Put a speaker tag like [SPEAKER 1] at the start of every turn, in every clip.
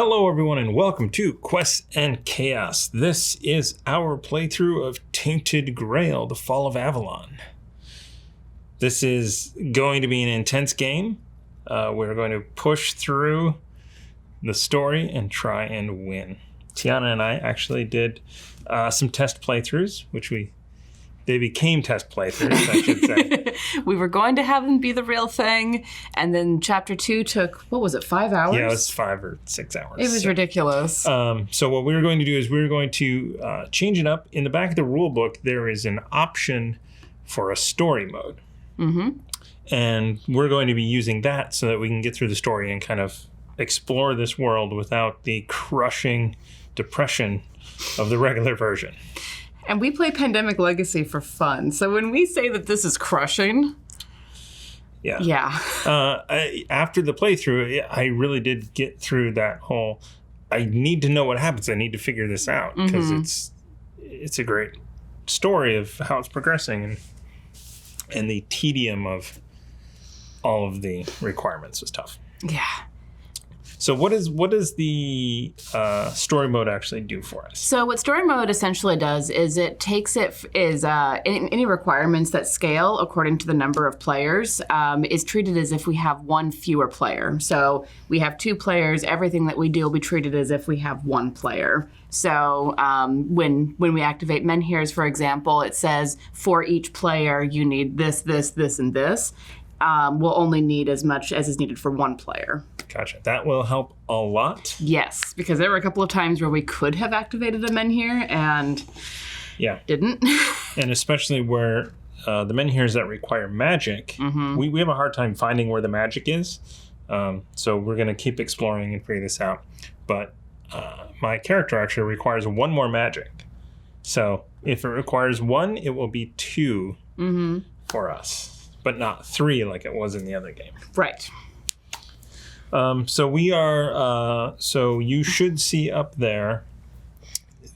[SPEAKER 1] Hello everyone and welcome to Quests and Chaos. This is our playthrough of Tainted Grail, The Fall of Avalon. This is going to be an intense game. We're going to push through the story and try and win. Tiana and I actually did some test playthroughs, they became test playthroughs, I should say.
[SPEAKER 2] We were going to have them be the real thing, and then chapter 2 took, 5 hours?
[SPEAKER 1] Yeah, it was 5 or 6 hours.
[SPEAKER 2] It was ridiculous.
[SPEAKER 1] So what we're going to do is we're going to change it up. In the back of the rule book, there is an option for a story mode. Mm-hmm. And we're going to be using that so that we can get through the story and kind of explore this world without the crushing depression of the regular version.
[SPEAKER 2] And we play Pandemic Legacy for fun. So when we say that this is crushing... Yeah.
[SPEAKER 1] After the playthrough, I really did get through that whole... I need to know what happens. I need to figure this out. Because it's a great story of how it's progressing. And the tedium of all of the requirements was tough.
[SPEAKER 2] Yeah.
[SPEAKER 1] So what does the story mode actually do for us?
[SPEAKER 2] So what story mode essentially does is it takes any requirements that scale according to the number of players is treated as if we have one fewer player. So we have 2 players. Everything that we do will be treated as if we have 1 player. So when we activate menhirs, for example, it says for each player you need this, and this. We'll only need as much as is needed for 1 player.
[SPEAKER 1] Gotcha. That will help a lot.
[SPEAKER 2] Yes, because there were a couple of times where we could have activated a menhir and didn't.
[SPEAKER 1] And especially where the menhirs that require magic, we have a hard time finding where the magic is. So we're going to keep exploring and figure this out. But my character actually requires 1 more magic. So if it requires 1, it will be 2 for us, but not 3 like it was in the other game.
[SPEAKER 2] Right.
[SPEAKER 1] So we are, so you should see up there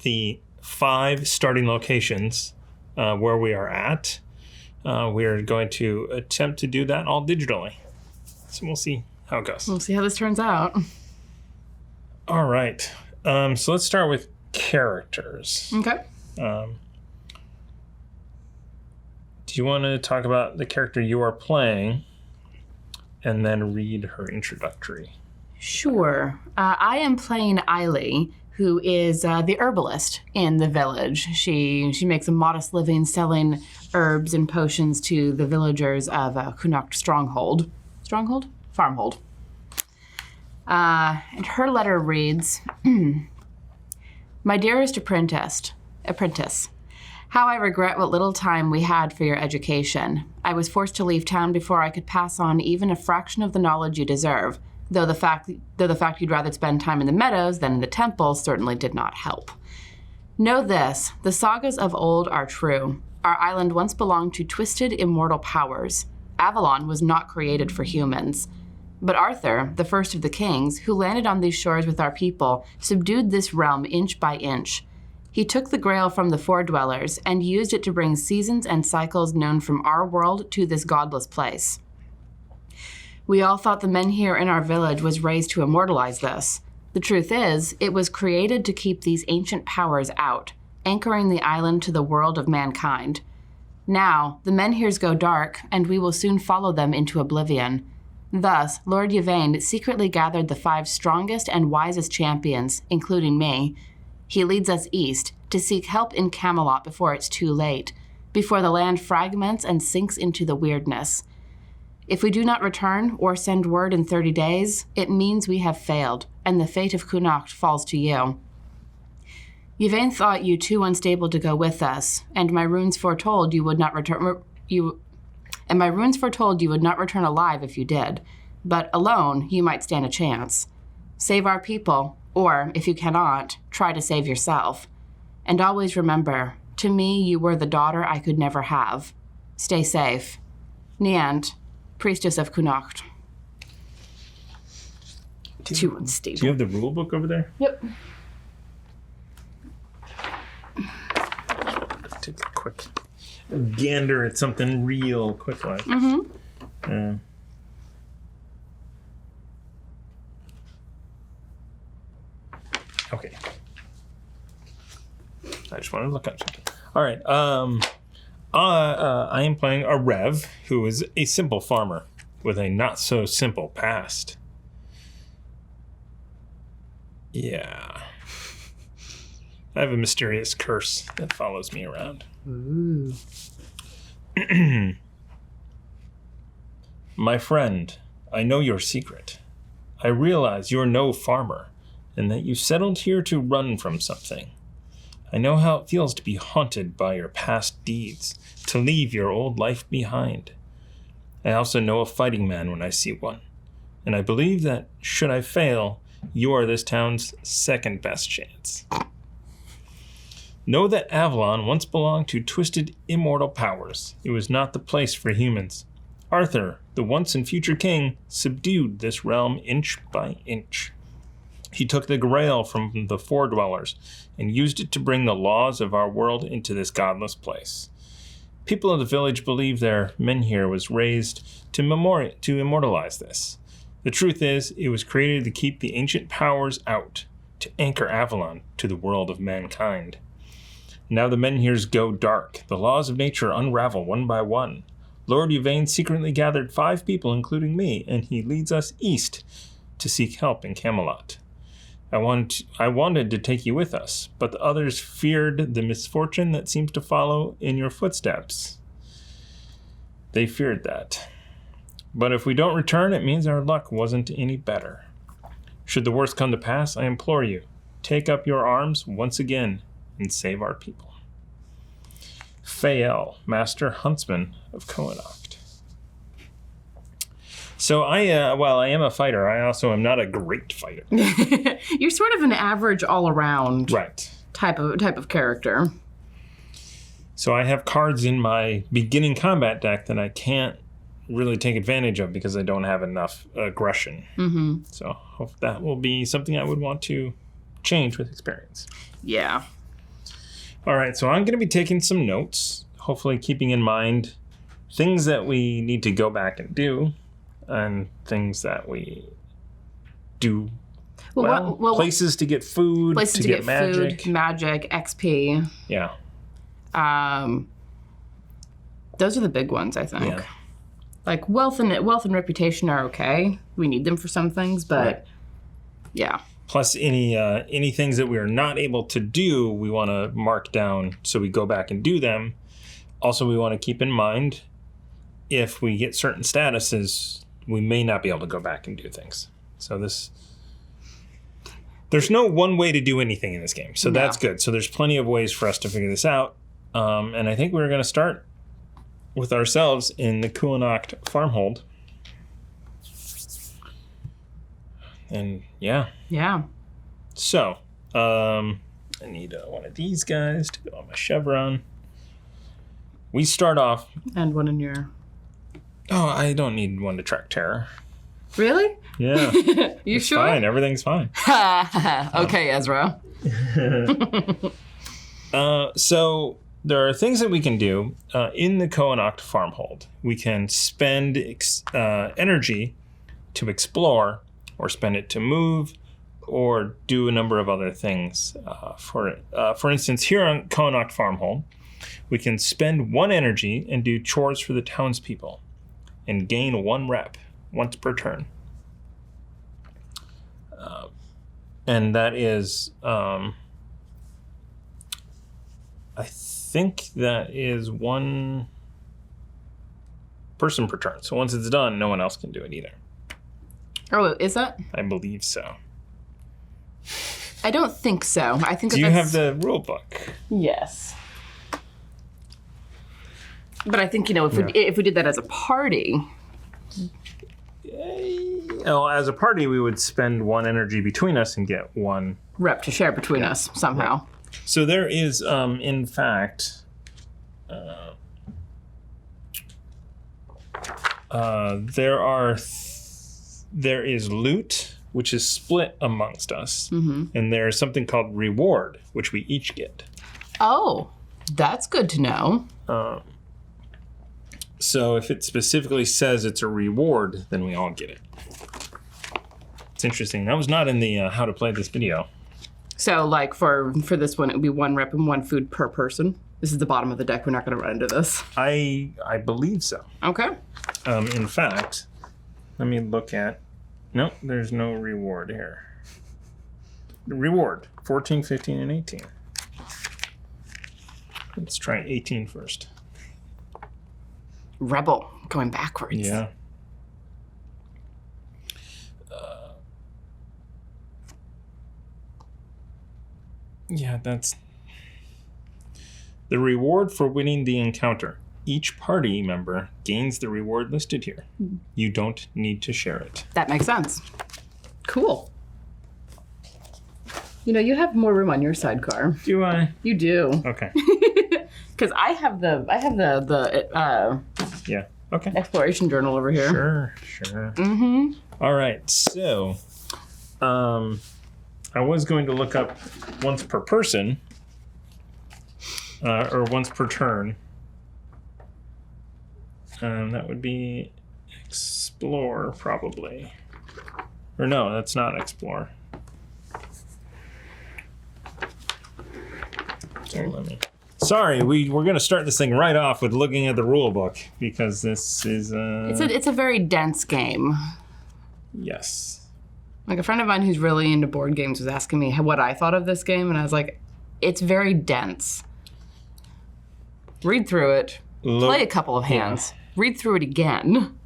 [SPEAKER 1] the 5 starting locations where we are at. We're going to attempt to do that all digitally. So we'll see how it goes.
[SPEAKER 2] We'll see how this turns out.
[SPEAKER 1] All right. So let's start with characters.
[SPEAKER 2] Okay.
[SPEAKER 1] Do you want to talk about the character you are playing? And then read her introductory.
[SPEAKER 2] Sure. I am playing Eiley, who is the herbalist in the village. She makes a modest living selling herbs and potions to the villagers of Connacht Stronghold. Stronghold? Farmhold. And her letter reads, My dearest apprentice, how I regret what little time we had for your education. I was forced to leave town before I could pass on even a fraction of the knowledge you deserve, though the fact you'd rather spend time in the meadows than in the temple certainly did not help. Know this, the sagas of old are true. Our island once belonged to twisted, immortal powers. Avalon was not created for humans. But Arthur, the first of the kings, who landed on these shores with our people, subdued this realm inch by inch. He took the Grail from the Foredwellers and used it to bring seasons and cycles known from our world to this godless place. We all thought the menhir in our village was raised to immortalize this. The truth is, it was created to keep these ancient powers out, anchoring the island to the world of mankind. Now, the menhirs go dark, and we will soon follow them into oblivion. Thus, Lord Yvain secretly gathered the 5 strongest and wisest champions, including me. He leads us east to seek help in Camelot before it's too late, before the land fragments and sinks into the weirdness. If we do not return or send word in 30 days, it means we have failed, and the fate of Connacht falls to you. Yvain thought you too unstable to go with us, and my runes foretold you would not return. My runes foretold you would not return alive if you did, but alone you might stand a chance. Save our people. Or, if you cannot, try to save yourself. And always remember, to me you were the daughter I could never have. Stay safe. Niant, priestess of Connacht. Too unstable.
[SPEAKER 1] Do you have the rule book over there?
[SPEAKER 2] Yep.
[SPEAKER 1] Take a quick gander at something real quick like. Okay. I just wanted to look up something. All right. I am playing a Rev, who is a simple farmer with a not-so-simple past. Yeah. I have a mysterious curse that follows me around.
[SPEAKER 2] Ooh.
[SPEAKER 1] My friend, I know your secret. I realize you're no farmer, and that you settled here to run from something. I know how it feels to be haunted by your past deeds, to leave your old life behind. I also know a fighting man when I see one, and I believe that, should I fail, you are this town's second best chance. Know that Avalon once belonged to twisted, immortal powers. It was not the place for humans. Arthur, the once and future king, subdued this realm inch by inch. He took the Grail from the Four-Dwellers and used it to bring the laws of our world into this godless place. People of the village believe their menhir was raised to immortalize this. The truth is, it was created to keep the ancient powers out, to anchor Avalon to the world of mankind. Now the menhirs go dark. The laws of nature unravel one by one. Lord Yvain secretly gathered 5 people, including me, and he leads us east to seek help in Camelot. I wanted to take you with us, but the others feared the misfortune that seems to follow in your footsteps. They feared that. But if we don't return, it means our luck wasn't any better. Should the worst come to pass, I implore you, take up your arms once again and save our people. Fael, Master Huntsman of Koanocht. So I am a fighter, I also am not a great fighter.
[SPEAKER 2] You're sort of an average all-around
[SPEAKER 1] Right.
[SPEAKER 2] type of character.
[SPEAKER 1] So I have cards in my beginning combat deck that I can't really take advantage of because I don't have enough aggression. Mm-hmm. So hope that will be something I would want to change with experience.
[SPEAKER 2] Yeah.
[SPEAKER 1] All right, so I'm going to be taking some notes, hopefully keeping in mind things that we need to go back and do, and things that we do well, places to get food,
[SPEAKER 2] places to get
[SPEAKER 1] magic.
[SPEAKER 2] Food, magic, XP.
[SPEAKER 1] Yeah.
[SPEAKER 2] Those are the big ones, I think.
[SPEAKER 1] Yeah.
[SPEAKER 2] Like wealth and reputation are okay. We need them for some things, but
[SPEAKER 1] Right.
[SPEAKER 2] Yeah.
[SPEAKER 1] Plus any things that we are not able to do, we want to mark down so we go back and do them. Also, we want to keep in mind if we get certain statuses, we may not be able to go back and do things. So there's no one way to do anything in this game. So that's good. So there's plenty of ways for us to figure this out. And I think we're going to start with ourselves in the Koanocht farmhold. And yeah.
[SPEAKER 2] Yeah.
[SPEAKER 1] So, I need one of these guys to go on my chevron. We start off...
[SPEAKER 2] And one in your...
[SPEAKER 1] Oh, I don't need one to track terror.
[SPEAKER 2] Really?
[SPEAKER 1] Yeah.
[SPEAKER 2] You
[SPEAKER 1] it's
[SPEAKER 2] sure?
[SPEAKER 1] Fine. Everything's fine.
[SPEAKER 2] Okay, Ezra.
[SPEAKER 1] So there are things that we can do in the Koanocht farmhold. We can spend energy to explore, or spend it to move, or do a number of other things for it. For instance, here on Koanocht farmhold, we can spend 1 energy and do chores for the townspeople, and gain 1 rep once per turn. And that is, I think that is 1 person per turn. So once it's done, no one else can do it either.
[SPEAKER 2] Oh, is that?
[SPEAKER 1] I believe so.
[SPEAKER 2] I don't think so. I think
[SPEAKER 1] Do you have the rule book?
[SPEAKER 2] Yes. But I think, if we did that as a party...
[SPEAKER 1] As a party, we would spend 1 energy between us and get 1
[SPEAKER 2] rep to share between us somehow. Right.
[SPEAKER 1] So there is, in fact, there is loot, which is split amongst us, and there is something called reward, which we each get.
[SPEAKER 2] Oh, that's good to know.
[SPEAKER 1] So if it specifically says it's a reward, then we all get it. It's interesting. That was not in the how to play this video.
[SPEAKER 2] So, like, for this one, it would be 1 rep and 1 food per person. This is the bottom of the deck. We're not going to run into this.
[SPEAKER 1] I believe so.
[SPEAKER 2] Okay.
[SPEAKER 1] In fact, let me look at... Nope, there's no reward here. Reward, 14, 15, and 18. Let's try 18 first.
[SPEAKER 2] Rebel, going backwards.
[SPEAKER 1] Yeah. Yeah, that's... The reward for winning the encounter. Each party member gains the reward listed here. You don't need to share it.
[SPEAKER 2] That makes sense. Cool. You know, you have more room on your sidecar.
[SPEAKER 1] Do I?
[SPEAKER 2] You do.
[SPEAKER 1] Okay.
[SPEAKER 2] Because I have the
[SPEAKER 1] Yeah. Okay.
[SPEAKER 2] exploration journal over here.
[SPEAKER 1] Sure.
[SPEAKER 2] Mm-hmm.
[SPEAKER 1] All right. So, I was going to look up once per person, or once per turn. That would be explore, probably. Or no, that's not explore. So let me... Sorry, we're going to start this thing right off with looking at the rule book, because this is...
[SPEAKER 2] It's a very dense game.
[SPEAKER 1] Yes.
[SPEAKER 2] Like, a friend of mine who's really into board games was asking me what I thought of this game, and I was like, it's very dense. Read through it. Play a couple of hands. Yeah. Read through it again.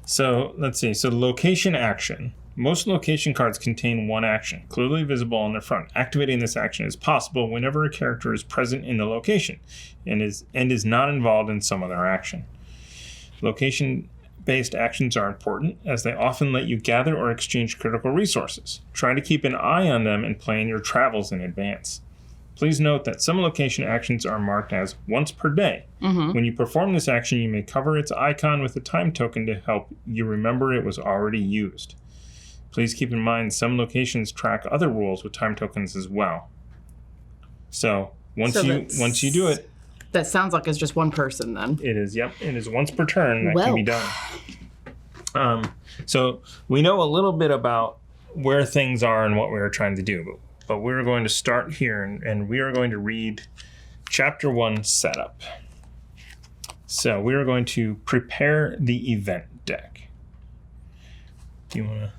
[SPEAKER 1] So, let's see. So, location action. Most location cards contain 1 action, clearly visible on their front. Activating this action is possible whenever a character is present in the location and is not involved in some other action. Location-based actions are important, as they often let you gather or exchange critical resources. Try to keep an eye on them and plan your travels in advance. Please note that some location actions are marked as once per day. Mm-hmm. When you perform this action, you may cover its icon with a time token to help you remember it was already used. Please keep in mind some locations track other rules with time tokens as well. So once you do it...
[SPEAKER 2] That sounds like it's just 1 person then.
[SPEAKER 1] It is, yep. It is once per turn that can be done. So we know a little bit about where things are and what we are trying to do, but we're going to start here and we are going to read Chapter 1 Setup. So we are going to prepare the event deck. Do you want to...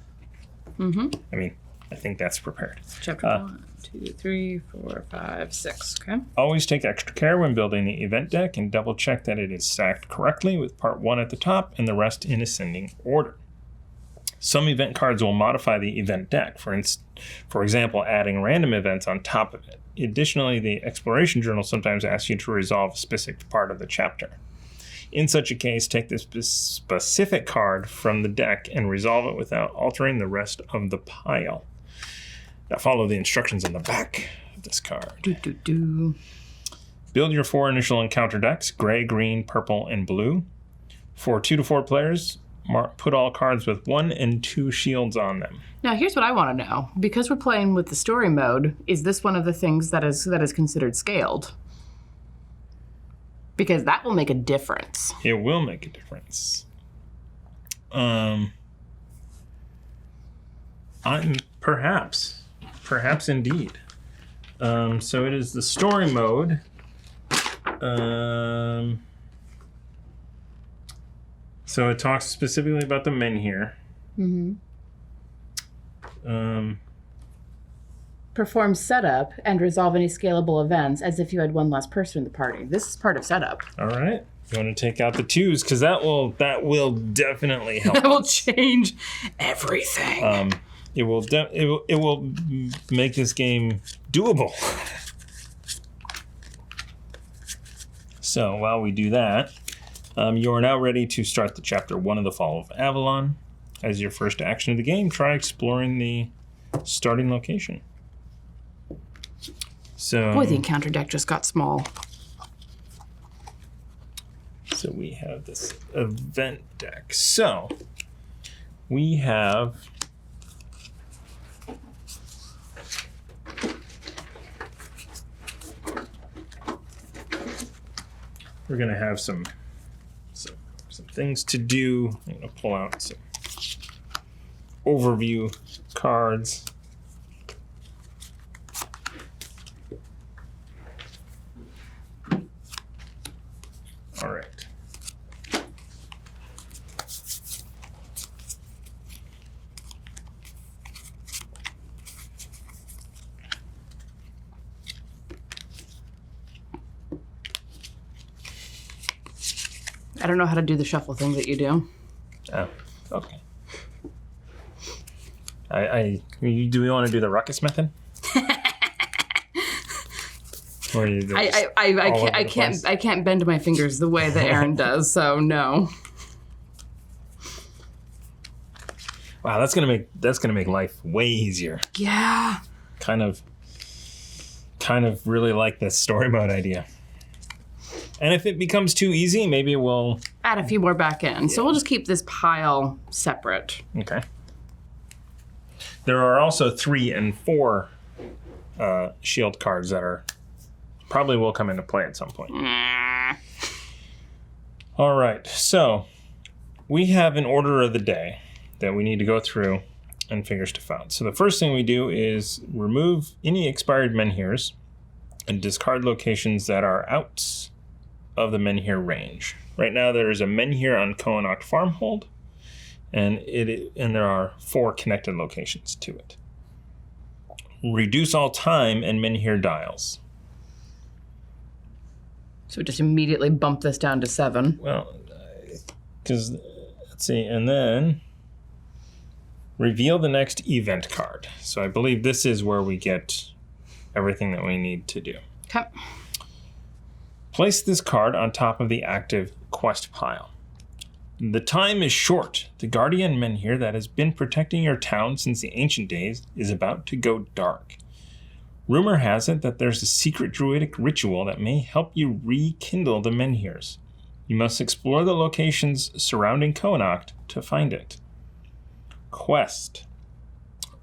[SPEAKER 2] Mm-hmm.
[SPEAKER 1] I mean, I think that's prepared.
[SPEAKER 2] Chapter 1, 2, 3, 4, 5, 6. Okay.
[SPEAKER 1] Always take extra care when building the event deck and double check that it is stacked correctly with part 1 at the top and the rest in ascending order. Some event cards will modify the event deck, for example, adding random events on top of it. Additionally, the exploration journal sometimes asks you to resolve a specific part of the chapter. In such a case, take this specific card from the deck and resolve it without altering the rest of the pile. Now follow the instructions on the back of this card. Build your 4 initial encounter decks, gray, green, purple, and blue. For 2 to 4 players, put all cards with 1 and 2 shields on them.
[SPEAKER 2] Now, here's what I want to know. Because we're playing with the story mode, is this one of the things that is considered scaled? Because that will make a difference.
[SPEAKER 1] It will make a difference. Perhaps indeed. So it is the story mode. So it talks specifically about the menhir.
[SPEAKER 2] Mm-hmm. Perform setup and resolve any scalable events as if you had 1 less person in the party. This is part of setup.
[SPEAKER 1] All right. You want to take out the 2s because that will definitely help.
[SPEAKER 2] That will change everything.
[SPEAKER 1] It will make this game doable. So while we do that, you are now ready to start the chapter 1 of the Fall of Avalon. As your first action of the game, try exploring the starting location. So,
[SPEAKER 2] boy, the encounter deck just got small.
[SPEAKER 1] So we have this event deck. So we have we're gonna have some things to do. I'm gonna pull out some overview cards.
[SPEAKER 2] I don't know how to do the shuffle thing that you do.
[SPEAKER 1] Oh, okay. Do we want to do the ruckus method? Or you just
[SPEAKER 2] I can't bend my fingers the way that Aaron does, so no.
[SPEAKER 1] Wow, that's gonna make life way easier.
[SPEAKER 2] Yeah.
[SPEAKER 1] Kind of really like this story mode idea. And if it becomes too easy, maybe we'll
[SPEAKER 2] add a few more back in. Yeah. So we'll just keep this pile separate.
[SPEAKER 1] Okay. There are also 3 and 4 shield cards that are probably will come into play at some point. All right, so we have an order of the day that we need to go through and figure stuff out. So the first thing we do is remove any expired menhirs and discard locations that are out of the menhir range. Right now there is a menhir on Konak Farmhold, and there are 4 connected locations to it. Reduce all time and menhir dials.
[SPEAKER 2] So just immediately bump this down to 7.
[SPEAKER 1] Well, because, let's see, and then reveal the next event card. So I believe this is where we get everything that we need to do.
[SPEAKER 2] Okay.
[SPEAKER 1] Place this card on top of the active quest pile. The time is short. The guardian menhir that has been protecting your town since the ancient days is about to go dark. Rumor has it that there's a secret druidic ritual that may help you rekindle the menhirs. You must explore the locations surrounding Konak to find it. Quest.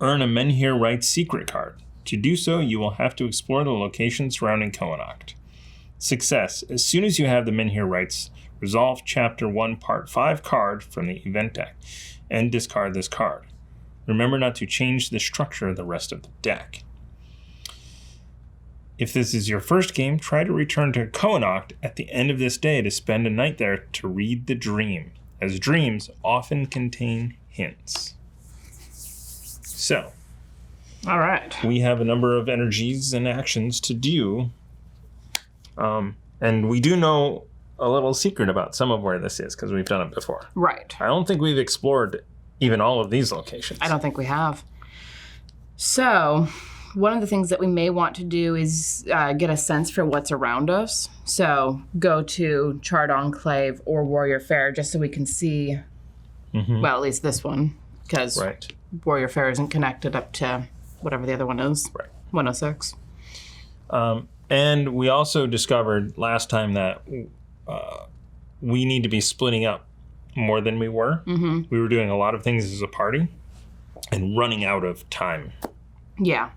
[SPEAKER 1] Earn a menhir rights secret card. To do so, you will have to explore the locations surrounding Konak. Success. As soon as you have the menhir rights, resolve Chapter 1 Part 5 card from the event deck and discard this card. Remember not to change the structure of the rest of the deck. If this is your first game, try to return to Konak at the end of this day to spend a night there to read the dream, as dreams often contain hints. So,
[SPEAKER 2] all right.
[SPEAKER 1] We have a number of energies and actions to do, and we do know a little secret about some of where this is because we've done it before.
[SPEAKER 2] Right.
[SPEAKER 1] I don't think we've explored even all of these locations.
[SPEAKER 2] I don't think we have. So, one of the things that we may want to do is get a sense for what's around us. So, go to Charred Enclave or Warrior Fair just so we can see, well, at least this one, because Warrior Fair isn't connected up to whatever the other one is.
[SPEAKER 1] Right.
[SPEAKER 2] 106.
[SPEAKER 1] And we also discovered last time that we need to be splitting up more than we were. Mm-hmm. We were doing a lot of things as a party and running out of time.
[SPEAKER 2] Yeah.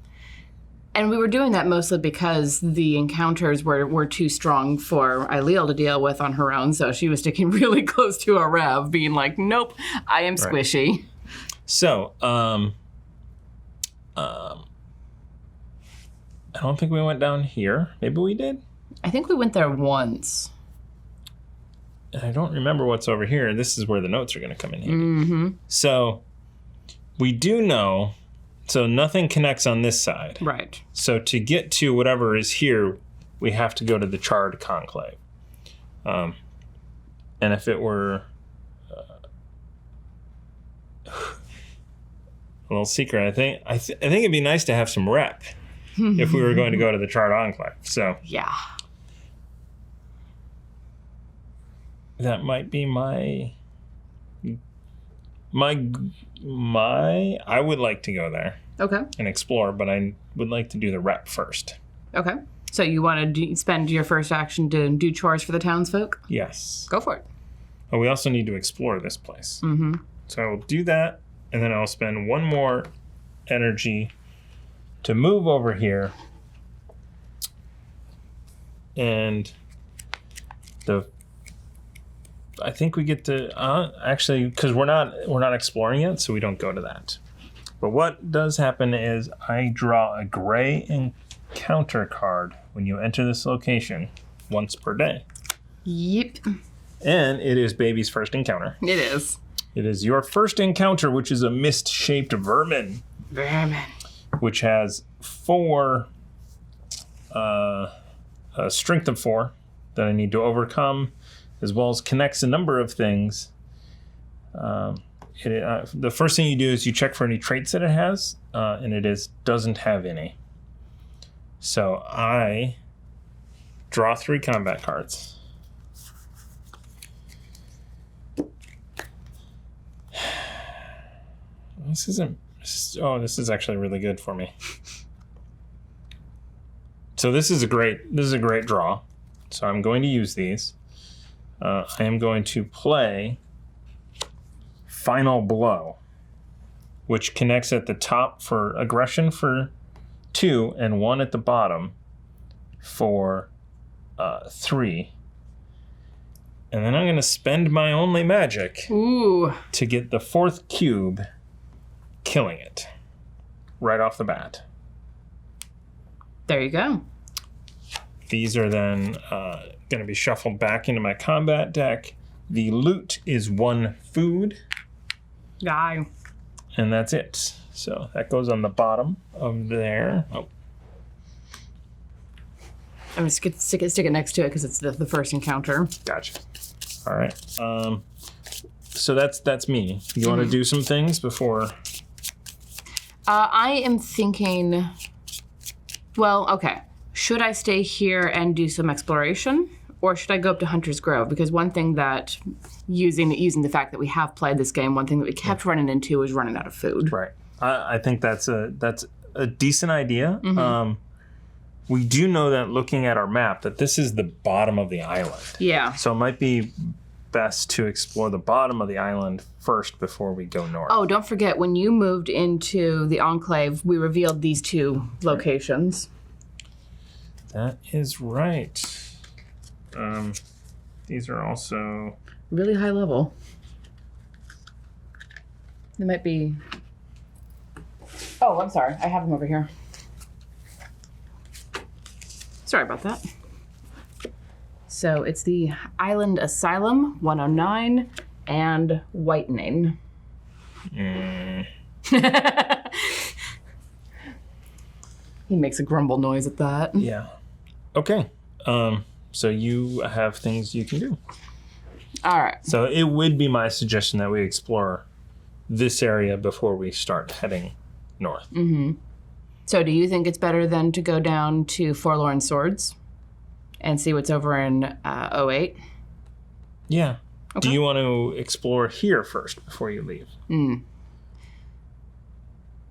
[SPEAKER 2] And we were doing that mostly because the encounters were too strong for Aileel to deal with on her own. So she was sticking really close to a Rev, being like, nope, I am squishy. Right.
[SPEAKER 1] So, I don't think we went down here. Maybe we did?
[SPEAKER 2] I think we went there once.
[SPEAKER 1] And I don't remember what's over here. This is where the notes are going to come in handy. Mm-hmm. So, we do know... So nothing connects on this side.
[SPEAKER 2] Right.
[SPEAKER 1] So to get to whatever is here, we have to go to the Charred Conclave. And if it were... a little secret, I think it'd be nice to have some rep if we were going to go to the Charred Enclave. So
[SPEAKER 2] yeah,
[SPEAKER 1] that might be my. I would like to go there.
[SPEAKER 2] Okay.
[SPEAKER 1] And explore, but I would like to do the rep first.
[SPEAKER 2] Okay. So you want to spend your first action to do chores for the townsfolk?
[SPEAKER 1] Yes.
[SPEAKER 2] Go for it.
[SPEAKER 1] But we also need to explore this place. Mm-hmm. So I will do that, and then I'll spend one more energy to move over here. And I think we get to actually, because we're not exploring yet, so we don't go to that. But what does happen is I draw a gray encounter card when you enter this location once per day.
[SPEAKER 2] Yep.
[SPEAKER 1] And it is Baby's first encounter.
[SPEAKER 2] It is.
[SPEAKER 1] It is your first encounter, which is a mist-shaped vermin. Which has 4, a strength of 4 that I need to overcome. as well as connects a number of things. The first thing you do is you check for any traits that it has, and it doesn't have any. So I draw 3 combat cards. This is actually really good for me. So this is a great draw. So I'm going to use these. I am going to play Final Blow, which connects at the top for aggression for 2 and 1 at the bottom for 3. And then I'm going to spend my only magic to get the 4th cube, killing it right off the bat.
[SPEAKER 2] There you go.
[SPEAKER 1] These are then going to be shuffled back into my combat deck. The loot is 1 food.
[SPEAKER 2] Yeah.
[SPEAKER 1] And that's it. So that goes on the bottom of there. Oh.
[SPEAKER 2] I'm going to stick it next to it because it's the first encounter.
[SPEAKER 1] Gotcha. All right. So that's me. You want to do some things before?
[SPEAKER 2] I am thinking, well, okay. Should I stay here and do some exploration? Or should I go up to Hunter's Grove? Because one thing that, using the fact that we have played this game, one thing that we kept running into was running out of food.
[SPEAKER 1] Right. I think that's a decent idea. We do know that looking at our map that this is the bottom of the island.
[SPEAKER 2] Yeah.
[SPEAKER 1] So it might be best to explore the bottom of the island first before we go north.
[SPEAKER 2] Oh, don't forget, when you moved into the Enclave, we revealed these 2 locations.
[SPEAKER 1] That is right. These are also
[SPEAKER 2] really high level. They might be... Oh, I'm sorry. I have them over here. Sorry about that. So it's the Island Asylum, 109, and Whitening. He makes a grumble noise at that.
[SPEAKER 1] Yeah. Okay. So you have things you can do.
[SPEAKER 2] All right.
[SPEAKER 1] So it would be my suggestion that we explore this area before we start heading north.
[SPEAKER 2] Mm-hmm. So do you think it's better then to go down to Forlorn Swords and see what's over in 08?
[SPEAKER 1] Yeah.
[SPEAKER 2] Okay.
[SPEAKER 1] Do you want to explore here first before you leave?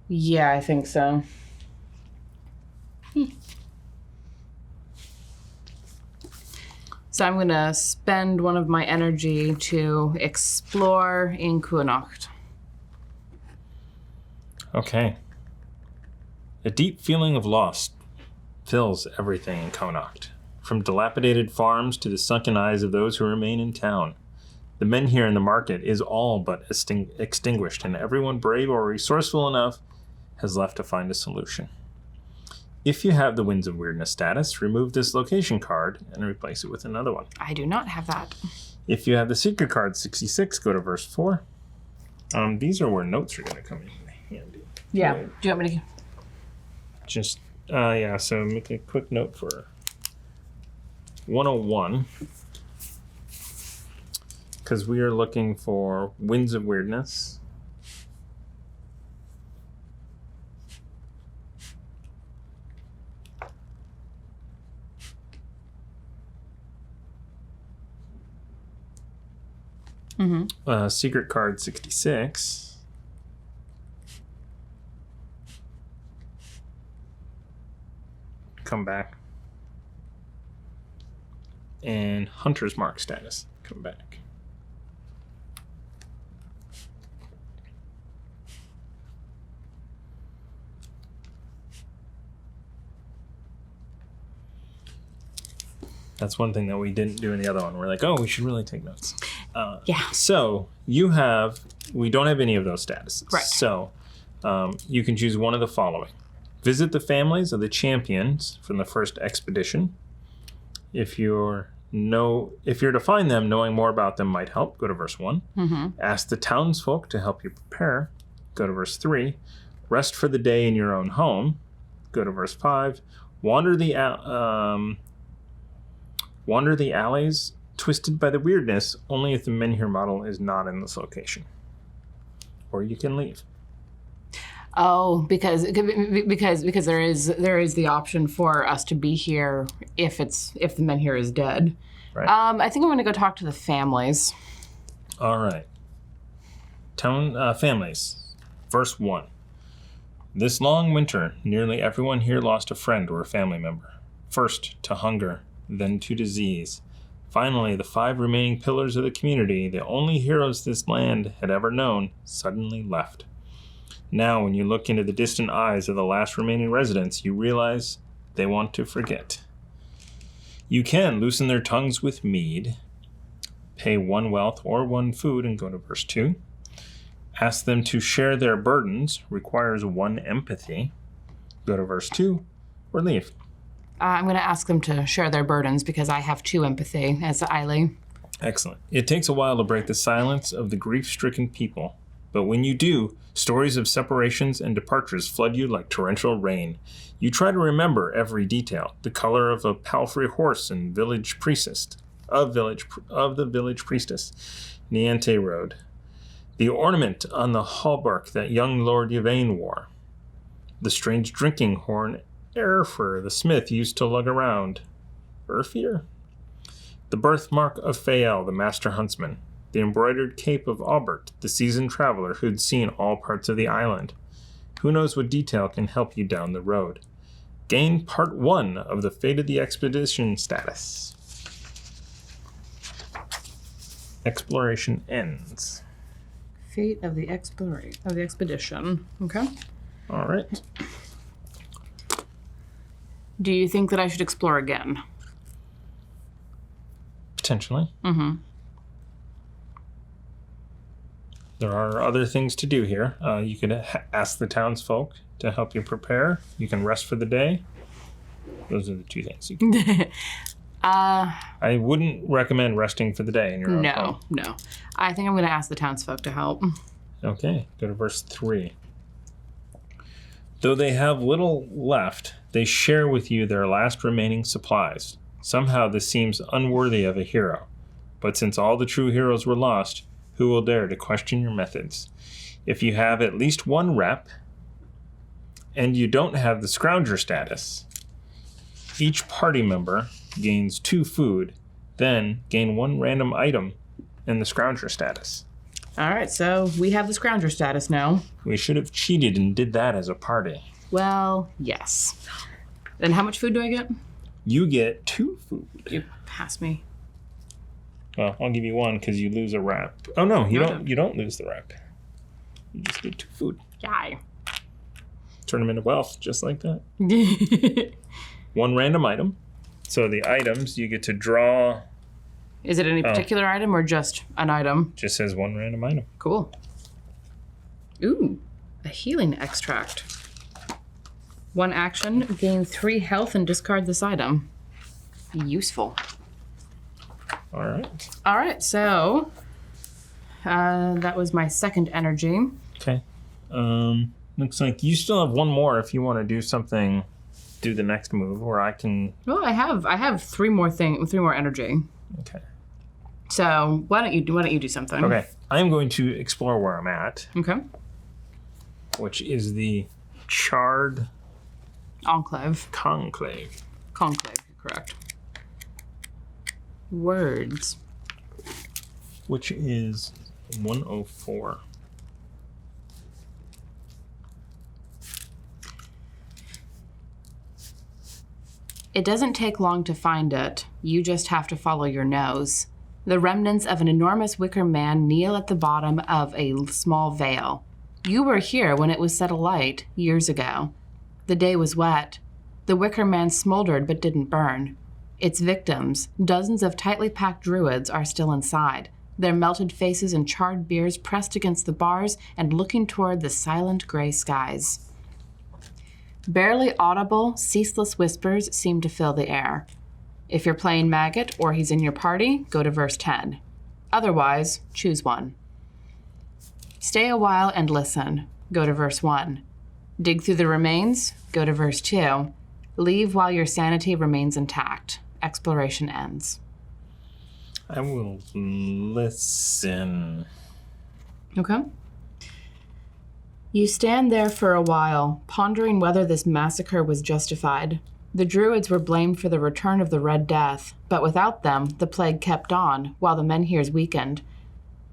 [SPEAKER 2] Yeah, I think so. So I'm going to spend one of my energy to explore in Kuanacht.
[SPEAKER 1] Okay. A deep feeling of loss fills everything in Connacht, from dilapidated farms to the sunken eyes of those who remain in town. The menhir in the market is all but extinguished, and everyone brave or resourceful enough has left to find a solution. If you have the Winds of Weirdness status, remove this location card and replace it with another one.
[SPEAKER 2] I do not have that.
[SPEAKER 1] If you have the secret card 66, go to verse 4. These are where notes are going to come in handy.
[SPEAKER 2] Yeah. Do you want me to...
[SPEAKER 1] Just, so make a quick note for 101. Because we are looking for Winds of Weirdness. Secret card 66. Come back. And Hunter's Mark status. Come back. That's one thing that we didn't do in the other one. We're like, oh, we should really take notes.
[SPEAKER 2] Yeah.
[SPEAKER 1] So we don't have any of those statuses.
[SPEAKER 2] Right.
[SPEAKER 1] So you can choose one of the following. Visit the families of the champions from the first expedition. If you're to find them, knowing more about them might help. Go to verse 1.
[SPEAKER 2] Mm-hmm.
[SPEAKER 1] Ask the townsfolk to help you prepare. Go to verse 3. Rest for the day in your own home. Go to verse 5. Wander the alleys twisted by the weirdness only if the menhir model is not in this location. Or you can leave.
[SPEAKER 2] Oh, because there is the option for us to be here if the menhir is dead.
[SPEAKER 1] Right.
[SPEAKER 2] I think I'm going to go talk to the families.
[SPEAKER 1] All right. Town families. Verse 1. This long winter, nearly everyone here lost a friend or a family member. First to hunger, then to disease. Finally, the 5 remaining pillars of the community, the only heroes this land had ever known, suddenly left. Now, when you look into the distant eyes of the last remaining residents, you realize they want to forget. You can loosen their tongues with mead, pay 1 wealth or 1 food, and go to verse 2. Ask them to share their burdens, requires 1 empathy. Go to verse 2, or leave.
[SPEAKER 2] I'm going to ask them to share their burdens because I have 2 empathy as Eiley.
[SPEAKER 1] Excellent. It takes a while to break the silence of the grief-stricken people, but when you do, stories of separations and departures flood you like torrential rain. You try to remember every detail, the color of a palfrey horse and the village priestess, Niente Road, the ornament on the hauberk that young Lord Yvain wore, the strange drinking horn Erfur the smith used to lug around. Erfir? The birthmark of Fael, the master huntsman. The embroidered cape of Aubert, the seasoned traveler who'd seen all parts of the island. Who knows what detail can help you down the road. Gain part 1 of the Fate of the Expedition status. Exploration ends.
[SPEAKER 2] Fate of the expedition. Okay.
[SPEAKER 1] All right.
[SPEAKER 2] Do you think that I should explore again?
[SPEAKER 1] Potentially.
[SPEAKER 2] Mm-hmm.
[SPEAKER 1] There are other things to do here. You could ask the townsfolk to help you prepare. You can rest for the day. Those are the 2 things you can do. I wouldn't recommend resting for the day in your own home.
[SPEAKER 2] No. I think I'm going to ask the townsfolk to help.
[SPEAKER 1] Okay, go to verse 3. Though they have little left, they share with you their last remaining supplies. Somehow this seems unworthy of a hero. But since all the true heroes were lost, who will dare to question your methods? If you have at least 1 rep, and you don't have the scrounger status, each party member gains 2 food, then gain 1 random item in the scrounger status.
[SPEAKER 2] All right, so we have the scrounger status now.
[SPEAKER 1] We should have cheated and did that as a party.
[SPEAKER 2] Well, yes. Then how much food do I get?
[SPEAKER 1] You get 2 food.
[SPEAKER 2] You pass me.
[SPEAKER 1] Well, I'll give you 1 because you lose a rep. Oh no, you don't lose the rep. You just get 2 food.
[SPEAKER 2] Yay.
[SPEAKER 1] Turn them into wealth, just like that. 1 random item. So the items you get to draw.
[SPEAKER 2] Is it any particular item or just an item?
[SPEAKER 1] Just says 1 random item.
[SPEAKER 2] Cool. Ooh, a healing extract. 1 action, gain 3 health and discard this item. Useful.
[SPEAKER 1] All right,
[SPEAKER 2] so that was my 2nd energy.
[SPEAKER 1] Okay. Looks like you still have 1 more if you want to do something, do the next move, or I can.
[SPEAKER 2] Well, I have 3 more energy.
[SPEAKER 1] Okay.
[SPEAKER 2] So why don't you do something?
[SPEAKER 1] Okay, I'm going to explore where I'm at.
[SPEAKER 2] Okay.
[SPEAKER 1] Which is the Charred
[SPEAKER 2] Conclave,
[SPEAKER 1] correct.
[SPEAKER 2] Words.
[SPEAKER 1] Which is 104.
[SPEAKER 2] It doesn't take long to find it. You just have to follow your nose. The remnants of an enormous wicker man kneel at the bottom of a small vale. You were here when it was set alight years ago. The day was wet. The wicker man smoldered but didn't burn. Its victims, dozens of tightly packed druids, are still inside, their melted faces and charred beards pressed against the bars and looking toward the silent gray skies. Barely audible, ceaseless whispers seem to fill the air. If you're playing Maggot or he's in your party, go to verse 10. Otherwise, choose one. Stay a while and listen. Go to verse 1. Dig through the remains. Go to verse 2. Leave while your sanity remains intact. Exploration ends.
[SPEAKER 1] I will listen.
[SPEAKER 2] Okay. You stand there for a while, pondering whether this massacre was justified. The Druids were blamed for the return of the Red Death, but without them, the plague kept on, while the menhirs weakened.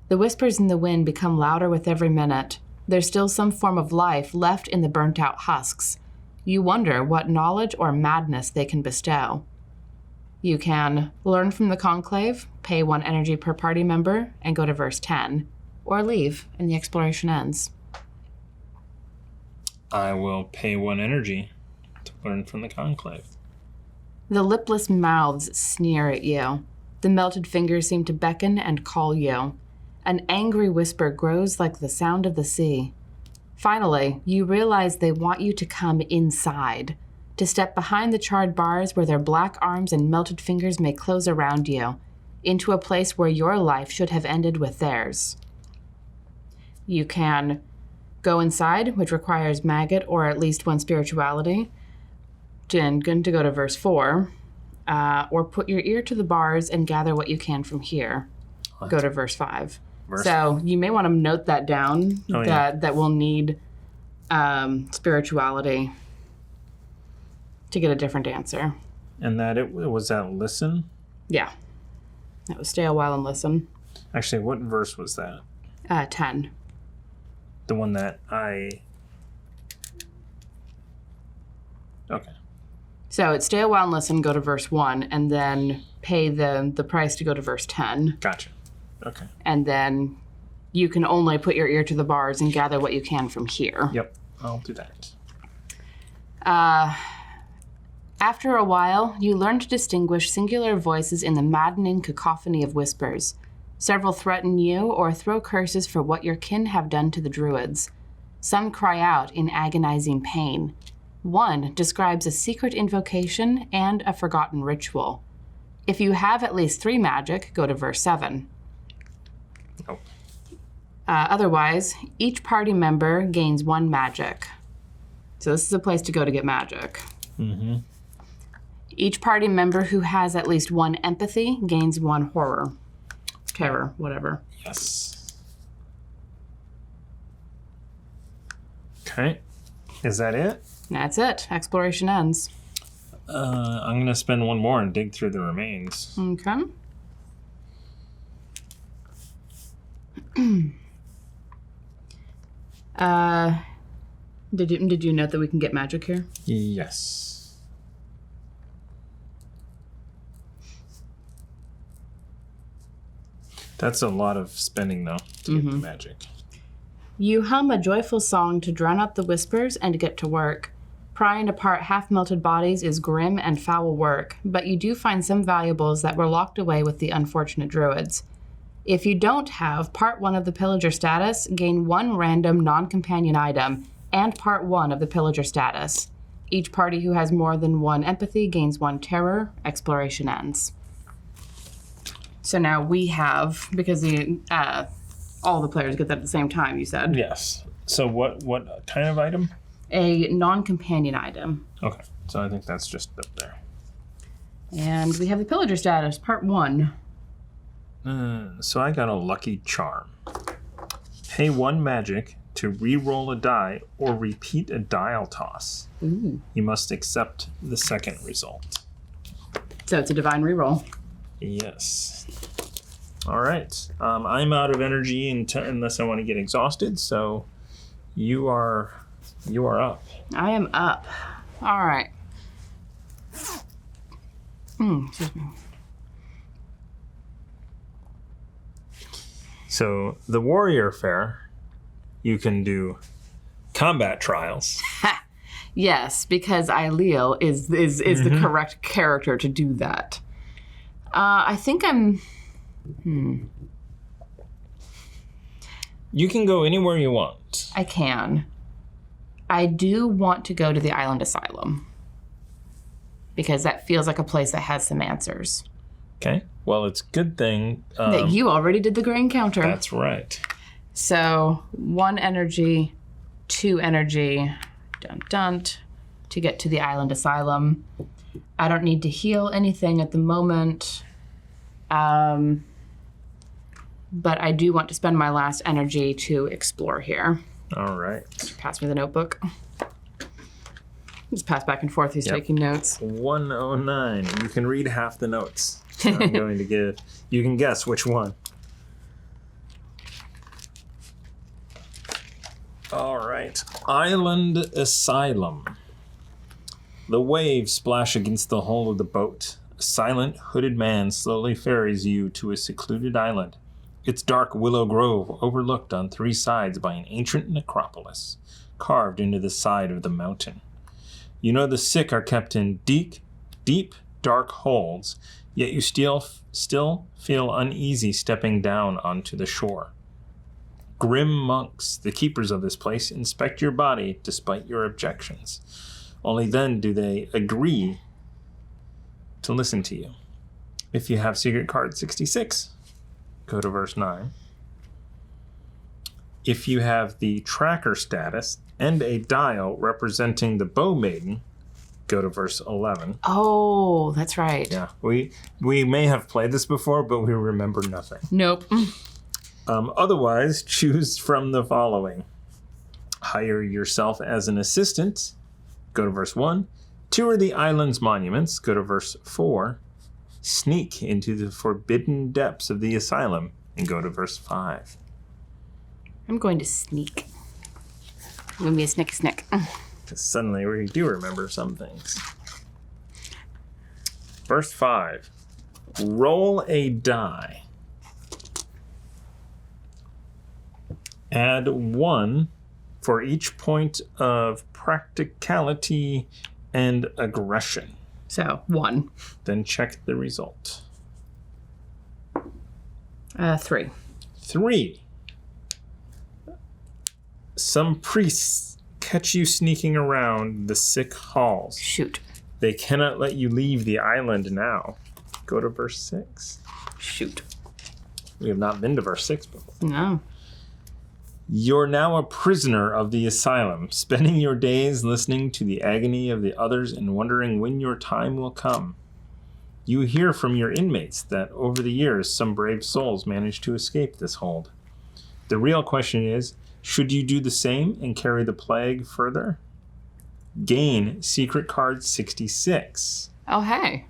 [SPEAKER 2] The whispers in the wind become louder with every minute. There's still some form of life left in the burnt-out husks. You wonder what knowledge or madness they can bestow. You can learn from the conclave, pay 1 energy per party member, and go to verse 10, or leave, and the exploration ends.
[SPEAKER 1] I will pay 1 energy to learn from the conclave.
[SPEAKER 2] The lipless mouths sneer at you. The melted fingers seem to beckon and call you. An angry whisper grows like the sound of the sea. Finally, you realize they want you to come inside, to step behind the charred bars where their black arms and melted fingers may close around you, into a place where your life should have ended with theirs. You can go inside, which requires maggot or at least 1 spirituality, to go to verse 4, or put your ear to the bars and gather what you can from here. Go to verse 5. So you may want to note that down, that we'll need spirituality to get a different answer.
[SPEAKER 1] And was that listen?
[SPEAKER 2] Yeah. That was stay a while and listen.
[SPEAKER 1] Actually, what verse was that?
[SPEAKER 2] 10.
[SPEAKER 1] The one that Okay.
[SPEAKER 2] So it's stay a while and listen, go to verse 1, and then pay the price to go to verse 10.
[SPEAKER 1] Gotcha. Okay.
[SPEAKER 2] And then you can only put your ear to the bars and gather what you can from here.
[SPEAKER 1] Yep, I'll do that.
[SPEAKER 2] After a while, you learn to distinguish singular voices in the maddening cacophony of whispers. Several threaten you or throw curses for what your kin have done to the Druids. Some cry out in agonizing pain. One describes a secret invocation and a forgotten ritual. If you have at least 3 magic, go to verse 7.
[SPEAKER 1] Oh.
[SPEAKER 2] Otherwise, each party member gains 1 magic. So this is a place to go to get magic.
[SPEAKER 1] Mm-hmm.
[SPEAKER 2] Each party member who has at least 1 empathy gains 1 terror, whatever.
[SPEAKER 1] Yes. Okay. Is that it?
[SPEAKER 2] That's it. Exploration ends.
[SPEAKER 1] I'm going to spend 1 more and dig through the remains.
[SPEAKER 2] Okay. Did you note that we can get magic here?
[SPEAKER 1] Yes. That's a lot of spending, though, to get the magic.
[SPEAKER 2] You hum a joyful song to drown out the whispers and get to work. Prying apart half-melted bodies is grim and foul work, but you do find some valuables that were locked away with the unfortunate Druids. If you don't have Part 1 of the Pillager status, gain 1 random non-companion item and Part 1 of the Pillager status. Each party who has more than 1 empathy gains 1 terror. Exploration ends. So now we have, because all the players get that at the same time, you said?
[SPEAKER 1] Yes. So what kind of item?
[SPEAKER 2] A non-companion item.
[SPEAKER 1] Okay. So I think that's just up there.
[SPEAKER 2] And we have the Pillager status, Part 1.
[SPEAKER 1] So I got a lucky charm. Pay 1 magic to re-roll a die or repeat a dial toss.
[SPEAKER 2] Ooh.
[SPEAKER 1] You must accept the second result.
[SPEAKER 2] So it's a divine reroll.
[SPEAKER 1] Yes. All right. I'm out of energy unless I want to get exhausted, so you are up.
[SPEAKER 2] I am up. All right. Excuse me.
[SPEAKER 1] So the warrior fair, you can do combat trials.
[SPEAKER 2] Yes, because Aileel is the correct character to do that. I think I'm...
[SPEAKER 1] You can go anywhere you want.
[SPEAKER 2] I can. I do want to go to the Island Asylum. Because that feels like a place that has some answers.
[SPEAKER 1] Okay. Well, it's a good thing.
[SPEAKER 2] That you already did the grain counter.
[SPEAKER 1] That's right.
[SPEAKER 2] So 1 energy, 2 energy, to get to the Island Asylum. I don't need to heal anything at the moment. but I do want to spend my last energy to explore here.
[SPEAKER 1] All right.
[SPEAKER 2] Pass me the notebook. Just pass back and forth. He's taking notes.
[SPEAKER 1] 109. You can read half the notes. So I'm going to give... You can guess which one. All right. Island Asylum. The waves splash against the hull of the boat. A silent, hooded man slowly ferries you to a secluded island. Its dark willow grove overlooked on 3 sides by an ancient necropolis, carved into the side of the mountain. You know the sick are kept in deep, dark holes, yet you still feel uneasy stepping down onto the shore. Grim monks, the keepers of this place, inspect your body despite your objections. Only then do they agree to listen to you. If you have secret card 66, go to verse 9. If you have the tracker status and a dial representing the bow maiden, go to verse 11.
[SPEAKER 2] Oh, that's right.
[SPEAKER 1] Yeah, we may have played this before, but we remember nothing.
[SPEAKER 2] Nope.
[SPEAKER 1] Otherwise, choose from the following. Hire yourself as an assistant, go to verse 1. Tour the island's monuments, go to verse 4. Sneak into the forbidden depths of the asylum, and go to verse 5.
[SPEAKER 2] I'm going to sneak. Give me a snick.
[SPEAKER 1] Because suddenly we do remember some things. Verse 5. Roll a die. Add 1 for each point of practicality and aggression.
[SPEAKER 2] So, 1.
[SPEAKER 1] Then check the result.
[SPEAKER 2] 3.
[SPEAKER 1] 3. Some priests catch you sneaking around the sick halls.
[SPEAKER 2] Shoot.
[SPEAKER 1] They cannot let you leave the island now. Go to verse 6.
[SPEAKER 2] Shoot.
[SPEAKER 1] We have not been to verse 6 before.
[SPEAKER 2] No.
[SPEAKER 1] You're now a prisoner of the asylum, spending your days listening to the agony of the others and wondering when your time will come. You hear from your inmates that over the years, some brave souls managed to escape this hold. The real question is, should you do the same and carry the plague further? Gain secret card 66.
[SPEAKER 2] Oh, hey.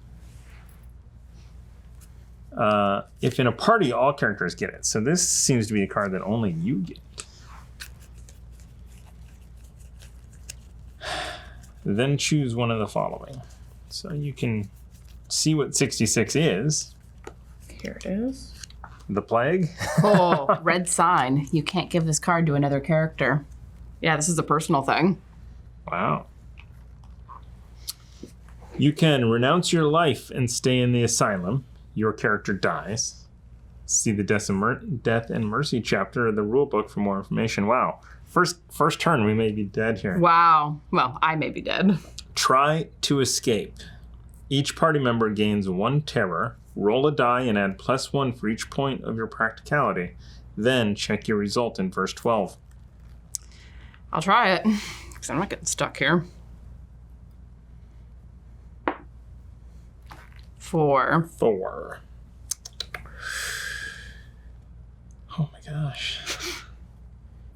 [SPEAKER 1] If in a party, all characters get it. So this seems to be a card that only you get. Then choose one of the following. So you can see what 66 is.
[SPEAKER 2] Here it is.
[SPEAKER 1] The plague.
[SPEAKER 2] Oh, red sign. You can't give this card to another character. Yeah, this is a personal thing.
[SPEAKER 1] Wow. You can renounce your life and stay in the asylum. Your character dies. See the Death and Mercy chapter of the rulebook for more information. Wow. First turn, we may be dead here.
[SPEAKER 2] Wow. Well, I may be dead.
[SPEAKER 1] Try to escape. Each party member gains 1 terror. Roll a die and add +1 for each point of your practicality. Then check your result in verse 12.
[SPEAKER 2] I'll try it, because I'm not getting stuck here. 4.
[SPEAKER 1] 4. Oh my gosh.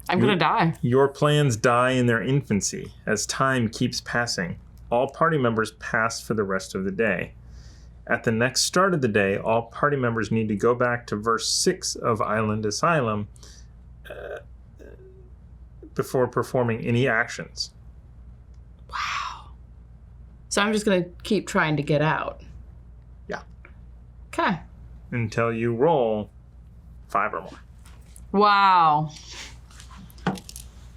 [SPEAKER 2] I'm going to die.
[SPEAKER 1] Your plans die in their infancy as time keeps passing. All party members pass for the rest of the day. At the next start of the day, all party members need to go back to verse 6 of Island Asylum before performing any actions.
[SPEAKER 2] Wow. So I'm just going to keep trying to get out.
[SPEAKER 1] Yeah.
[SPEAKER 2] Okay.
[SPEAKER 1] Until you roll 5 or more.
[SPEAKER 2] Wow.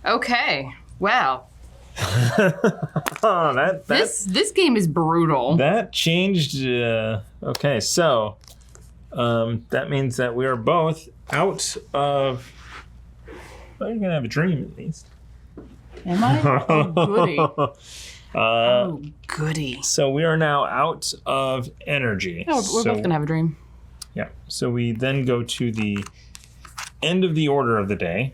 [SPEAKER 2] Okay. Well. This game is brutal.
[SPEAKER 1] That changed. Okay, so that means that we are both out of. Well, you're gonna have a dream at least.
[SPEAKER 2] Am I? Oh, goody. Oh, goody.
[SPEAKER 1] So we are now out of energy.
[SPEAKER 2] Yeah, we're both gonna have a dream.
[SPEAKER 1] Yeah. So we then go to the end of the order of the day,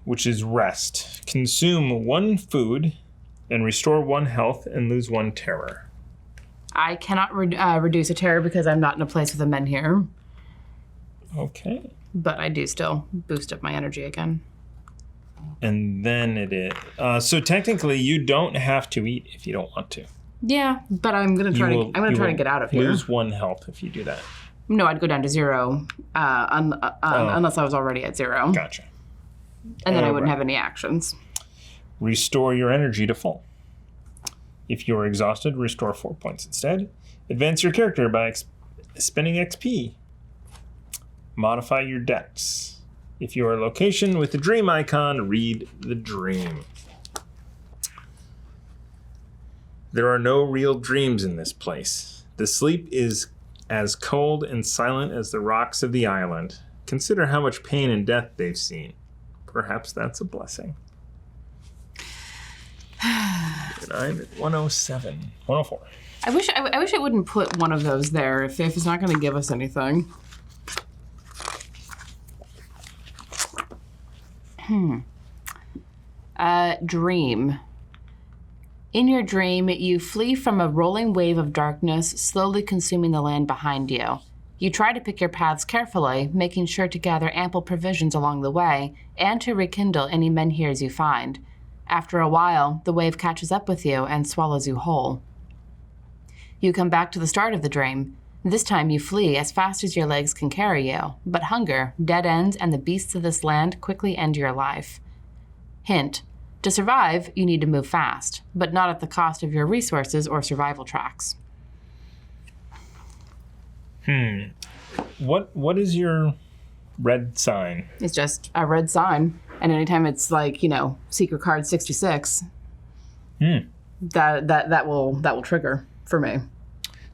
[SPEAKER 1] which is rest. Consume 1 food and restore 1 health and lose 1 terror.
[SPEAKER 2] I cannot reduce a terror because I'm not in a place with a menhir.
[SPEAKER 1] Okay.
[SPEAKER 2] But I do still boost up my energy again.
[SPEAKER 1] And then it is. So technically, you don't have to eat if you don't want to.
[SPEAKER 2] Yeah, but I'm gonna try to get out of here.
[SPEAKER 1] Lose 1 health if you do that.
[SPEAKER 2] No, I'd go down to 0, unless I was already at 0.
[SPEAKER 1] Gotcha.
[SPEAKER 2] And then I wouldn't have any actions.
[SPEAKER 1] Restore your energy to full. If you're exhausted, restore 4 points instead. Advance your character by spending XP. Modify your dex. If you are a location with the dream icon, read the dream. There are no real dreams in this place. The sleep is as cold and silent as the rocks of the island. Consider how much pain and death they've seen. Perhaps that's a blessing. And I'm at 107. 104.
[SPEAKER 2] I wish it wouldn't put one of those there if it's not going to give us anything. Dream. In your dream, you flee from a rolling wave of darkness, slowly consuming the land behind you. You try to pick your paths carefully, making sure to gather ample provisions along the way, and to rekindle any menhirs you find. After a while, the wave catches up with you and swallows you whole. You come back to the start of the dream. This time you flee as fast as your legs can carry you, but hunger, dead ends, and the beasts of this land quickly end your life. Hint: to survive, you need to move fast, but not at the cost of your resources or survival tracks.
[SPEAKER 1] What is your red sign?
[SPEAKER 2] It's just a red sign, and anytime it's like, secret card 66, that will trigger for me.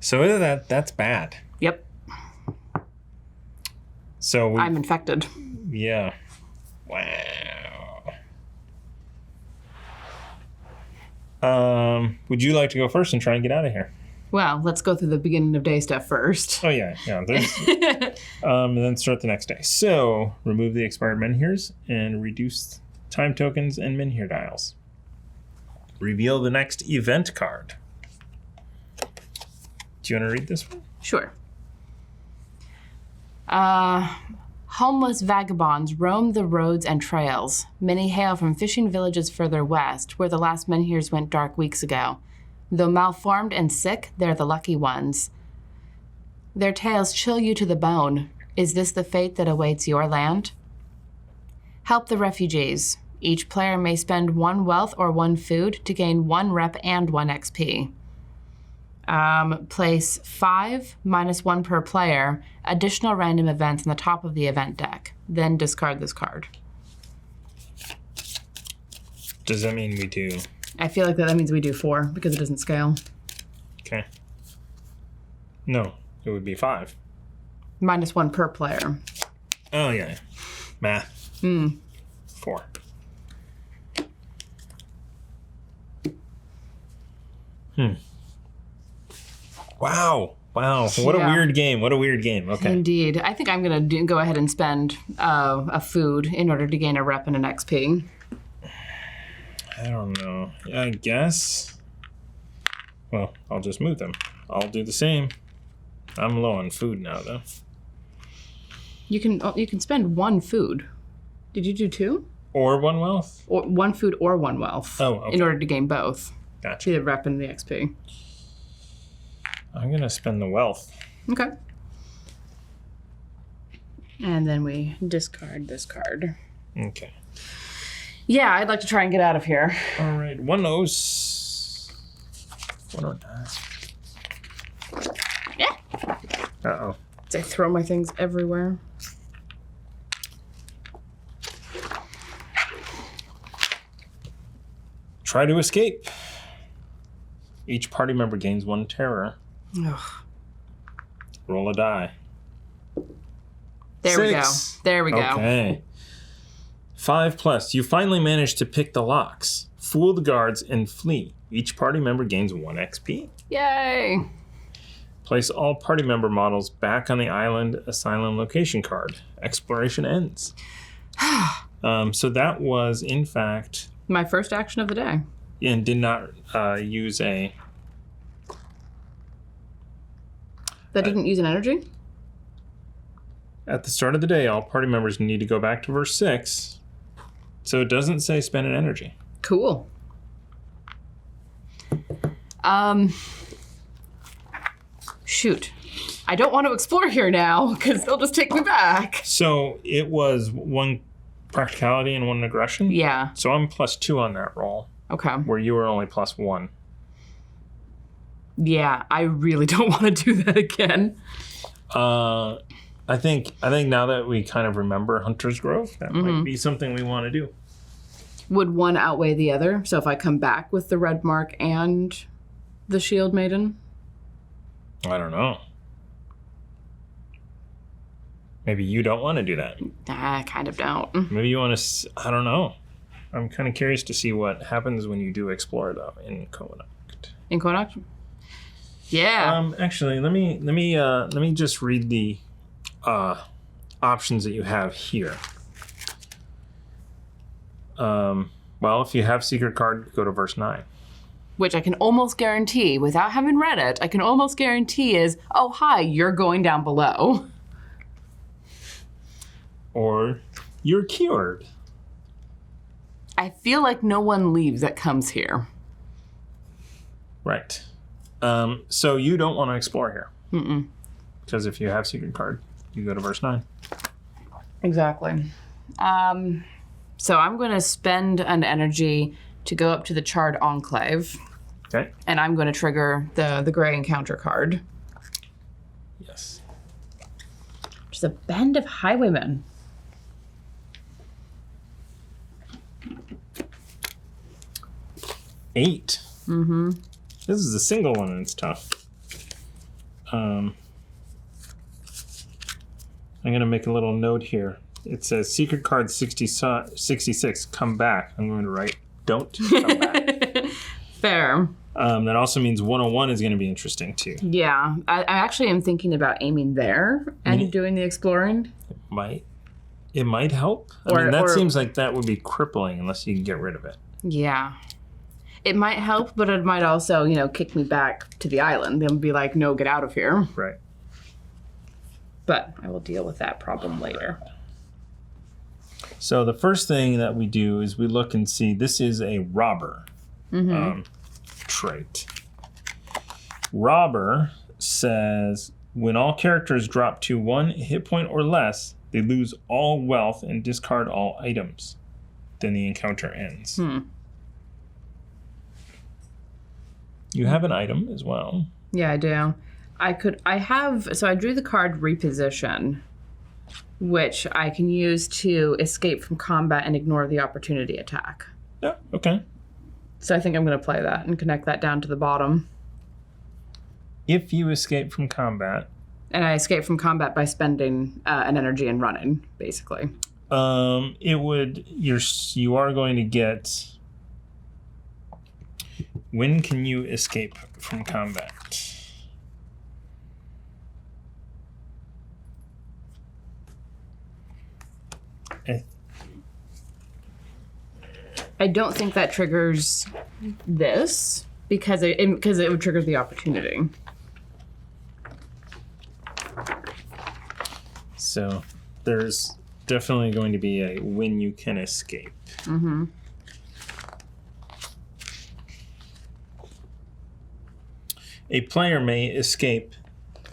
[SPEAKER 1] So that's bad.
[SPEAKER 2] Yep.
[SPEAKER 1] So
[SPEAKER 2] I'm infected.
[SPEAKER 1] Yeah. Wow. Would you like to go first and try and get out of here?
[SPEAKER 2] Well, let's go through the beginning of day stuff first.
[SPEAKER 1] Oh, yeah. And then start the next day. So, remove the expired menhirs and reduce time tokens and menhir dials. Reveal the next event card. Do you want to read this one?
[SPEAKER 2] Sure. Homeless vagabonds roam the roads and trails. Many hail from fishing villages further west, where the last menhirs went dark weeks ago. Though malformed and sick, they're the lucky ones. Their tales chill you to the bone. Is this the fate that awaits your land? Help the refugees. Each player may spend 1 wealth or 1 food to gain 1 rep and 1 XP. Place 5, -1 per player, additional random events on the top of the event deck. Then discard this card.
[SPEAKER 1] Does that mean we do?
[SPEAKER 2] I feel like that means we do 4 because it doesn't scale.
[SPEAKER 1] Okay. No, it would be 5.
[SPEAKER 2] -1 per player.
[SPEAKER 1] Oh, yeah. Math. 4. Wow. What a weird game. Okay.
[SPEAKER 2] Indeed. I think I'm going to go ahead and spend a food in order to gain a rep and an XP.
[SPEAKER 1] I don't know. I guess. Well, I'll just move them. I'll do the same. I'm low on food now, though.
[SPEAKER 2] You can spend 1 food. Did you do 2?
[SPEAKER 1] Or 1 wealth?
[SPEAKER 2] Or 1 food or 1 wealth.
[SPEAKER 1] Oh, okay.
[SPEAKER 2] In order to gain both.
[SPEAKER 1] Gotcha.
[SPEAKER 2] The rep and the XP.
[SPEAKER 1] I'm going to spend the wealth.
[SPEAKER 2] Okay. And then we discard this card.
[SPEAKER 1] Okay.
[SPEAKER 2] Yeah, I'd like to try and get out of here.
[SPEAKER 1] All right. 109.
[SPEAKER 2] Yeah.
[SPEAKER 1] Uh-oh.
[SPEAKER 2] I throw my things everywhere.
[SPEAKER 1] Try to escape. Each party member gains 1 terror.
[SPEAKER 2] Ugh.
[SPEAKER 1] Roll a die.
[SPEAKER 2] There
[SPEAKER 1] 6.
[SPEAKER 2] There we go.
[SPEAKER 1] Okay. 5+. You finally manage to pick the locks, fool the guards, and flee. Each party member gains 1 XP.
[SPEAKER 2] Yay!
[SPEAKER 1] Place all party member models back on the island Asylum location card. Exploration ends. So that was, in fact...
[SPEAKER 2] my first action of the day.
[SPEAKER 1] And did not use a
[SPEAKER 2] That didn't use an energy?
[SPEAKER 1] At the start of the day, all party members need to go back to verse 6. So it doesn't say spend an energy.
[SPEAKER 2] Cool. Shoot. I don't want to explore here now, because they'll just take me back.
[SPEAKER 1] So it was 1 practicality and 1 aggression?
[SPEAKER 2] Yeah.
[SPEAKER 1] So I'm +2 on that roll.
[SPEAKER 2] Okay.
[SPEAKER 1] Where you were only +1.
[SPEAKER 2] Yeah, I really don't want to do that again.
[SPEAKER 1] I think now that we kind of remember Hunter's Grove, that might be something we want to do.
[SPEAKER 2] Would one outweigh the other? So if I come back with the red mark and the shield maiden?
[SPEAKER 1] I don't know. Maybe you don't want to do that.
[SPEAKER 2] I kind of don't.
[SPEAKER 1] Maybe you want to... I don't know. I'm kind of curious to see what happens when you do explore, though, in Connacht.
[SPEAKER 2] In Connacht? Yeah.
[SPEAKER 1] Actually, let me just read the options that you have here. Well, if you have secret card, go to verse 9.
[SPEAKER 2] Which I can almost guarantee, without having read it, I can almost guarantee is, oh, hi, you're going down below.
[SPEAKER 1] Or you're cured.
[SPEAKER 2] I feel like no one leaves that comes here.
[SPEAKER 1] Right. So you don't want to explore here.
[SPEAKER 2] Mm-mm.
[SPEAKER 1] Because if you have secret card, you go to verse 9.
[SPEAKER 2] Exactly. So I'm going to spend an energy to go up to the Charred Enclave.
[SPEAKER 1] Okay.
[SPEAKER 2] And I'm going to trigger the gray encounter card.
[SPEAKER 1] Yes.
[SPEAKER 2] Which is a band of highwaymen.
[SPEAKER 1] Eight.
[SPEAKER 2] Mm-hmm.
[SPEAKER 1] This is a single one and it's tough. I'm going to make a little note here. It says secret card 66, come back. I'm going to write, don't come back.
[SPEAKER 2] Fair.
[SPEAKER 1] That also means 101 is going to be interesting too.
[SPEAKER 2] Yeah. I actually am thinking about aiming there and doing the exploring.
[SPEAKER 1] It might help. I mean, that seems like that would be crippling unless you can get rid of it.
[SPEAKER 2] Yeah. It might help, but it might also, kick me back to the island. They'll be like, no, get out of here.
[SPEAKER 1] Right.
[SPEAKER 2] But I will deal with that problem later.
[SPEAKER 1] So the first thing that we do is we look and see this is a robber trait. Robber says when all characters drop to 1 hit point or less, they lose all wealth and discard all items. Then the encounter ends. You have an item as well.
[SPEAKER 2] Yeah, I do. I drew the card Reposition, which I can use to escape from combat and ignore the opportunity attack.
[SPEAKER 1] Yeah, okay.
[SPEAKER 2] So I think I'm going to play that and connect that down to the bottom.
[SPEAKER 1] If you escape from combat.
[SPEAKER 2] And I escape from combat by spending an energy and running, basically.
[SPEAKER 1] You are going to get... When can you escape from combat?
[SPEAKER 2] I don't think that triggers this because it would trigger the opportunity.
[SPEAKER 1] So there's definitely going to be a when you can escape.
[SPEAKER 2] Mm-hmm.
[SPEAKER 1] A player may escape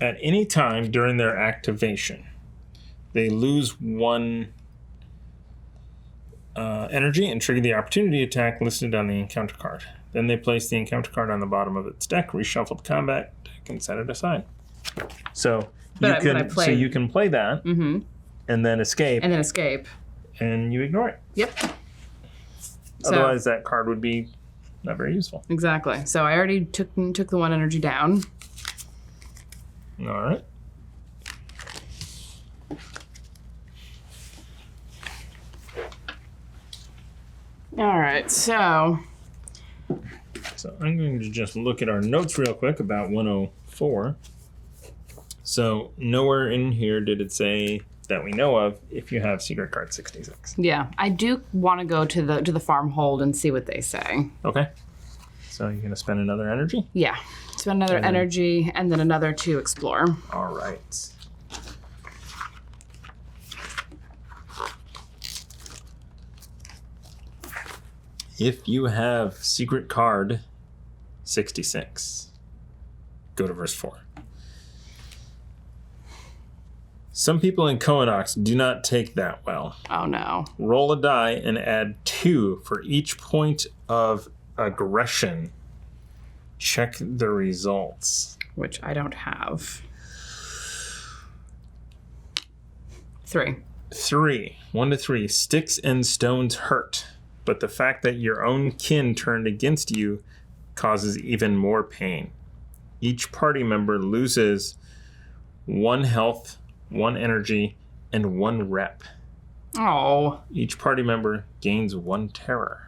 [SPEAKER 1] at any time during their activation. They lose 1 energy and trigger the opportunity attack listed on the encounter card. Then they place the encounter card on the bottom of its deck, reshuffle the combat deck, and set it aside. So you can play that and then escape. And you ignore it.
[SPEAKER 2] Yep.
[SPEAKER 1] Otherwise, that card would be not very useful.
[SPEAKER 2] Exactly. So I already took the 1 energy down.
[SPEAKER 1] All right.
[SPEAKER 2] All right, so
[SPEAKER 1] I'm going to just look at our notes real quick about 104. So nowhere in here did it say that we know of if you have secret card 66.
[SPEAKER 2] Yeah, I do want to go to the farm hold and see what they say.
[SPEAKER 1] Okay. So you're going to spend another energy?
[SPEAKER 2] Yeah. Spend another energy and then another to explore.
[SPEAKER 1] All right. If you have secret card 66, go to verse 4. Some people in Koanox do not take that well.
[SPEAKER 2] Oh no.
[SPEAKER 1] Roll a die and add 2 for each point of aggression. Check the results.
[SPEAKER 2] Which I don't have. 3.
[SPEAKER 1] 3. 1 to 3. Sticks and stones hurt, but the fact that your own kin turned against you causes even more pain. Each party member loses 1 health, 1 energy, and 1 rep.
[SPEAKER 2] Oh.
[SPEAKER 1] Each party member gains 1 terror.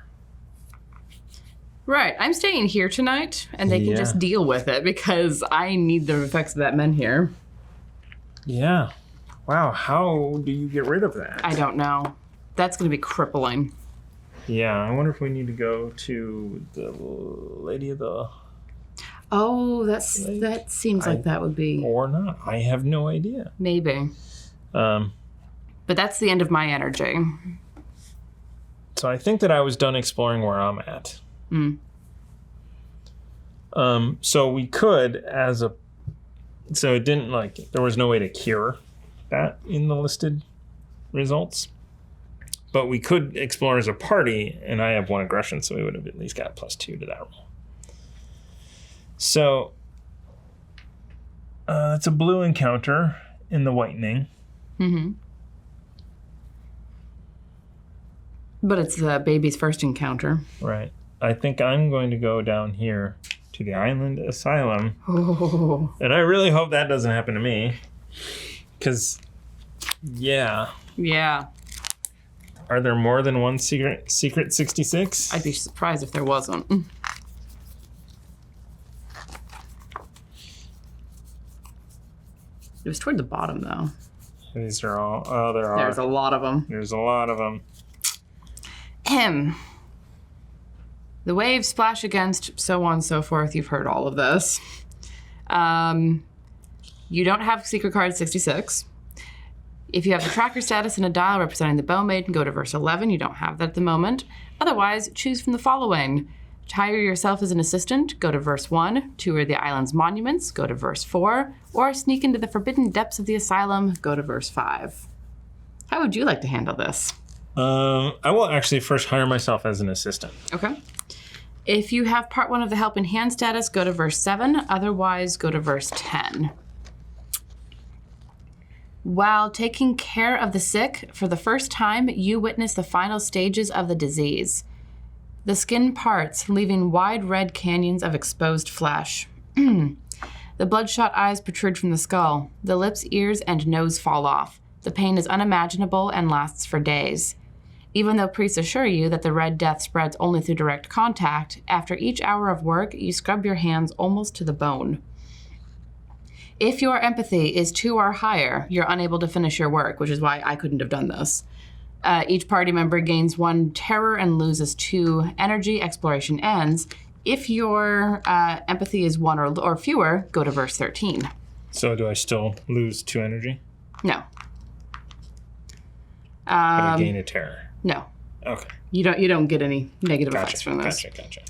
[SPEAKER 2] Right. I'm staying here tonight, and they can just deal with it because I need the effects of that menhir.
[SPEAKER 1] Yeah. Wow, how do you get rid of that?
[SPEAKER 2] I don't know. That's going to be crippling.
[SPEAKER 1] Yeah, I wonder if we need to go to the Lady of the...
[SPEAKER 2] Oh, that seems like that would be...
[SPEAKER 1] Or not. I have no idea.
[SPEAKER 2] Maybe. But that's the end of my energy.
[SPEAKER 1] So I think that I was done exploring where I'm at. So we could, so it didn't there was no way to cure that in the listed results, but we could explore as a party, and I have 1 aggression, so we would have at least got +2 to that roll. So it's a blue encounter in the whitening.
[SPEAKER 2] But it's the baby's first encounter.
[SPEAKER 1] Right. I think I'm going to go down here to the island Asylum.
[SPEAKER 2] Oh.
[SPEAKER 1] And I really hope that doesn't happen to me. Because, yeah.
[SPEAKER 2] Yeah.
[SPEAKER 1] Are there more than one secret 66?
[SPEAKER 2] I'd be surprised if there wasn't. It was toward the bottom, though.
[SPEAKER 1] These are all... Oh, there are.
[SPEAKER 2] There's a lot of them.
[SPEAKER 1] There's a lot of them.
[SPEAKER 2] The waves splash against, so on and so forth. You've heard all of this. You don't have secret card 66. If you have the tracker status and a dial representing the bow maiden, go to verse 11. You don't have that at the moment. Otherwise, choose from the following. Hire yourself as an assistant, go to verse 1. Tour the island's monuments, go to verse 4. Or sneak into the forbidden depths of the asylum, go to verse 5. How would you like to handle this?
[SPEAKER 1] I will actually first hire myself as an assistant.
[SPEAKER 2] Okay. If you have part 1 of the help in hand status, go to verse 7. Otherwise, go to verse 10. While taking care of the sick, for the first time, you witness the final stages of the disease. The skin parts, leaving wide red canyons of exposed flesh. The bloodshot eyes protrude from the skull. The lips, ears, and nose fall off. The pain is unimaginable and lasts for days. Even though priests assure you that the Red Death spreads only through direct contact, after each hour of work, you scrub your hands almost to the bone. If your empathy is 2 or higher, you're unable to finish your work, which is why I couldn't have done this. Each party member gains 1 terror and loses 2 energy. Exploration ends. If your empathy is 1 or fewer, go to verse 13.
[SPEAKER 1] So do I still lose 2 energy?
[SPEAKER 2] No.
[SPEAKER 1] But I gain a terror.
[SPEAKER 2] No.
[SPEAKER 1] Okay.
[SPEAKER 2] You don't get any negative effects from this.
[SPEAKER 1] Gotcha.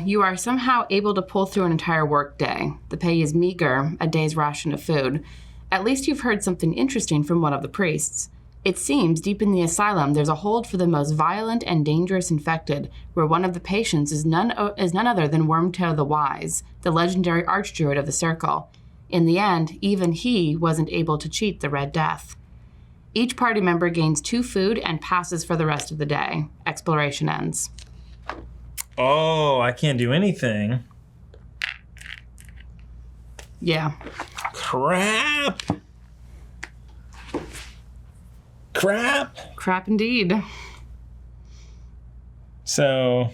[SPEAKER 2] You are somehow able to pull through an entire work day. The pay is meager, a day's ration of food. At least you've heard something interesting from one of the priests. It seems deep in the asylum there's a hold for the most violent and dangerous infected, where one of the patients is none other than Wormtail the Wise, the legendary archdruid of the Circle. In the end, even he wasn't able to cheat the Red Death. Each party member gains 2 food and passes for the rest of the day. Exploration ends.
[SPEAKER 1] Oh, I can't do anything.
[SPEAKER 2] Yeah.
[SPEAKER 1] Crap
[SPEAKER 2] Indeed.
[SPEAKER 1] So,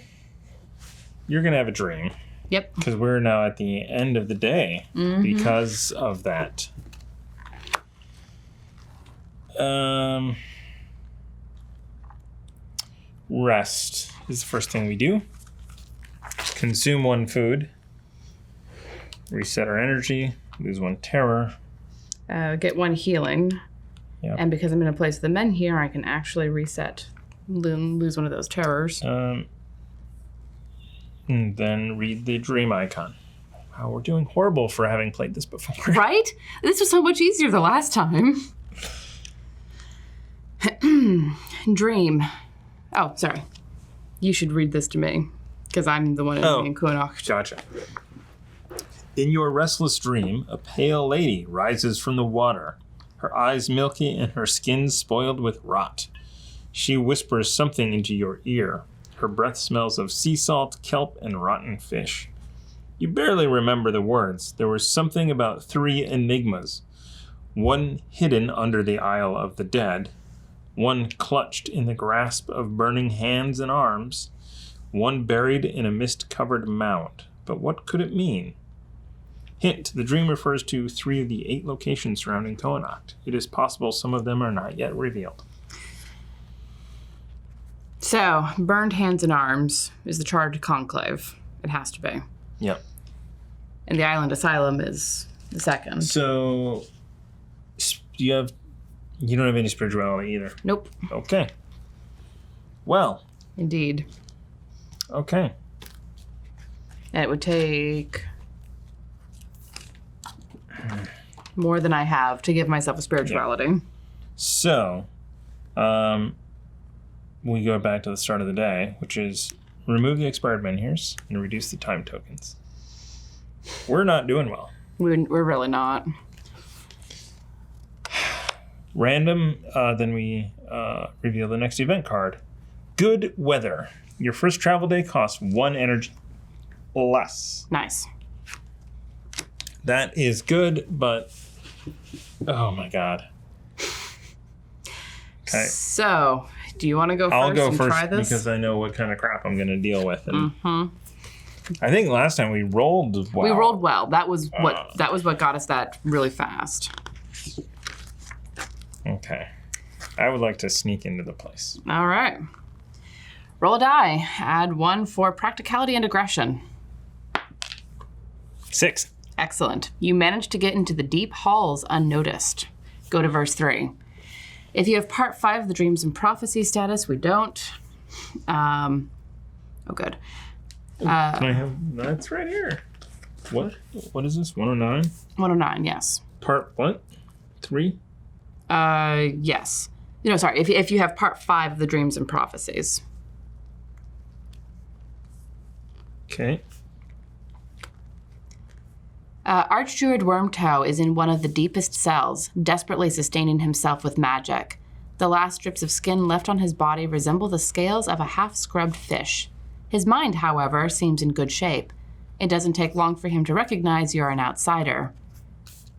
[SPEAKER 1] you're going to have a dream.
[SPEAKER 2] Yep.
[SPEAKER 1] Because we're now at the end of the day because of that. Rest is the first thing we do. Consume 1 food. Reset our energy. Lose 1 terror.
[SPEAKER 2] Get 1 healing.
[SPEAKER 1] Yep.
[SPEAKER 2] And because I'm in a place with the menhir, I can actually reset, lose 1 of those terrors.
[SPEAKER 1] And then read the dream icon. Wow, we're doing horrible for having played this before.
[SPEAKER 2] Right? This was so much easier the last time. Dream. Oh, sorry. You should read this to me, because I'm the one in Koch.
[SPEAKER 1] Gotcha. In your restless dream, a pale lady rises from the water, her eyes milky and her skin spoiled with rot. She whispers something into your ear. Her breath smells of sea salt, kelp, and rotten fish. You barely remember the words. There was something about 3 enigmas. 1 hidden under the Isle of the Dead, 1 clutched in the grasp of burning hands and arms, 1 buried in a mist-covered mound. But what could it mean? Hint, the dream refers to 3 of the 8 locations surrounding Koanacht. It is possible some of them are not yet revealed.
[SPEAKER 2] So, burned hands and arms is the charred conclave. It has to be.
[SPEAKER 1] Yep.
[SPEAKER 2] And the island asylum is the second.
[SPEAKER 1] So, you don't have any spirituality either?
[SPEAKER 2] Nope.
[SPEAKER 1] Okay. Well.
[SPEAKER 2] Indeed.
[SPEAKER 1] Okay.
[SPEAKER 2] And it would take more than I have to give myself a spirituality.
[SPEAKER 1] Yeah. So, we go back to the start of the day, which is remove the expired menhirs and reduce the time tokens. We're not doing well.
[SPEAKER 2] We're really not.
[SPEAKER 1] Random, then we reveal the next event card. Good weather. Your first travel day costs 1 energy less.
[SPEAKER 2] Nice.
[SPEAKER 1] That is good, but oh my god. Okay.
[SPEAKER 2] So, do you want to go first?
[SPEAKER 1] I'll go
[SPEAKER 2] and
[SPEAKER 1] first
[SPEAKER 2] try this?
[SPEAKER 1] because I know what kind of crap I'm going to deal with. And I think last time we rolled well.
[SPEAKER 2] We rolled well. That was what got us that really fast.
[SPEAKER 1] Okay. I would like to sneak into the place.
[SPEAKER 2] All right. Roll a die. Add 1 for practicality and aggression.
[SPEAKER 1] 6.
[SPEAKER 2] Excellent. You managed to get into the deep halls unnoticed. Go to verse 3. If you have part 5 of the Dreams and Prophecy status, we don't. Oh, good.
[SPEAKER 1] Can I have... That's right here. What? What is this? 109?
[SPEAKER 2] 109, yes.
[SPEAKER 1] Part what? 3?
[SPEAKER 2] Yes. No, sorry. If you have part 5 of the Dreams and Prophecies.
[SPEAKER 1] Okay.
[SPEAKER 2] Archdruid Wormtoe is in one of the deepest cells, desperately sustaining himself with magic. The last strips of skin left on his body resemble the scales of a half-scrubbed fish. His mind, however, seems in good shape. It doesn't take long for him to recognize you're an outsider.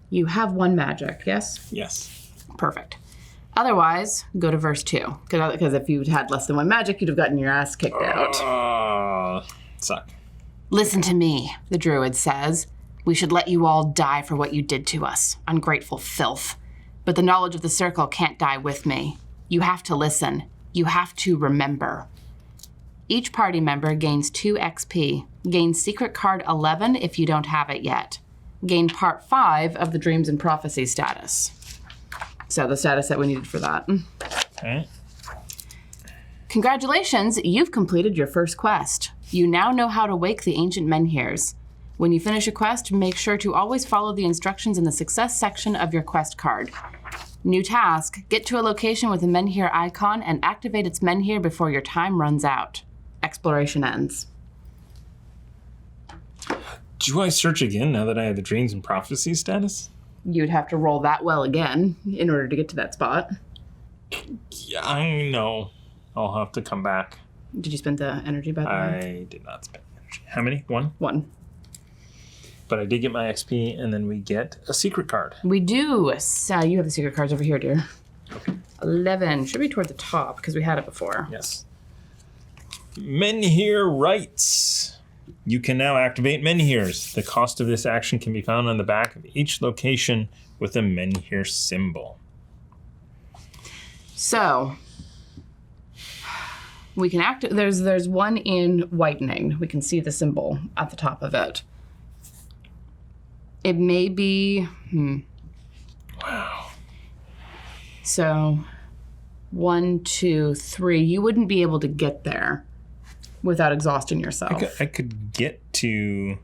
[SPEAKER 2] You have 1 magic, yes?
[SPEAKER 1] Yes.
[SPEAKER 2] Perfect. Otherwise, go to verse 2. Because if you'd had less than 1 magic, you'd have gotten your ass kicked out.
[SPEAKER 1] Suck.
[SPEAKER 2] Listen to me, the druid says. We should let you all die for what you did to us, ungrateful filth. But the knowledge of the circle can't die with me. You have to listen. You have to remember. Each party member gains 2 XP. Gain secret card 11 if you don't have it yet. Gain part 5 of the Dreams and Prophecy status. So the status that we needed for that.
[SPEAKER 1] Okay.
[SPEAKER 2] Congratulations, you've completed your first quest. You now know how to wake the ancient menhirs. When you finish a quest, make sure to always follow the instructions in the success section of your quest card. New task, get to a location with a menhir icon and activate its menhir before your time runs out. Exploration ends.
[SPEAKER 1] Do I search again now that I have the Dreams and Prophecy status?
[SPEAKER 2] You'd have to roll that well again in order to get to that spot.
[SPEAKER 1] Yeah, I know. I'll have to come back.
[SPEAKER 2] Did you spend the energy by the way?
[SPEAKER 1] I did not spend energy. How many? 1?
[SPEAKER 2] 1.
[SPEAKER 1] But I did get my XP, and then we get a secret card.
[SPEAKER 2] We do. So you have the secret cards over here, dear. Okay. 11. Should be toward the top, because we had it before.
[SPEAKER 1] Yes. Menhir Rights. You can now activate menhirs. The cost of this action can be found on the back of each location with a menhir symbol.
[SPEAKER 2] So, we can there's one in whitening. We can see the symbol at the top of it. It may be...
[SPEAKER 1] Wow.
[SPEAKER 2] So, 1, 2, 3. You wouldn't be able to get there without exhausting yourself.
[SPEAKER 1] I could get to...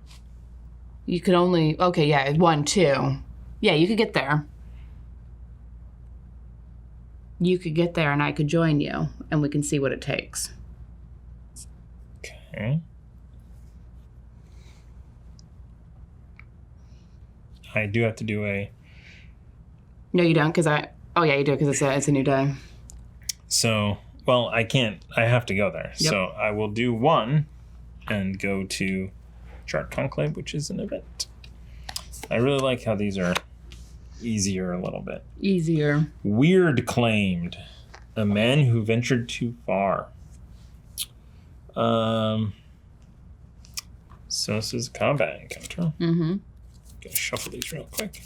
[SPEAKER 2] You could only... Okay, yeah, 1, 2. Yeah, you could get there. You could get there and I could join you, and we can see what it takes.
[SPEAKER 1] Okay. I do have to do a...
[SPEAKER 2] No, you don't, because I... Oh, yeah, you do, because it's a new day.
[SPEAKER 1] So, well, I can't. I have to go there.
[SPEAKER 2] Yep.
[SPEAKER 1] So I will do 1 and go to Chart Conclave, which is an event. I really like how these are easier a little bit.
[SPEAKER 2] Easier.
[SPEAKER 1] Weird claimed. A man who ventured too far. So this is a combat encounter.
[SPEAKER 2] Mm-hmm.
[SPEAKER 1] Gonna shuffle these real quick.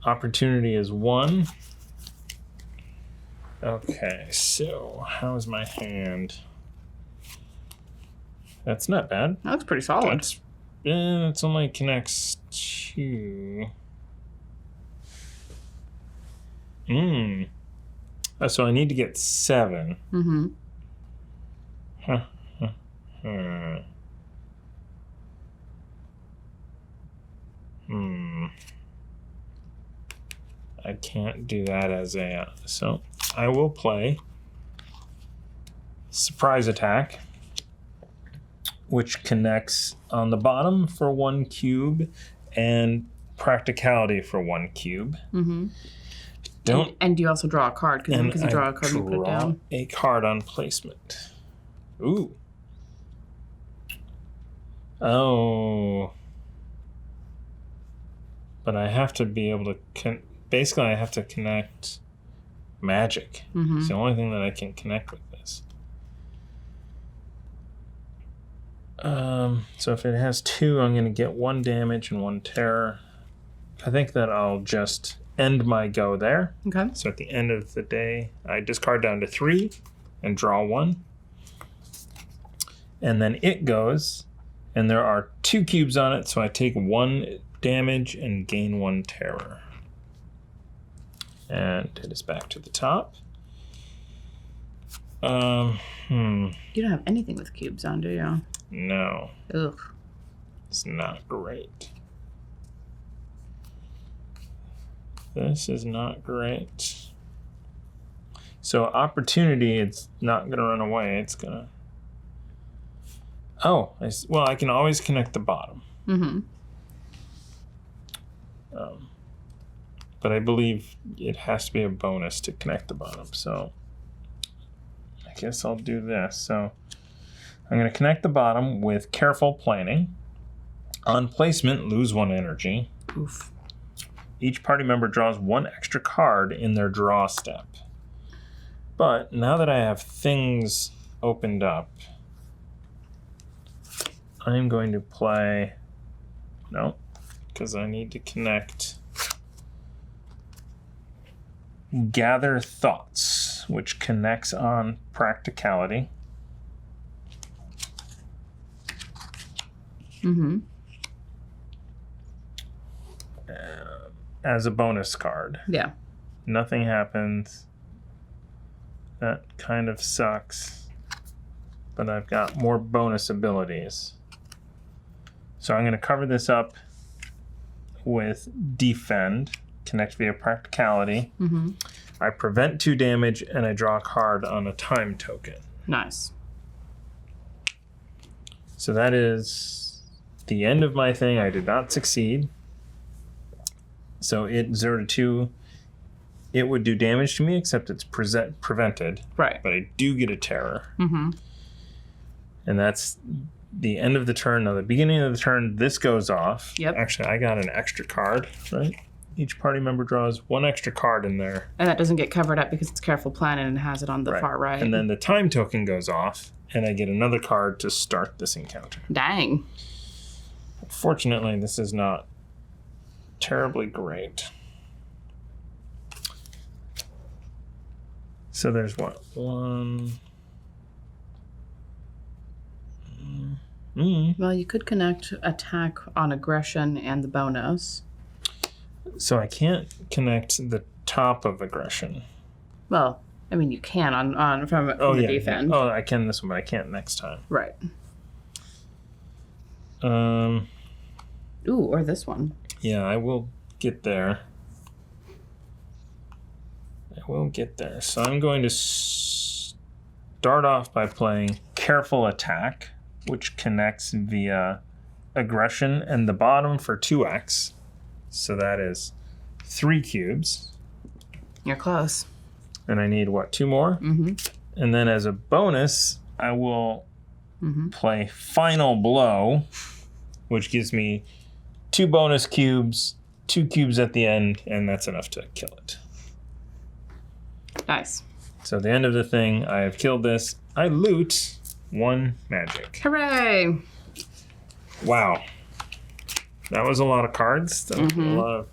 [SPEAKER 1] Opportunity is 1. Okay, so how is my hand? That's not bad.
[SPEAKER 2] That looks pretty solid.
[SPEAKER 1] It's only connects to... So I need to get 7.
[SPEAKER 2] Mm-hmm.
[SPEAKER 1] I can't do that as a... So I will play Surprise Attack, which connects on the bottom for 1 cube and Practicality for 1 cube.
[SPEAKER 2] Mm-hmm.
[SPEAKER 1] Don't...
[SPEAKER 2] And you also draw a card, because you draw a card and you put it
[SPEAKER 1] draw
[SPEAKER 2] down.
[SPEAKER 1] a card on placement. Ooh. Oh. But I have to be able to... Basically, I have to connect magic.
[SPEAKER 2] Mm-hmm.
[SPEAKER 1] It's the only thing that I can connect with this. So if it has 2, I'm going to get 1 damage and 1 terror. I think that I'll just end my go there.
[SPEAKER 2] Okay.
[SPEAKER 1] So at the end of the day, I discard down to 3 and draw 1. And then it goes, and there are 2 cubes on it, so I take 1 damage and gain 1 terror. And it is back to the top.
[SPEAKER 2] You don't have anything with cubes on, do you?
[SPEAKER 1] No.
[SPEAKER 2] Ugh.
[SPEAKER 1] It's not great. This is not great. So opportunity, it's not going to run away. It's going to... Oh, well, I can always connect the bottom.
[SPEAKER 2] Mm-hmm.
[SPEAKER 1] But I believe it has to be a bonus to connect the bottom. So I guess I'll do this. So I'm going to connect the bottom with Careful Planning. On placement, lose 1 energy.
[SPEAKER 2] Oof.
[SPEAKER 1] Each party member draws 1 extra card in their draw step. But now that I have things opened up, I'm going to play... No, because I need to connect... Gather Thoughts, which connects on Practicality.
[SPEAKER 2] Mm-hmm.
[SPEAKER 1] As a bonus card.
[SPEAKER 2] Yeah.
[SPEAKER 1] Nothing happens. That kind of sucks. But I've got more bonus abilities. So I'm going to cover this up with Defend. Connect via Practicality.
[SPEAKER 2] Mm-hmm.
[SPEAKER 1] I prevent 2 damage, and I draw a card on a time token.
[SPEAKER 2] Nice.
[SPEAKER 1] So that is the end of my thing. I did not succeed. So it 0 to 2, it would do damage to me, except it's prevented.
[SPEAKER 2] Right.
[SPEAKER 1] But I do get a terror.
[SPEAKER 2] Mm-hmm.
[SPEAKER 1] And that's the end of the turn. Now, the beginning of the turn, this goes off.
[SPEAKER 2] Yep.
[SPEAKER 1] Actually, I got an extra card, right? Each party member draws 1 extra card in there.
[SPEAKER 2] And that doesn't get covered up because it's Careful Planning and has it on the far right.
[SPEAKER 1] And then the time token goes off, and I get another card to start this encounter.
[SPEAKER 2] Dang.
[SPEAKER 1] Fortunately, this is not terribly great. So there's what? 1...
[SPEAKER 2] Well, you could connect attack on aggression and the bonus.
[SPEAKER 1] So I can't connect the top of aggression.
[SPEAKER 2] Well, I mean, you can from the defend.
[SPEAKER 1] Yeah. Oh, I can this one, but I can't next time.
[SPEAKER 2] Right.
[SPEAKER 1] Ooh,
[SPEAKER 2] or this one.
[SPEAKER 1] Yeah, I will get there. So I'm going to start off by playing Careful Attack, which connects via aggression and the bottom for 2x. So that is 3 cubes.
[SPEAKER 2] You're close.
[SPEAKER 1] And I need, 2 more?
[SPEAKER 2] Mm-hmm.
[SPEAKER 1] And then as a bonus, I will play Final Blow, which gives me 2 bonus cubes, 2 cubes at the end, and that's enough to kill it.
[SPEAKER 2] Nice.
[SPEAKER 1] So at the end of the thing, I have killed this. I loot 1 magic.
[SPEAKER 2] Hooray!
[SPEAKER 1] Wow. That was a lot of cards. That was a lot of...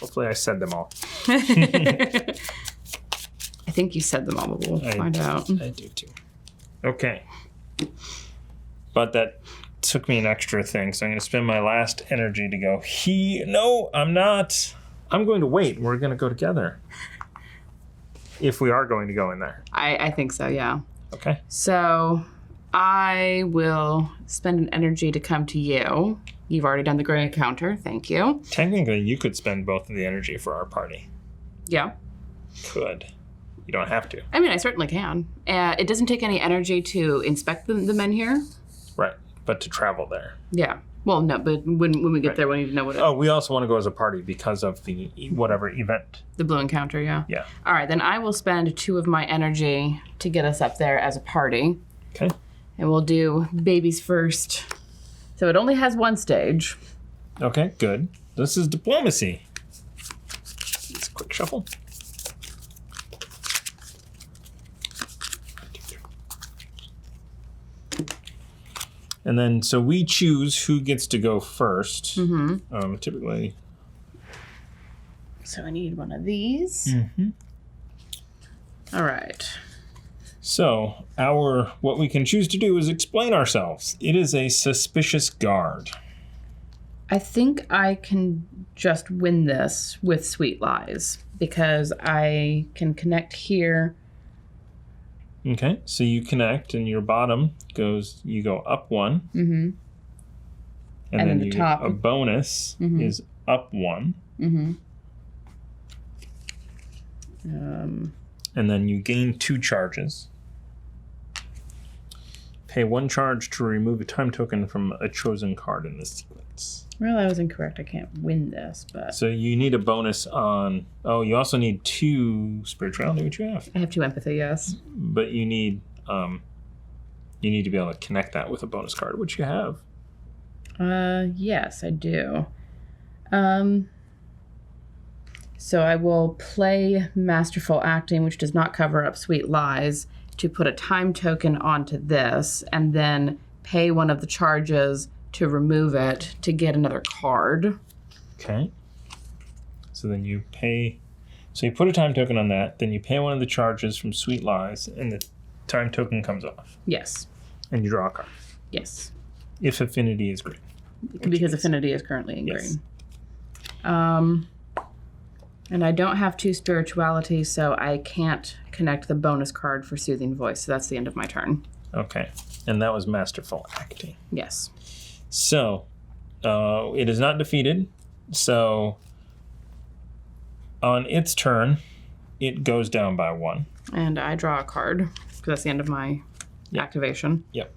[SPEAKER 1] Hopefully I said them all.
[SPEAKER 2] I think you said them all, but we'll find out.
[SPEAKER 1] I do too. Okay. But that took me an extra thing, so I'm going to spend my last energy to go, no, I'm not. I'm going to wait. We're going to go together. If we are going to go in there.
[SPEAKER 2] I think so, yeah.
[SPEAKER 1] Okay.
[SPEAKER 2] So I will spend an energy to come to you. You've already done the gray encounter. Thank you.
[SPEAKER 1] Technically, you could spend both of the energy for our party.
[SPEAKER 2] Yeah.
[SPEAKER 1] Could. You don't have to.
[SPEAKER 2] I mean, I certainly can. It doesn't take any energy to inspect the menhir.
[SPEAKER 1] Right. But to travel there.
[SPEAKER 2] Yeah. Well, no, but when we get there, we need to know what it is.
[SPEAKER 1] Oh, we also want to go as a party because of the whatever event.
[SPEAKER 2] The blue encounter, yeah.
[SPEAKER 1] Yeah.
[SPEAKER 2] All right, then I will spend 2 of my energy to get us up there as a party.
[SPEAKER 1] Okay.
[SPEAKER 2] And we'll do babies first. So it only has 1 stage.
[SPEAKER 1] Okay, good. This is diplomacy. It's a quick shuffle. And then, so we choose who gets to go first. Typically.
[SPEAKER 2] So I need one of these. All right.
[SPEAKER 1] So, what we can choose to do is explain ourselves. It is a suspicious guard.
[SPEAKER 2] I think I can just win this with Sweet Lies because I can connect here.
[SPEAKER 1] Okay, so you connect and your bottom you go up 1.
[SPEAKER 2] And
[SPEAKER 1] then
[SPEAKER 2] the top.
[SPEAKER 1] A bonus is up 1. And then you gain 2 charges. Pay 1 charge to remove a time token from a chosen card in the sequence.
[SPEAKER 2] Well, I was incorrect. I can't win this, but...
[SPEAKER 1] So you need a bonus on... Oh, you also need 2 spirituality, which you have.
[SPEAKER 2] I have 2 empathy, yes.
[SPEAKER 1] But you need to be able to connect that with a bonus card, which you have.
[SPEAKER 2] Yes, I do. So I will play Masterful Acting, which does not cover up Sweet Lies, to put a time token onto this, and then pay 1 of the charges to remove it to get another card.
[SPEAKER 1] Okay. So then you pay... So you put a time token on that, then you pay 1 of the charges from Sweet Lies, and the time token comes off.
[SPEAKER 2] Yes.
[SPEAKER 1] And you draw a card.
[SPEAKER 2] Yes.
[SPEAKER 1] If affinity is green.
[SPEAKER 2] Because affinity is currently in
[SPEAKER 1] yes.
[SPEAKER 2] green. And I don't have 2 spirituality, so I can't connect the bonus card for Soothing Voice. So that's the end of my turn.
[SPEAKER 1] Okay. And that was Masterful Acting.
[SPEAKER 2] Yes.
[SPEAKER 1] So, it is not defeated. So, on its turn, it goes down by 1.
[SPEAKER 2] And I draw a card, because that's the end of my activation.
[SPEAKER 1] Yep.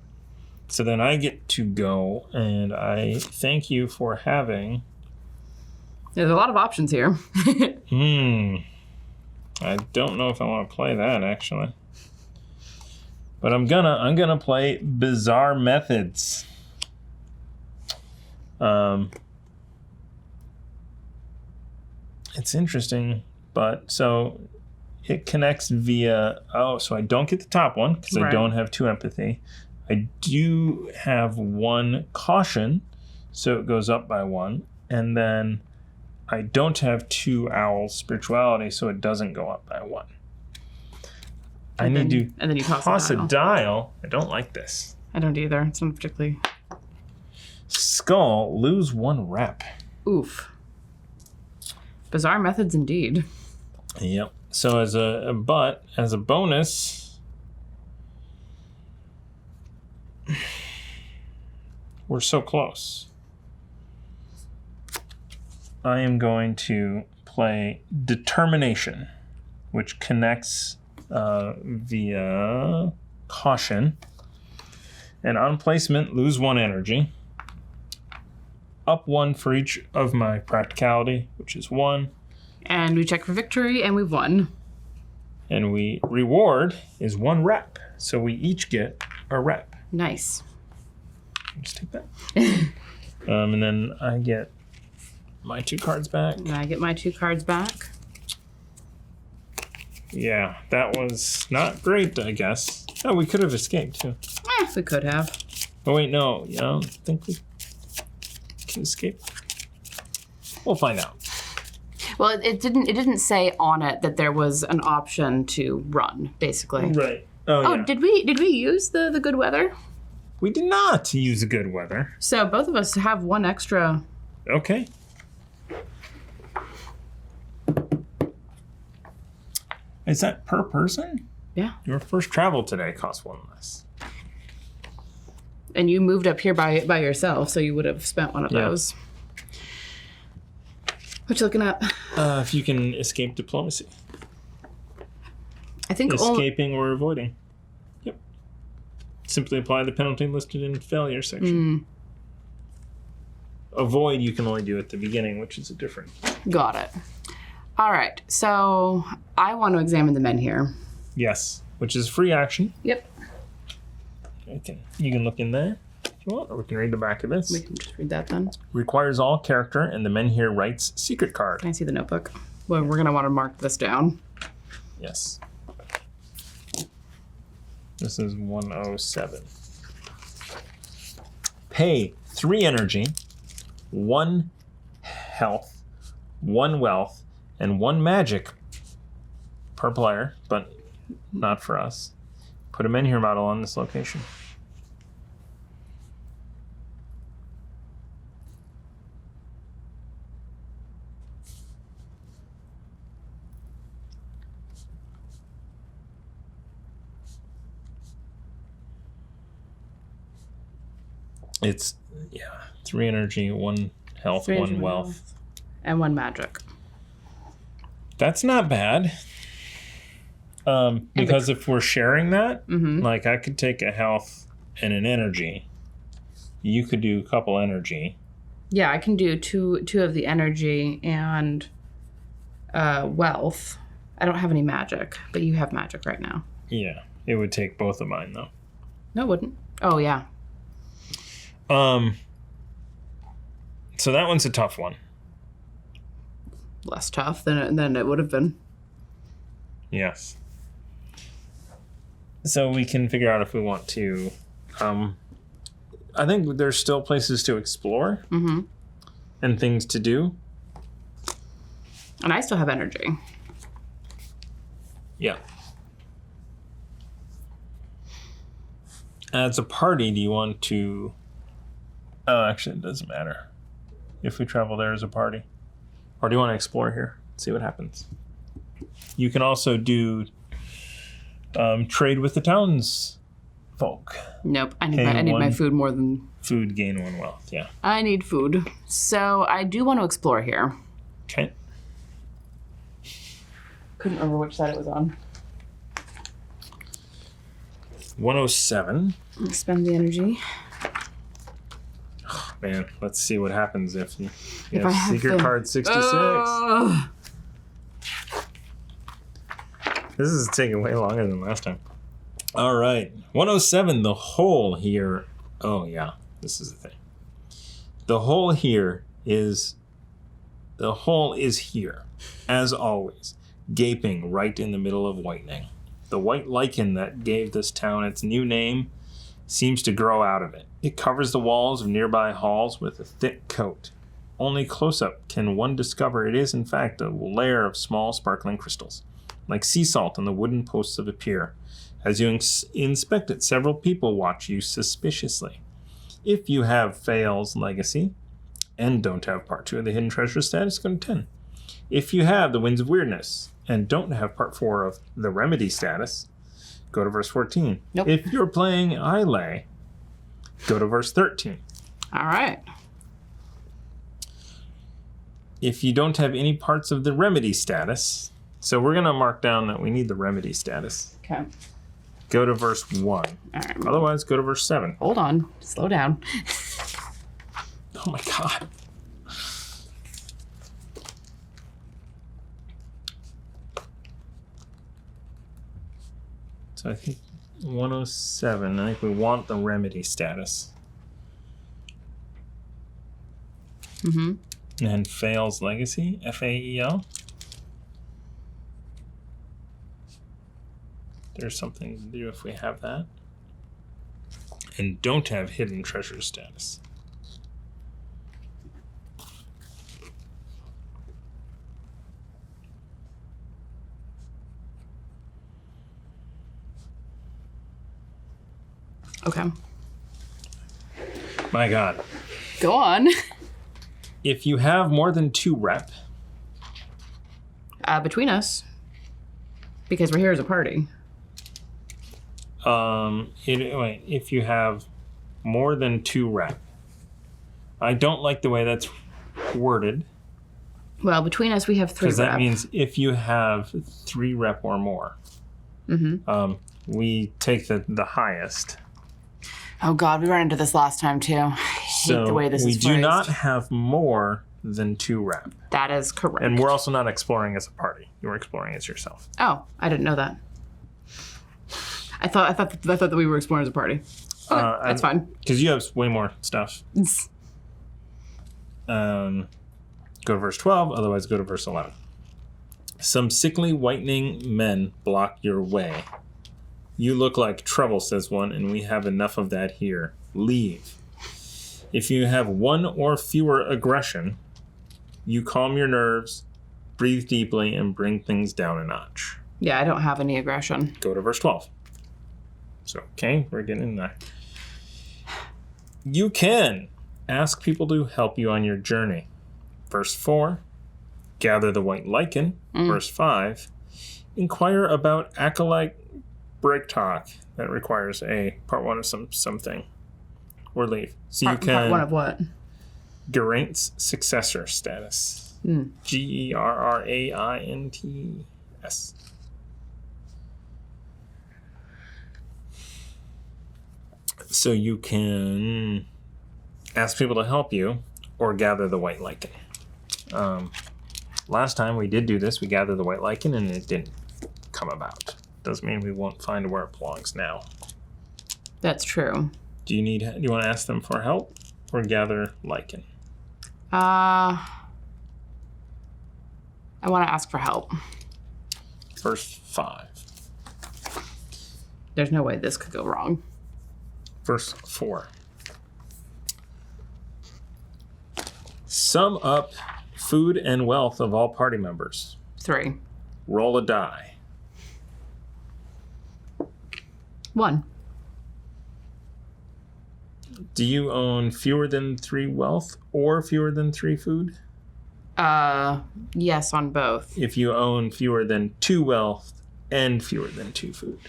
[SPEAKER 1] So then I get to go, and I thank you for having...
[SPEAKER 2] There's a lot of options here.
[SPEAKER 1] I don't know if I want to play that, actually. But I'm gonna play Bizarre Methods. It's interesting, but so it connects via... Oh, so I don't get the top one, because I don't have 2 empathy. I do have 1 caution, so it goes up by 1. And then I don't have 2 owl spirituality, so it doesn't go up by 1.
[SPEAKER 2] And then you
[SPEAKER 1] toss a dial. I don't like this.
[SPEAKER 2] I don't either. It's not particularly
[SPEAKER 1] Skull, lose 1 rep.
[SPEAKER 2] Oof. Bizarre methods indeed.
[SPEAKER 1] Yep. So as a bonus, we're so close. I am going to play Determination, which connects via Caution. And on placement, lose 1 energy. Up 1 for each of my practicality, which is 1.
[SPEAKER 2] And we check for victory, and we've won.
[SPEAKER 1] And we reward is 1 rep. So we each get a rep.
[SPEAKER 2] Nice.
[SPEAKER 1] Just take that. And then I get my 2 cards back.
[SPEAKER 2] And I get my 2 cards back.
[SPEAKER 1] Yeah, that was not great, I guess. Oh, we could have escaped, too.
[SPEAKER 2] We could have.
[SPEAKER 1] Oh, wait, no. I don't think we can escape. We'll find out.
[SPEAKER 2] Well, it didn't say on it that there was an option to run, basically.
[SPEAKER 1] Right. Oh, yeah.
[SPEAKER 2] did we use the good weather?
[SPEAKER 1] We did not use the good weather.
[SPEAKER 2] So both of us have 1 extra.
[SPEAKER 1] Okay. Is that per person?
[SPEAKER 2] Yeah.
[SPEAKER 1] Your first travel today cost 1 less.
[SPEAKER 2] And you moved up here by yourself, so you would have spent 1 of those. What you looking at?
[SPEAKER 1] If you can escape diplomacy.
[SPEAKER 2] I think
[SPEAKER 1] escaping or avoiding. Yep. Simply apply the penalty listed in failure section. Avoid you can only do at the beginning, which is a different.
[SPEAKER 2] Got it. All right. So I want to examine the menhir.
[SPEAKER 1] Yes, which is free action.
[SPEAKER 2] Yep.
[SPEAKER 1] You can look in there if you want, or we can read the back of this.
[SPEAKER 2] We can just read that then.
[SPEAKER 1] Requires all character, and the menhir writes secret card.
[SPEAKER 2] Can I see the notebook? Well, we're going to want to mark this down.
[SPEAKER 1] Yes. This is 107. Pay 3 energy, 1 health, 1 wealth, and 1 magic per player, but not for us. Put a menhir model on this location. It's 3 energy, 1 health, 1 wealth,
[SPEAKER 2] and 1 magic.
[SPEAKER 1] That's not bad. Because if we're sharing that, like I could take a health and an energy. You could do a couple energy.
[SPEAKER 2] Yeah, I can do two of the energy and wealth. I don't have any magic, but you have magic right now.
[SPEAKER 1] Yeah, it would take both of mine though.
[SPEAKER 2] No, it wouldn't. Oh yeah.
[SPEAKER 1] So that one's a tough one.
[SPEAKER 2] Less tough than it would have been.
[SPEAKER 1] Yes. So we can figure out if we want to. I think there's still places to explore and things to do.
[SPEAKER 2] And I still have energy.
[SPEAKER 1] Yeah. As a party, do you want to... Oh, actually, it doesn't matter if we travel there as a party. Or do you want to explore here? See what happens. You can also do trade with the townsfolk.
[SPEAKER 2] Nope. I need my food more than...
[SPEAKER 1] Food, gain 1 wealth, yeah.
[SPEAKER 2] I need food. So I do want to explore here.
[SPEAKER 1] Okay.
[SPEAKER 2] Couldn't remember which side it was on.
[SPEAKER 1] 107.
[SPEAKER 2] Spend the energy.
[SPEAKER 1] Oh, man, let's see what happens if you
[SPEAKER 2] If
[SPEAKER 1] have
[SPEAKER 2] I have
[SPEAKER 1] secret
[SPEAKER 2] the...
[SPEAKER 1] card 66. This is taking way longer than last time. All right. 107, the hole here. Oh, yeah. This is the thing. The hole is here, as always, gaping right in the middle of whitening. The white lichen that gave this town its new name seems to grow out of it. It covers the walls of nearby halls with a thick coat. Only close-up can one discover it is, in fact, a layer of small sparkling crystals, like sea salt on the wooden posts of a pier. As you inspect it, several people watch you suspiciously. If you have Fail's Legacy and don't have Part 2 of the Hidden Treasure status, go to 10. If you have the Winds of Weirdness and don't have Part 4 of the Remedy status, go to verse 14.
[SPEAKER 2] Nope.
[SPEAKER 1] If you're playing Islay, go to verse 13.
[SPEAKER 2] All right.
[SPEAKER 1] If you don't have any parts of the Remedy status, so we're going to mark down that we need the Remedy status.
[SPEAKER 2] Okay.
[SPEAKER 1] Go to verse 1.
[SPEAKER 2] All right.
[SPEAKER 1] Otherwise, go to verse 7.
[SPEAKER 2] Hold on. Slow down.
[SPEAKER 1] Oh my god. So I think 107, I think we want the Remedy status.
[SPEAKER 2] Mm-hmm.
[SPEAKER 1] And Fail's Legacy, F-A-E-L. There's something to do if we have that. And don't have Hidden Treasure status.
[SPEAKER 2] Okay.
[SPEAKER 1] My god.
[SPEAKER 2] Go on.
[SPEAKER 1] If you have more than 2 rep,
[SPEAKER 2] Between us. Because we're here as a party.
[SPEAKER 1] if you have more than 2 rep, I don't like the way that's worded.
[SPEAKER 2] Well, between us, we have 3 rep.
[SPEAKER 1] Because that means if you have 3 rep or more, we take the highest.
[SPEAKER 2] Oh, God, we ran into this last time, too. I hate the way this is
[SPEAKER 1] we
[SPEAKER 2] phrased.
[SPEAKER 1] do not have more than 2 rep.
[SPEAKER 2] That is correct.
[SPEAKER 1] And we're also not exploring as a party. You're exploring as yourself.
[SPEAKER 2] Oh, I didn't know that. I thought that we were exploring as a party. Okay, that's fine.
[SPEAKER 1] Because you have way more stuff. Go to verse 12, otherwise go to verse 11. Some sickly whitening men block your way. You look like trouble, says one, and we have enough of that here. Leave. If you have 1 or fewer aggression, you calm your nerves, breathe deeply, and bring things down a notch.
[SPEAKER 2] Yeah, I don't have any aggression.
[SPEAKER 1] Go to verse 12. So, okay, we're getting in there. You can ask people to help you on your journey. Verse 4, gather the white lichen. Verse 5, inquire about acolyte break talk. That requires a part 1 of something. Or leave. So you can...
[SPEAKER 2] Part 1 of what?
[SPEAKER 1] Geraint's successor status. Gerraints. So you can ask people to help you or gather the white lichen. Last time we did do this, we gathered the white lichen and it didn't come about. Doesn't mean we won't find where it belongs now.
[SPEAKER 2] That's true.
[SPEAKER 1] Do you want to ask them for help or gather lichen?
[SPEAKER 2] I want to ask for help.
[SPEAKER 1] Verse 5.
[SPEAKER 2] There's no way this could go wrong.
[SPEAKER 1] Verse 4. Sum up food and wealth of all party members.
[SPEAKER 2] 3.
[SPEAKER 1] Roll a die.
[SPEAKER 2] 1.
[SPEAKER 1] Do you own fewer than 3 wealth or fewer than 3 food?
[SPEAKER 2] Yes, on both.
[SPEAKER 1] If you own fewer than 2 wealth and fewer than 2 food.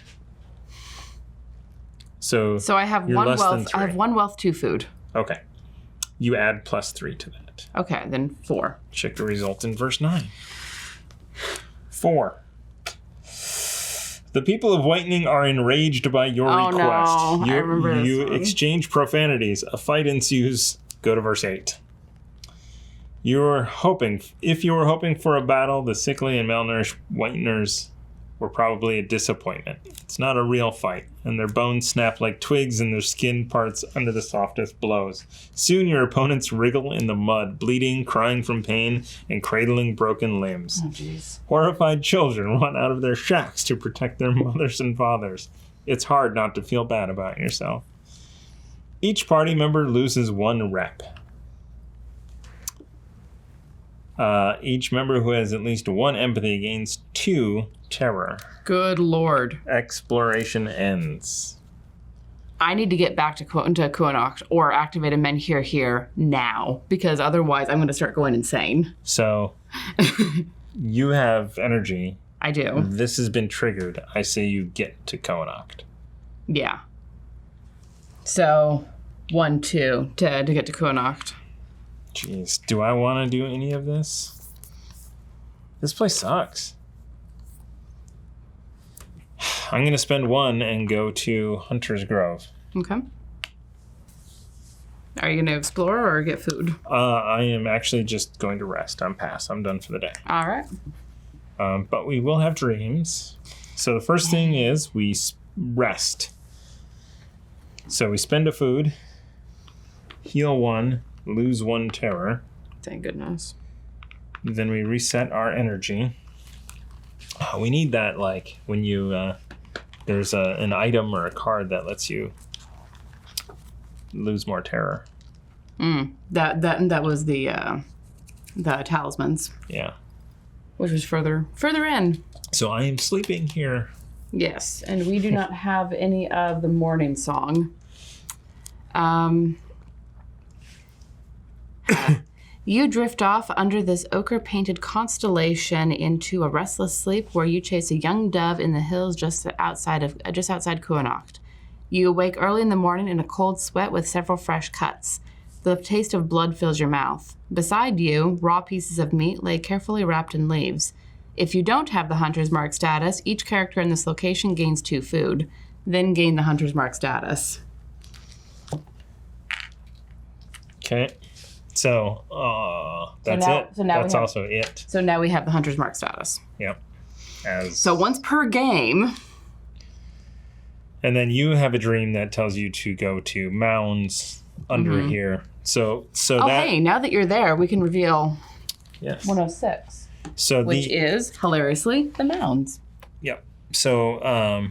[SPEAKER 1] So
[SPEAKER 2] I have
[SPEAKER 1] you're
[SPEAKER 2] 1
[SPEAKER 1] less than
[SPEAKER 2] wealth.
[SPEAKER 1] 3.
[SPEAKER 2] I have 1 wealth, 2 food.
[SPEAKER 1] Okay. You add plus 3 to that.
[SPEAKER 2] Okay, then 4.
[SPEAKER 1] Check the result in verse 9. 4. The people of Whitening are enraged by your request.
[SPEAKER 2] No. I remember this
[SPEAKER 1] You
[SPEAKER 2] one.
[SPEAKER 1] exchange profanities. A fight ensues. Go to verse 8. If you were hoping for a battle, the sickly and malnourished Whiteners were probably a disappointment. It's not a real fight, and their bones snap like twigs and their skin parts under the softest blows. Soon your opponents wriggle in the mud, bleeding, crying from pain, and cradling broken limbs.
[SPEAKER 2] Oh, jeez.
[SPEAKER 1] Horrified children run out of their shacks to protect their mothers and fathers. It's hard not to feel bad about yourself. Each party member loses 1 rep. Each member who has at least 1 empathy gains 2 terror.
[SPEAKER 2] Good Lord.
[SPEAKER 1] Exploration ends.
[SPEAKER 2] I need to get back to Kuanocht or activate a menhir here now, because otherwise I'm going to start going insane.
[SPEAKER 1] So you have energy.
[SPEAKER 2] I do.
[SPEAKER 1] This has been triggered. I say you get to Kuanocht.
[SPEAKER 2] Yeah. So 1, 2 to get to Kuanocht.
[SPEAKER 1] Jeez, do I want to do any of this? This place sucks. I'm going to spend 1 and go to Hunter's Grove.
[SPEAKER 2] Okay. Are you going to explore or get food?
[SPEAKER 1] I am actually just going to rest. I'm done for the day.
[SPEAKER 2] All right.
[SPEAKER 1] But we will have dreams. So the first thing is we rest. So we spend a food, heal 1, lose 1 terror.
[SPEAKER 2] Thank goodness.
[SPEAKER 1] Then we reset our energy. We need that, like, when you, there's an item or a card that lets you lose more terror.
[SPEAKER 2] That was the talismans.
[SPEAKER 1] Yeah.
[SPEAKER 2] Which was further in.
[SPEAKER 1] So I am sleeping here.
[SPEAKER 2] Yes, and we do not have any of the morning song. You drift off under this ochre-painted constellation into a restless sleep where you chase a young dove in the hills just outside Kuanocht. You awake early in the morning in a cold sweat with several fresh cuts. The taste of blood fills your mouth. Beside you, raw pieces of meat lay carefully wrapped in leaves. If you don't have the Hunter's Mark status, each character in this location gains 2 food. Then gain the Hunter's Mark status.
[SPEAKER 1] Okay. So, that's it. That's also it.
[SPEAKER 2] So now we have the Hunter's Mark status.
[SPEAKER 1] Yep.
[SPEAKER 2] So once per game.
[SPEAKER 1] And then you have a dream that tells you to go to mounds under here. So
[SPEAKER 2] hey, now that you're there, we can reveal 106.
[SPEAKER 1] So
[SPEAKER 2] which is, hilariously, the mounds.
[SPEAKER 1] Yep. So,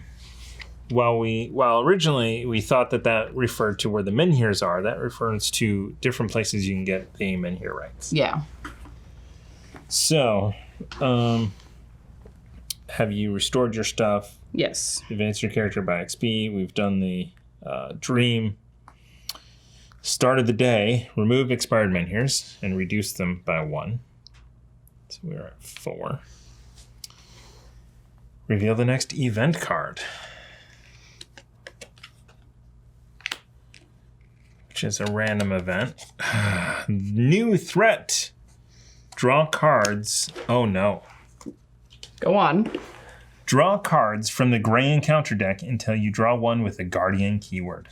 [SPEAKER 1] while originally we thought that referred to where the menhirs are, that refers to different places you can get the menhir rights.
[SPEAKER 2] Yeah.
[SPEAKER 1] So, have you restored your stuff?
[SPEAKER 2] Yes.
[SPEAKER 1] Advanced your character by XP. We've done the dream. Started the day. Remove expired menhirs and reduce them by 1. So we're at 4. Reveal the next event card, which is a random event. New threat. Draw cards. Oh no.
[SPEAKER 2] Go on.
[SPEAKER 1] Draw cards from the gray encounter deck until you draw 1 with the guardian keyword.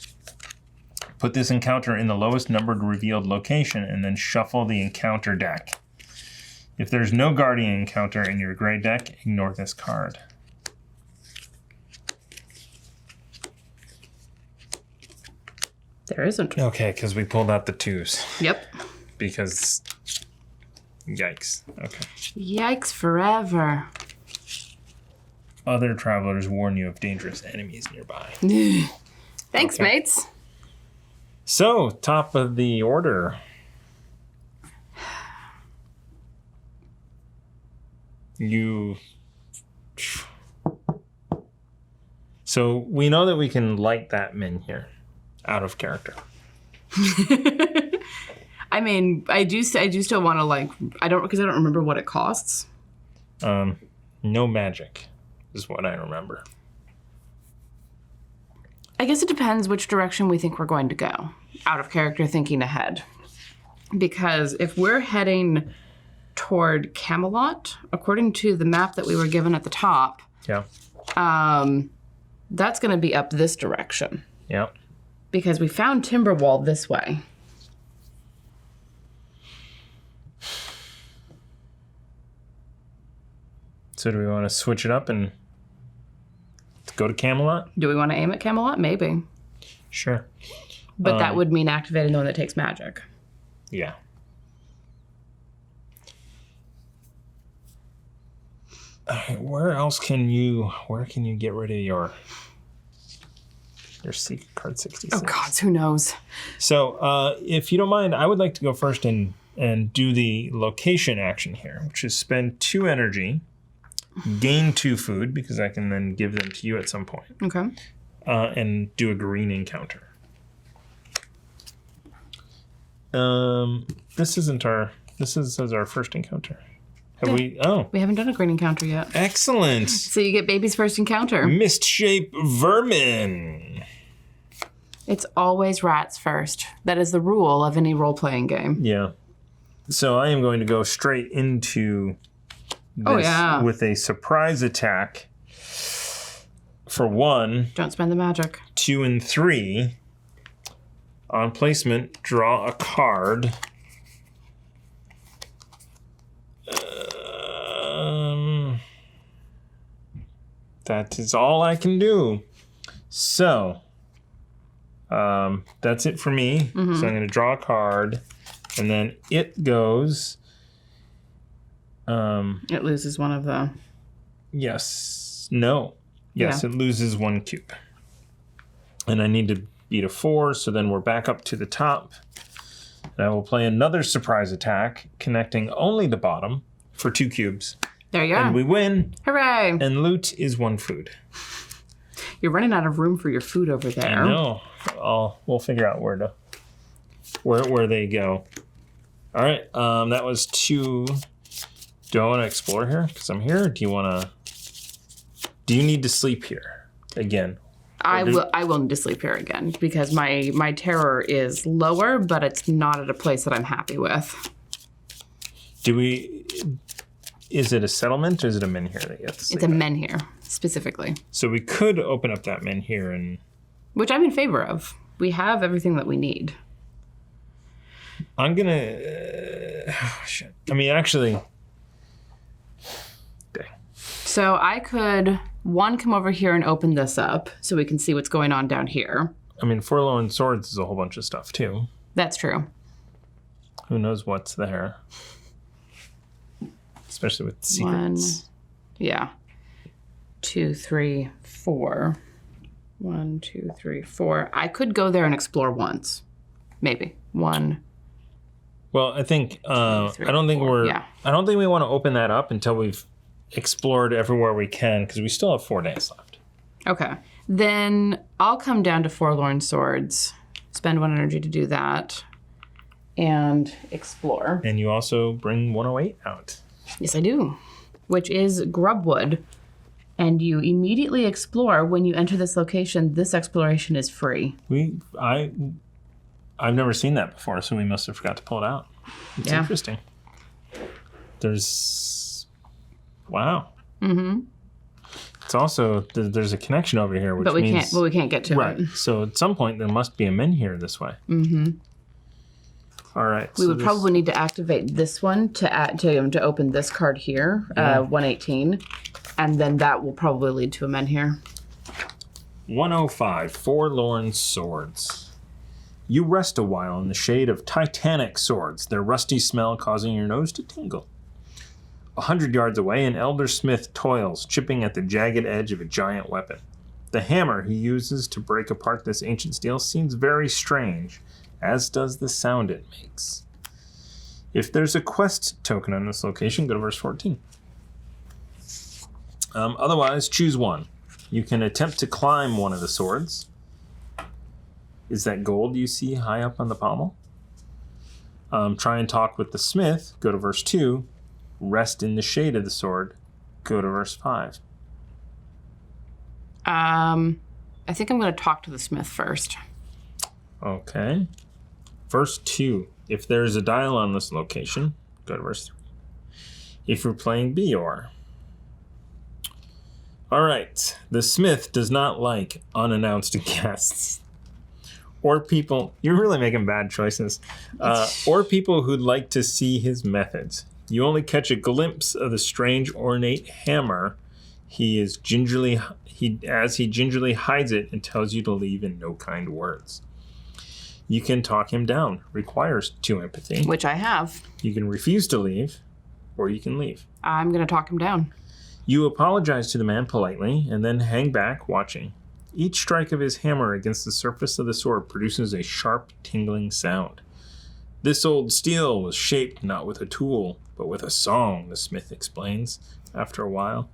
[SPEAKER 1] Put this encounter in the lowest numbered revealed location and then shuffle the encounter deck. If there's no guardian encounter in your gray deck, ignore this card.
[SPEAKER 2] There isn't.
[SPEAKER 1] Okay, because we pulled out the 2s.
[SPEAKER 2] Yep.
[SPEAKER 1] Because, yikes. Okay.
[SPEAKER 2] Yikes forever.
[SPEAKER 1] Other travelers warn you of dangerous enemies nearby.
[SPEAKER 2] Thanks, mates.
[SPEAKER 1] So, top of the order. So, we know that we can light that menhir out of character.
[SPEAKER 2] I mean, I do still want to because I don't remember what it costs.
[SPEAKER 1] No magic is what I remember.
[SPEAKER 2] I guess it depends which direction we think we're going to go. Out of character, thinking ahead. Because if we're heading toward Camelot, according to the map that we were given at the top, that's going to be up this direction.
[SPEAKER 1] Yeah.
[SPEAKER 2] Because we found Timberwall this way.
[SPEAKER 1] So do we want to switch it up and go to Camelot?
[SPEAKER 2] Do we want to aim at Camelot? Maybe.
[SPEAKER 1] Sure.
[SPEAKER 2] But that would mean activating the one that takes magic.
[SPEAKER 1] Yeah. Where can you get rid of your secret card 66?
[SPEAKER 2] Oh gods, who knows?
[SPEAKER 1] So if you don't mind, I would like to go first and do the location action here, which is spend 2 energy, gain 2 food, because I can then give them to you at some point.
[SPEAKER 2] Okay.
[SPEAKER 1] and do a green encounter. This is our first encounter. Have we? Oh.
[SPEAKER 2] We haven't done a green encounter yet.
[SPEAKER 1] Excellent.
[SPEAKER 2] So you get baby's first encounter.
[SPEAKER 1] Mistshape vermin.
[SPEAKER 2] It's always rats first. That is the rule of any role-playing game.
[SPEAKER 1] Yeah. So I am going to go straight into this with a surprise attack for 1.
[SPEAKER 2] Don't spend the magic.
[SPEAKER 1] 2 and 3. On placement, draw a card. That is all I can do. So, that's it for me. Mm-hmm. So I'm going to draw a card, and then it goes.
[SPEAKER 2] It loses one of the.
[SPEAKER 1] Yes. No. Yes,
[SPEAKER 2] Yeah.
[SPEAKER 1] It loses 1 cube. And I need to beat a 4, so then we're back up to the top. And I will play another surprise attack, connecting only the bottom for 2 cubes.
[SPEAKER 2] There you go.
[SPEAKER 1] And we win.
[SPEAKER 2] Hooray!
[SPEAKER 1] And loot is 1 food.
[SPEAKER 2] You're running out of room for your food over there.
[SPEAKER 1] I know. We'll figure out where they go. All right. That was 2. Do I want to explore here? Because I'm here. Do you need to sleep here again?
[SPEAKER 2] I will need to sleep here again because my terror is lower, but it's not at a place that I'm happy with.
[SPEAKER 1] Is it a settlement or is it a menhir that you have to sleep
[SPEAKER 2] It's a menhir, specifically.
[SPEAKER 1] So we could open up that menhir and...
[SPEAKER 2] Which I'm in favor of. We have everything that we need.
[SPEAKER 1] I'm going to... shit. I mean, actually... Dang.
[SPEAKER 2] So I could, come over here and open this up so we can see what's going on down here.
[SPEAKER 1] I mean, Forlorn Swords is a whole bunch of stuff, too.
[SPEAKER 2] That's true.
[SPEAKER 1] Who knows what's there? Especially with secrets.
[SPEAKER 2] 2, 3, 4. 1, 2, 3, 4. I could go there and explore once. Maybe. 1.
[SPEAKER 1] Well, I think...
[SPEAKER 2] 3,
[SPEAKER 1] I don't think
[SPEAKER 2] 4. Yeah.
[SPEAKER 1] I don't think we want to open that up until we've explored everywhere we can, because we still have 4 days left.
[SPEAKER 2] Okay. Then I'll come down to Forlorn Swords, spend 1 energy to do that, and explore.
[SPEAKER 1] And you also bring 108 out.
[SPEAKER 2] Yes, I do. Which is Grubwood. And you immediately explore when you enter this location. This exploration is free.
[SPEAKER 1] I've never seen that before, so we must have forgot to pull it out. It's interesting. Wow. Mm-hmm. It's also there's a connection over here, which means
[SPEAKER 2] we can't get to it.
[SPEAKER 1] Right. So at some point there must be a menhir this way. Mm-hmm. All right.
[SPEAKER 2] We would probably need to activate this one to open this card here, 118, and then that will probably lead to a menhir.
[SPEAKER 1] 105, Forlorn Swords. You rest a while in the shade of titanic swords, their rusty smell causing your nose to tingle. 100 yards away, an elder smith toils, chipping at the jagged edge of a giant weapon. The hammer he uses to break apart this ancient steel seems very strange, as does the sound it makes. If there's a quest token on this location, go to verse 14. Otherwise, choose one. You can attempt to climb one of the swords. Is that gold you see high up on the pommel? Try and talk with the smith, go to verse 2. Rest in the shade of the sword, go to verse 5.
[SPEAKER 2] I think I'm going to talk to the smith first.
[SPEAKER 1] Okay. Verse 2. If there is a dial on this location, go to verse 3. If you're playing Beor. All right. The smith does not like unannounced guests. Or people... You're really making bad choices. Or people who'd like to see his methods. You only catch a glimpse of the strange ornate hammer as he gingerly hides it and tells you to leave in no kind words. You can talk him down. Requires 2 empathy.
[SPEAKER 2] Which I have.
[SPEAKER 1] You can refuse to leave, or you can leave.
[SPEAKER 2] I'm going to talk him down.
[SPEAKER 1] You apologize to the man politely, and then hang back, watching. Each strike of his hammer against the surface of the sword produces a sharp, tingling sound. This old steel was shaped not with a tool, but with a song, the smith explains, after a while.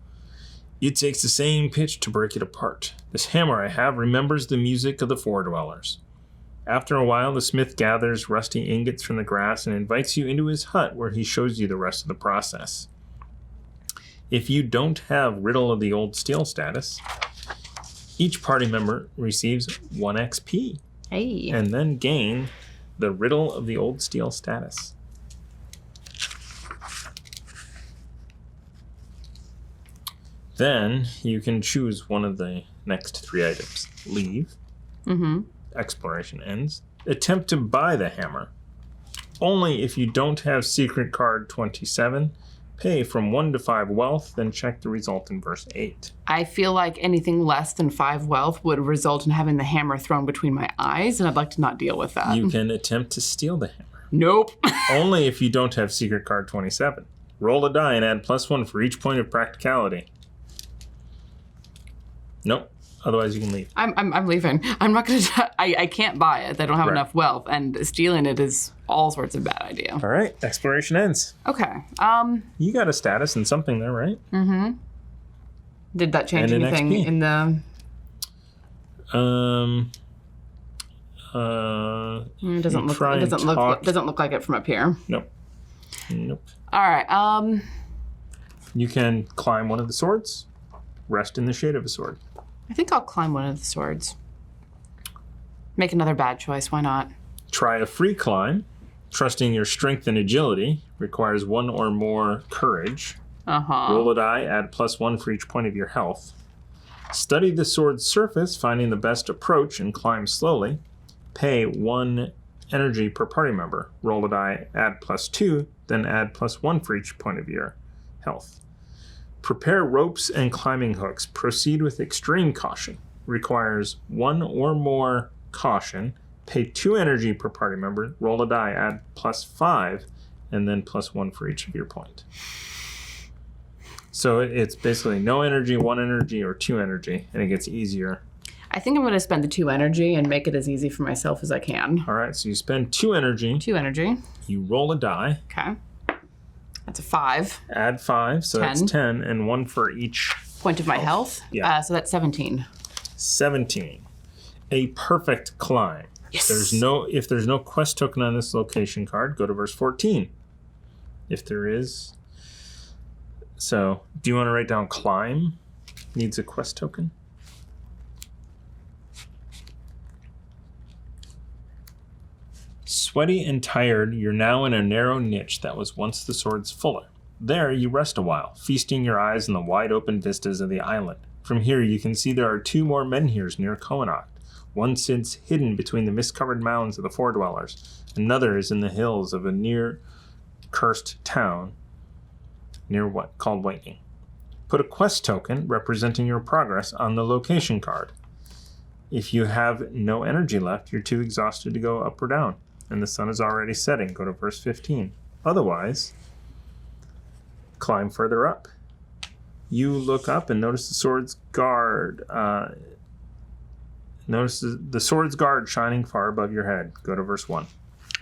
[SPEAKER 1] It takes the same pitch to break it apart. This hammer I have remembers the music of the Four-Dwellers. After a while, the smith gathers rusty ingots from the grass and invites you into his hut where he shows you the rest of the process. If you don't have Riddle of the Old Steel status, each party member receives 1 XP.
[SPEAKER 2] Hey.
[SPEAKER 1] And then gain the Riddle of the Old Steel status. Then you can choose one of the next 3 items. Leave. Exploration ends. Attempt to buy the hammer. Only if you don't have secret card 27. Pay from 1 to 5 wealth, then check the result in verse 8.
[SPEAKER 2] I feel like anything less than 5 wealth would result in having the hammer thrown between my eyes, and I'd like to not deal with that.
[SPEAKER 1] You can attempt to steal the hammer.
[SPEAKER 2] Nope.
[SPEAKER 1] Only if you don't have secret card 27. Roll a die and add +1 for each point of practicality. Nope. Otherwise, you can leave.
[SPEAKER 2] I'm leaving. I'm not going to... I can't buy it. I don't have enough wealth, and stealing it is all sorts of bad idea.
[SPEAKER 1] All right. Exploration ends.
[SPEAKER 2] Okay.
[SPEAKER 1] You got a status and something there, right?
[SPEAKER 2] Did that change
[SPEAKER 1] And an
[SPEAKER 2] anything
[SPEAKER 1] XP.
[SPEAKER 2] in the... It doesn't look like it from up here.
[SPEAKER 1] Nope.
[SPEAKER 2] All right.
[SPEAKER 1] You can climb one of the swords. Rest in the shade of a sword.
[SPEAKER 2] I think I'll climb one of the swords. Make another bad choice. Why not?
[SPEAKER 1] Try a free climb. Trusting your strength and agility requires 1 or more courage. Roll a die, add +1 for each point of your health. Study the sword's surface, finding the best approach, and climb slowly. Pay 1 energy per party member. Roll a die, add +2, then add +1 for each point of your health. Prepare ropes and climbing hooks. Proceed with extreme caution. Requires 1 or more caution. Pay 2 energy per party member. Roll a die, add +5, and then +1 for each of your point. So it's basically no energy, 1 energy, or 2 energy, and it gets easier.
[SPEAKER 2] I think I'm going to spend the 2 energy and make it as easy for myself as I can.
[SPEAKER 1] All right, so you spend 2 energy.
[SPEAKER 2] 2 energy.
[SPEAKER 1] You roll a die.
[SPEAKER 2] Okay. That's a 5.
[SPEAKER 1] Add 5, so
[SPEAKER 2] 10.
[SPEAKER 1] that's 10, and 1 for each
[SPEAKER 2] Point of my health.
[SPEAKER 1] Yeah.
[SPEAKER 2] So that's 17.
[SPEAKER 1] 17. A perfect climb.
[SPEAKER 2] Yes.
[SPEAKER 1] If there's no quest token on this location card, go to verse 14. If there is. So, do you want to write down climb? Needs a quest token. Sweaty and tired, you're now in a narrow niche that was once the sword's fuller. There, you rest a while, feasting your eyes on the wide-open vistas of the island. From here, you can see there are 2 more menhirs near Koanacht. One sits hidden between the mist-covered mounds of the Four-Dwellers. Another is in the hills of a near-cursed town called Waking. Put a quest token representing your progress on the location card. If you have no energy left, you're too exhausted to go up or down, and the sun is already setting. Go to verse 15. Otherwise, climb further up. You look up and notice the sword's guard. Notice the sword's guard shining far above your head. Go to verse 1.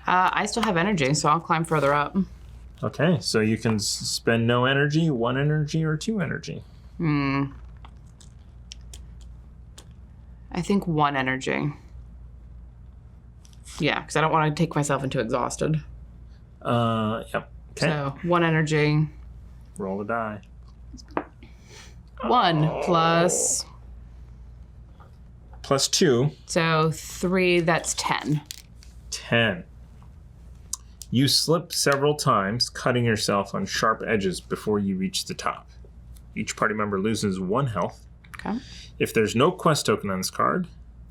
[SPEAKER 2] I still have energy, so I'll climb further up.
[SPEAKER 1] Okay, so you can spend no energy, 1 energy, or 2 energy.
[SPEAKER 2] I think 1 energy. Yeah, because I don't want to take myself into exhausted.
[SPEAKER 1] Yep. Okay.
[SPEAKER 2] So 1 energy.
[SPEAKER 1] Roll a die.
[SPEAKER 2] 1 plus...
[SPEAKER 1] Plus 2.
[SPEAKER 2] So 3, that's 10.
[SPEAKER 1] 10. You slip several times, cutting yourself on sharp edges before you reach the top. Each party member loses 1 health.
[SPEAKER 2] Okay.
[SPEAKER 1] If there's no quest token on this card,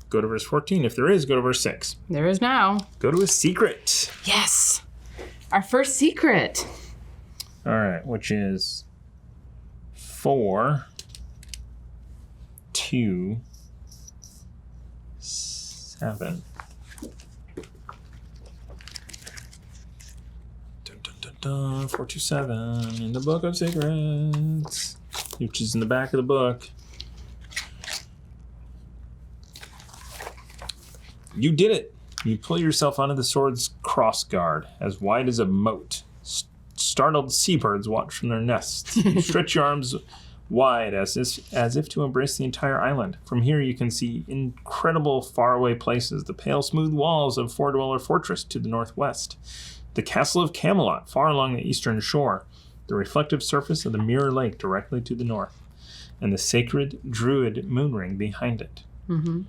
[SPEAKER 1] go to verse 14. If there is, go to verse 6.
[SPEAKER 2] There is now.
[SPEAKER 1] Go to a secret.
[SPEAKER 2] Yes. Our first secret.
[SPEAKER 1] All right, which is 4, 2, 7. 427 in the Book of Secrets, which is in the back of the book. You did it. You pull yourself onto the sword's cross guard, as wide as a moat. Startled seabirds watch from their nests. You stretch your arms wide as if to embrace the entire island. From here you can see incredible faraway places, the pale smooth walls of Four Dweller Fortress to the northwest, the Castle of Camelot far along the eastern shore, the reflective surface of the Mirror Lake directly to the north, and the sacred druid moonring behind it.
[SPEAKER 2] Mm-hmm.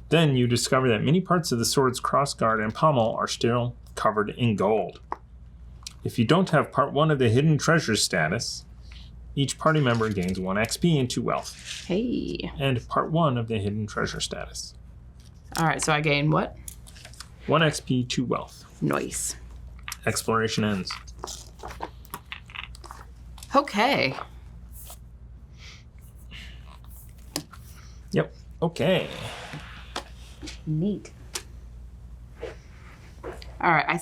[SPEAKER 1] Then you discover that many parts of the sword's crossguard and pommel are still covered in gold. If you don't have part 1 of the hidden treasure status, each party member gains 1 XP and 2 wealth.
[SPEAKER 2] Hey.
[SPEAKER 1] And part 1 of the hidden treasure status.
[SPEAKER 2] All right, so I gain what?
[SPEAKER 1] 1 XP, 2 wealth.
[SPEAKER 2] Nice.
[SPEAKER 1] Exploration ends.
[SPEAKER 2] Okay.
[SPEAKER 1] Yep. Okay.
[SPEAKER 2] Neat. All right,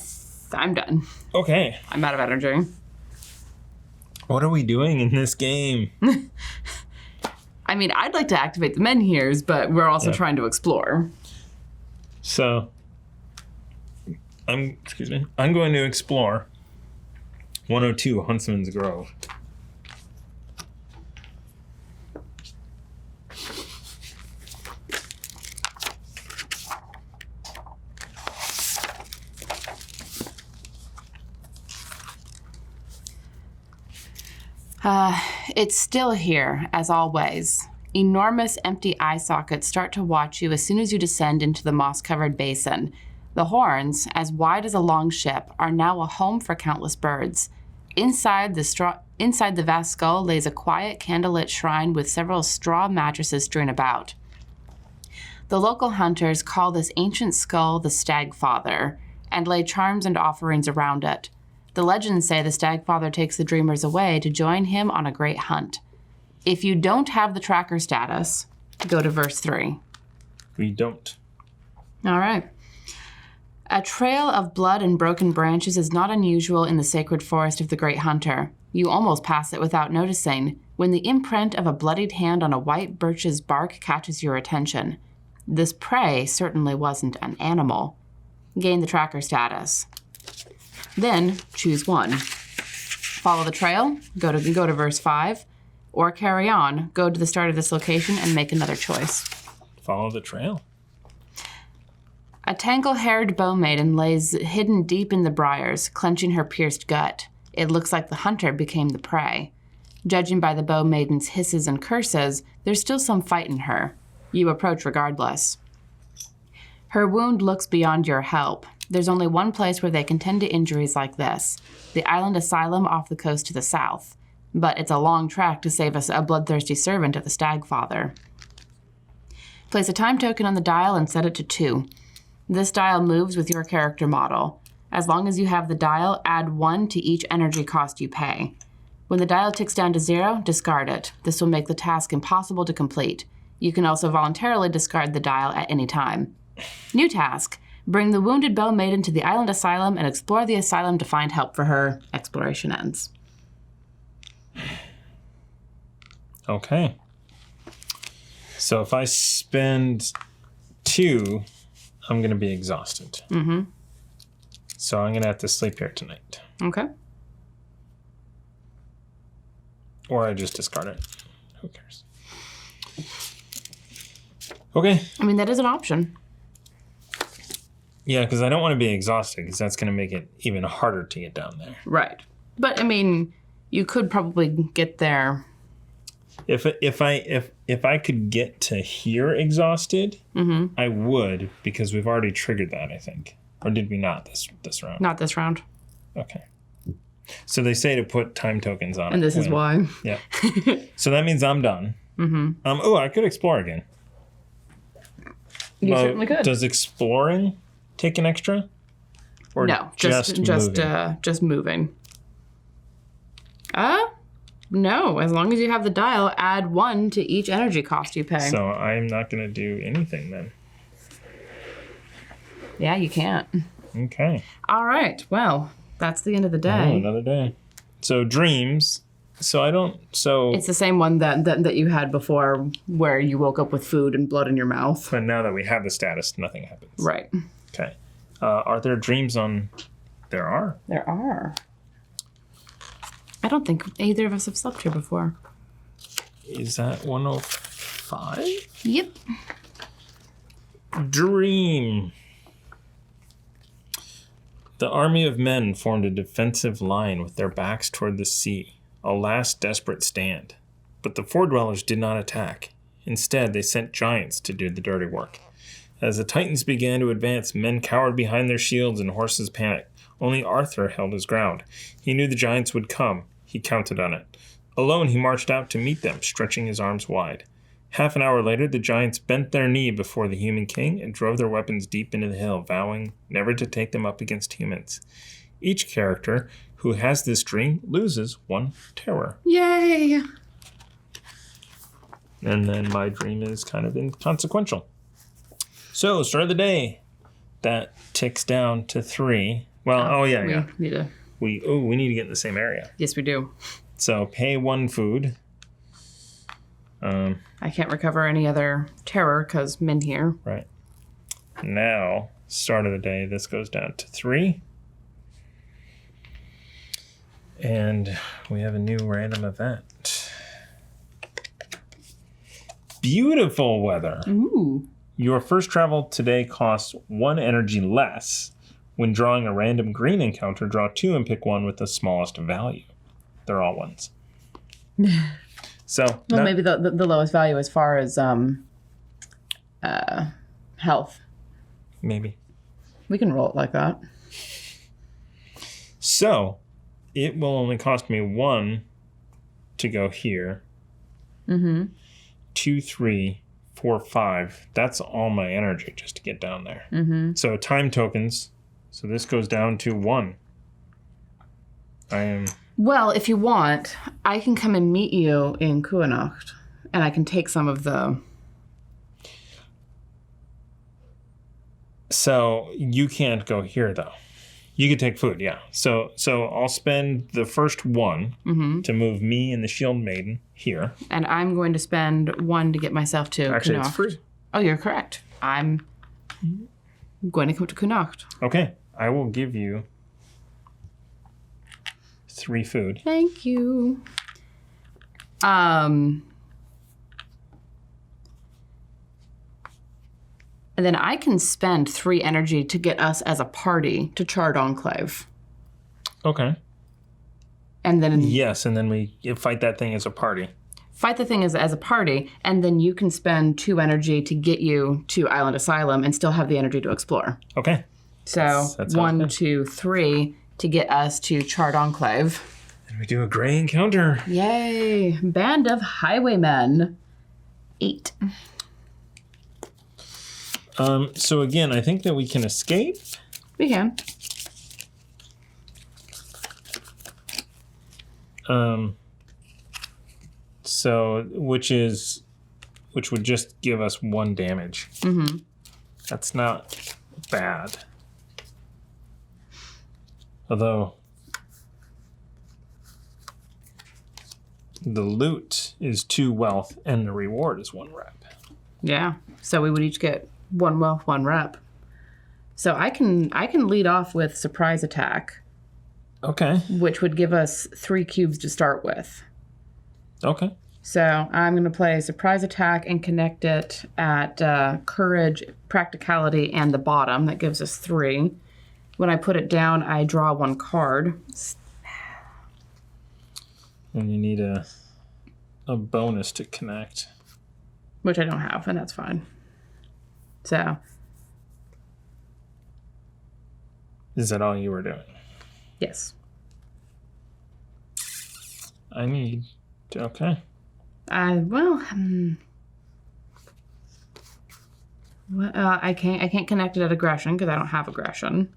[SPEAKER 2] I'm done.
[SPEAKER 1] Okay.
[SPEAKER 2] I'm out of energy.
[SPEAKER 1] What are we doing in this game?
[SPEAKER 2] I mean, I'd like to activate the menhirs, but we're also trying to explore.
[SPEAKER 1] So, I'm going to explore 102 Huntsman's Grove.
[SPEAKER 2] It's still here, as always. Enormous empty eye sockets start to watch you as soon as you descend into the moss-covered basin. The horns, as wide as a long ship, are now a home for countless birds. Inside the vast skull lays a quiet, candlelit shrine with several straw mattresses strewn about. The local hunters call this ancient skull the Stagfather, and lay charms and offerings around it. The legends say the Stagfather takes the dreamers away to join him on a great hunt. If you don't have the tracker status, go to verse 3.
[SPEAKER 1] We don't.
[SPEAKER 2] All right. A trail of blood and broken branches is not unusual in the sacred forest of the Great Hunter. You almost pass it without noticing when the imprint of a bloodied hand on a white birch's bark catches your attention. This prey certainly wasn't an animal. Gain the tracker status. Then choose one. Follow the trail, go to verse 5, or carry on, go to the start of this location and make another choice.
[SPEAKER 1] Follow the trail.
[SPEAKER 2] A tangle-haired bow maiden lays hidden deep in the briars, clenching her pierced gut. It looks like the hunter became the prey. Judging by the bow maiden's hisses and curses, there's still some fight in her. You approach regardless. Her wound looks beyond your help. There's only one place where they can tend to injuries like this, the island Asylum off the coast to the south. But it's a long track to save us a bloodthirsty servant of the Stagfather. Place a time token on the dial and set it to 2. This dial moves with your character model. As long as you have the dial, add 1 to each energy cost you pay. When the dial ticks down to 0, discard it. This will make the task impossible to complete. You can also voluntarily discard the dial at any time. New task. Bring the wounded bow maiden to the island Asylum and explore the asylum to find help for her. Exploration ends.
[SPEAKER 1] Okay. So if I spend 2, I'm going to be exhausted.
[SPEAKER 2] Mm-hmm.
[SPEAKER 1] So I'm going to have to sleep here tonight.
[SPEAKER 2] Okay.
[SPEAKER 1] Or I just discard it. Who cares? Okay.
[SPEAKER 2] I mean, that is an option.
[SPEAKER 1] Yeah, because I don't want to be exhausted, because that's going to make it even harder to get down there.
[SPEAKER 2] Right. But, I mean, you could probably get there.
[SPEAKER 1] If I could get to here exhausted, I would, because we've already triggered that, I think. Or did we not this round?
[SPEAKER 2] Not this round.
[SPEAKER 1] Okay. So they say to put time tokens on it.
[SPEAKER 2] And this is why.
[SPEAKER 1] Yeah. So that means I'm done. Oh, I could explore again.
[SPEAKER 2] You certainly could.
[SPEAKER 1] Does exploring take an extra? Or
[SPEAKER 2] no,
[SPEAKER 1] just
[SPEAKER 2] moving. No, as long as you have the dial, add 1 to each energy cost you pay.
[SPEAKER 1] So I'm not going to do anything then.
[SPEAKER 2] Yeah, you can't.
[SPEAKER 1] Okay.
[SPEAKER 2] All right. Well, that's the end of the day.
[SPEAKER 1] Oh, another day. So dreams. So
[SPEAKER 2] It's the same one that you had before, where you woke up with food and blood in your mouth.
[SPEAKER 1] But now that we have the status, nothing happens.
[SPEAKER 2] Right.
[SPEAKER 1] Okay. Are there dreams on? There are.
[SPEAKER 2] There are. I don't think either of us have slept here before.
[SPEAKER 1] is that 105?
[SPEAKER 2] Yep.
[SPEAKER 1] Dream. The army of men formed a defensive line with their backs toward the sea, a last desperate stand. But the Four Dwellers did not attack. Instead, they sent giants to do the dirty work. As the Titans began to advance, men cowered behind their shields and horses panicked. Only Arthur held his ground. He knew the giants would come. He counted on it. Alone, he marched out to meet them, stretching his arms wide. Half an hour later, the giants bent their knee before the human king and drove their weapons deep into the hill, vowing never to take them up against humans. Each character who has this dream loses 1 terror.
[SPEAKER 2] Yay!
[SPEAKER 1] And then my dream is kind of inconsequential. So, start of the day. That ticks down to 3. Well,
[SPEAKER 2] we
[SPEAKER 1] yeah.
[SPEAKER 2] Need to...
[SPEAKER 1] We need to get in the same area.
[SPEAKER 2] Yes, we do.
[SPEAKER 1] So, pay 1 food.
[SPEAKER 2] I can't recover any other terror because menhir.
[SPEAKER 1] Right. Now, start of the day, this goes down to 3. And we have a new random event. Beautiful weather.
[SPEAKER 2] Ooh.
[SPEAKER 1] Your first travel today costs 1 energy less. When drawing a random green encounter, draw 2 and pick one with the smallest value. They're all 1s. So,
[SPEAKER 2] well, maybe the lowest value as far as health.
[SPEAKER 1] Maybe.
[SPEAKER 2] We can roll it like that.
[SPEAKER 1] So, it will only cost me 1 to go here. 2, 3, 4, 5. That's all my energy just to get down there. So, time tokens. So, this goes down to 1.
[SPEAKER 2] Well, if you want, I can come and meet you in Kuanacht, and I can take some of the...
[SPEAKER 1] So, you can't go here, though. You can take food, yeah. So I'll spend the first 1 to move me and the Shield Maiden here.
[SPEAKER 2] And I'm going to spend 1 to get myself to
[SPEAKER 1] Actually,
[SPEAKER 2] Kuanacht.
[SPEAKER 1] it's free.
[SPEAKER 2] Oh, you're correct. I'm going to come to Kuanacht.
[SPEAKER 1] Okay. I will give you 3 food.
[SPEAKER 2] Thank you. And then I can spend 3 energy to get us as a party to Charred Enclave.
[SPEAKER 1] Okay.
[SPEAKER 2] And then...
[SPEAKER 1] Yes, and then we fight that thing as a party.
[SPEAKER 2] Fight the thing as a party, and then you can spend 2 energy to get you to Island Asylum and still have the energy to explore.
[SPEAKER 1] Okay.
[SPEAKER 2] So
[SPEAKER 1] That sounds
[SPEAKER 2] 1,
[SPEAKER 1] good.
[SPEAKER 2] 2, 3 to get us to Charred Enclave.
[SPEAKER 1] And we do a gray encounter.
[SPEAKER 2] Yay! Band of Highwaymen. 8.
[SPEAKER 1] So again, I think that we can escape.
[SPEAKER 2] We can.
[SPEAKER 1] So which would just give us 1 damage. That's not bad. Although the loot is 2 wealth and the reward is 1 rep.
[SPEAKER 2] Yeah. So we would each get 1 wealth, 1 rep. So I can lead off with surprise attack,
[SPEAKER 1] Okay.
[SPEAKER 2] which would give us 3 cubes to start with.
[SPEAKER 1] Okay.
[SPEAKER 2] So I'm going to play surprise attack and connect it at courage, practicality, and the bottom. That gives us 3. When I put it down, I draw 1 card.
[SPEAKER 1] And you need a bonus to connect.
[SPEAKER 2] Which I don't have, and that's fine. So,
[SPEAKER 1] Is that all you were doing?
[SPEAKER 2] yes.
[SPEAKER 1] I need... Okay.
[SPEAKER 2] I can't connect it at aggression because I don't have aggression.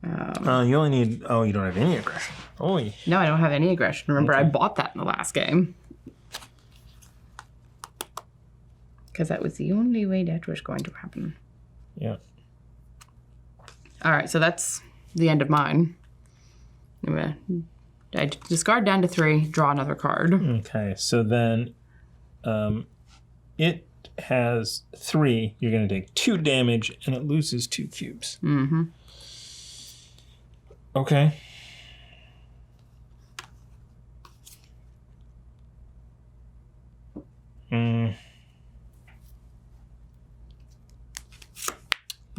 [SPEAKER 1] You only need... Oh, you don't have any aggression. Holy.
[SPEAKER 2] No, I don't have any aggression. Remember, I bought that in the last game. Because that was the only way that was going to happen.
[SPEAKER 1] Yeah.
[SPEAKER 2] All right, so that's the end of mine. I discard down to 3, draw another card.
[SPEAKER 1] Okay, so then it has 3. You're going to take 2 damage, and it loses 2 cubes.
[SPEAKER 2] Mm-hmm.
[SPEAKER 1] Okay.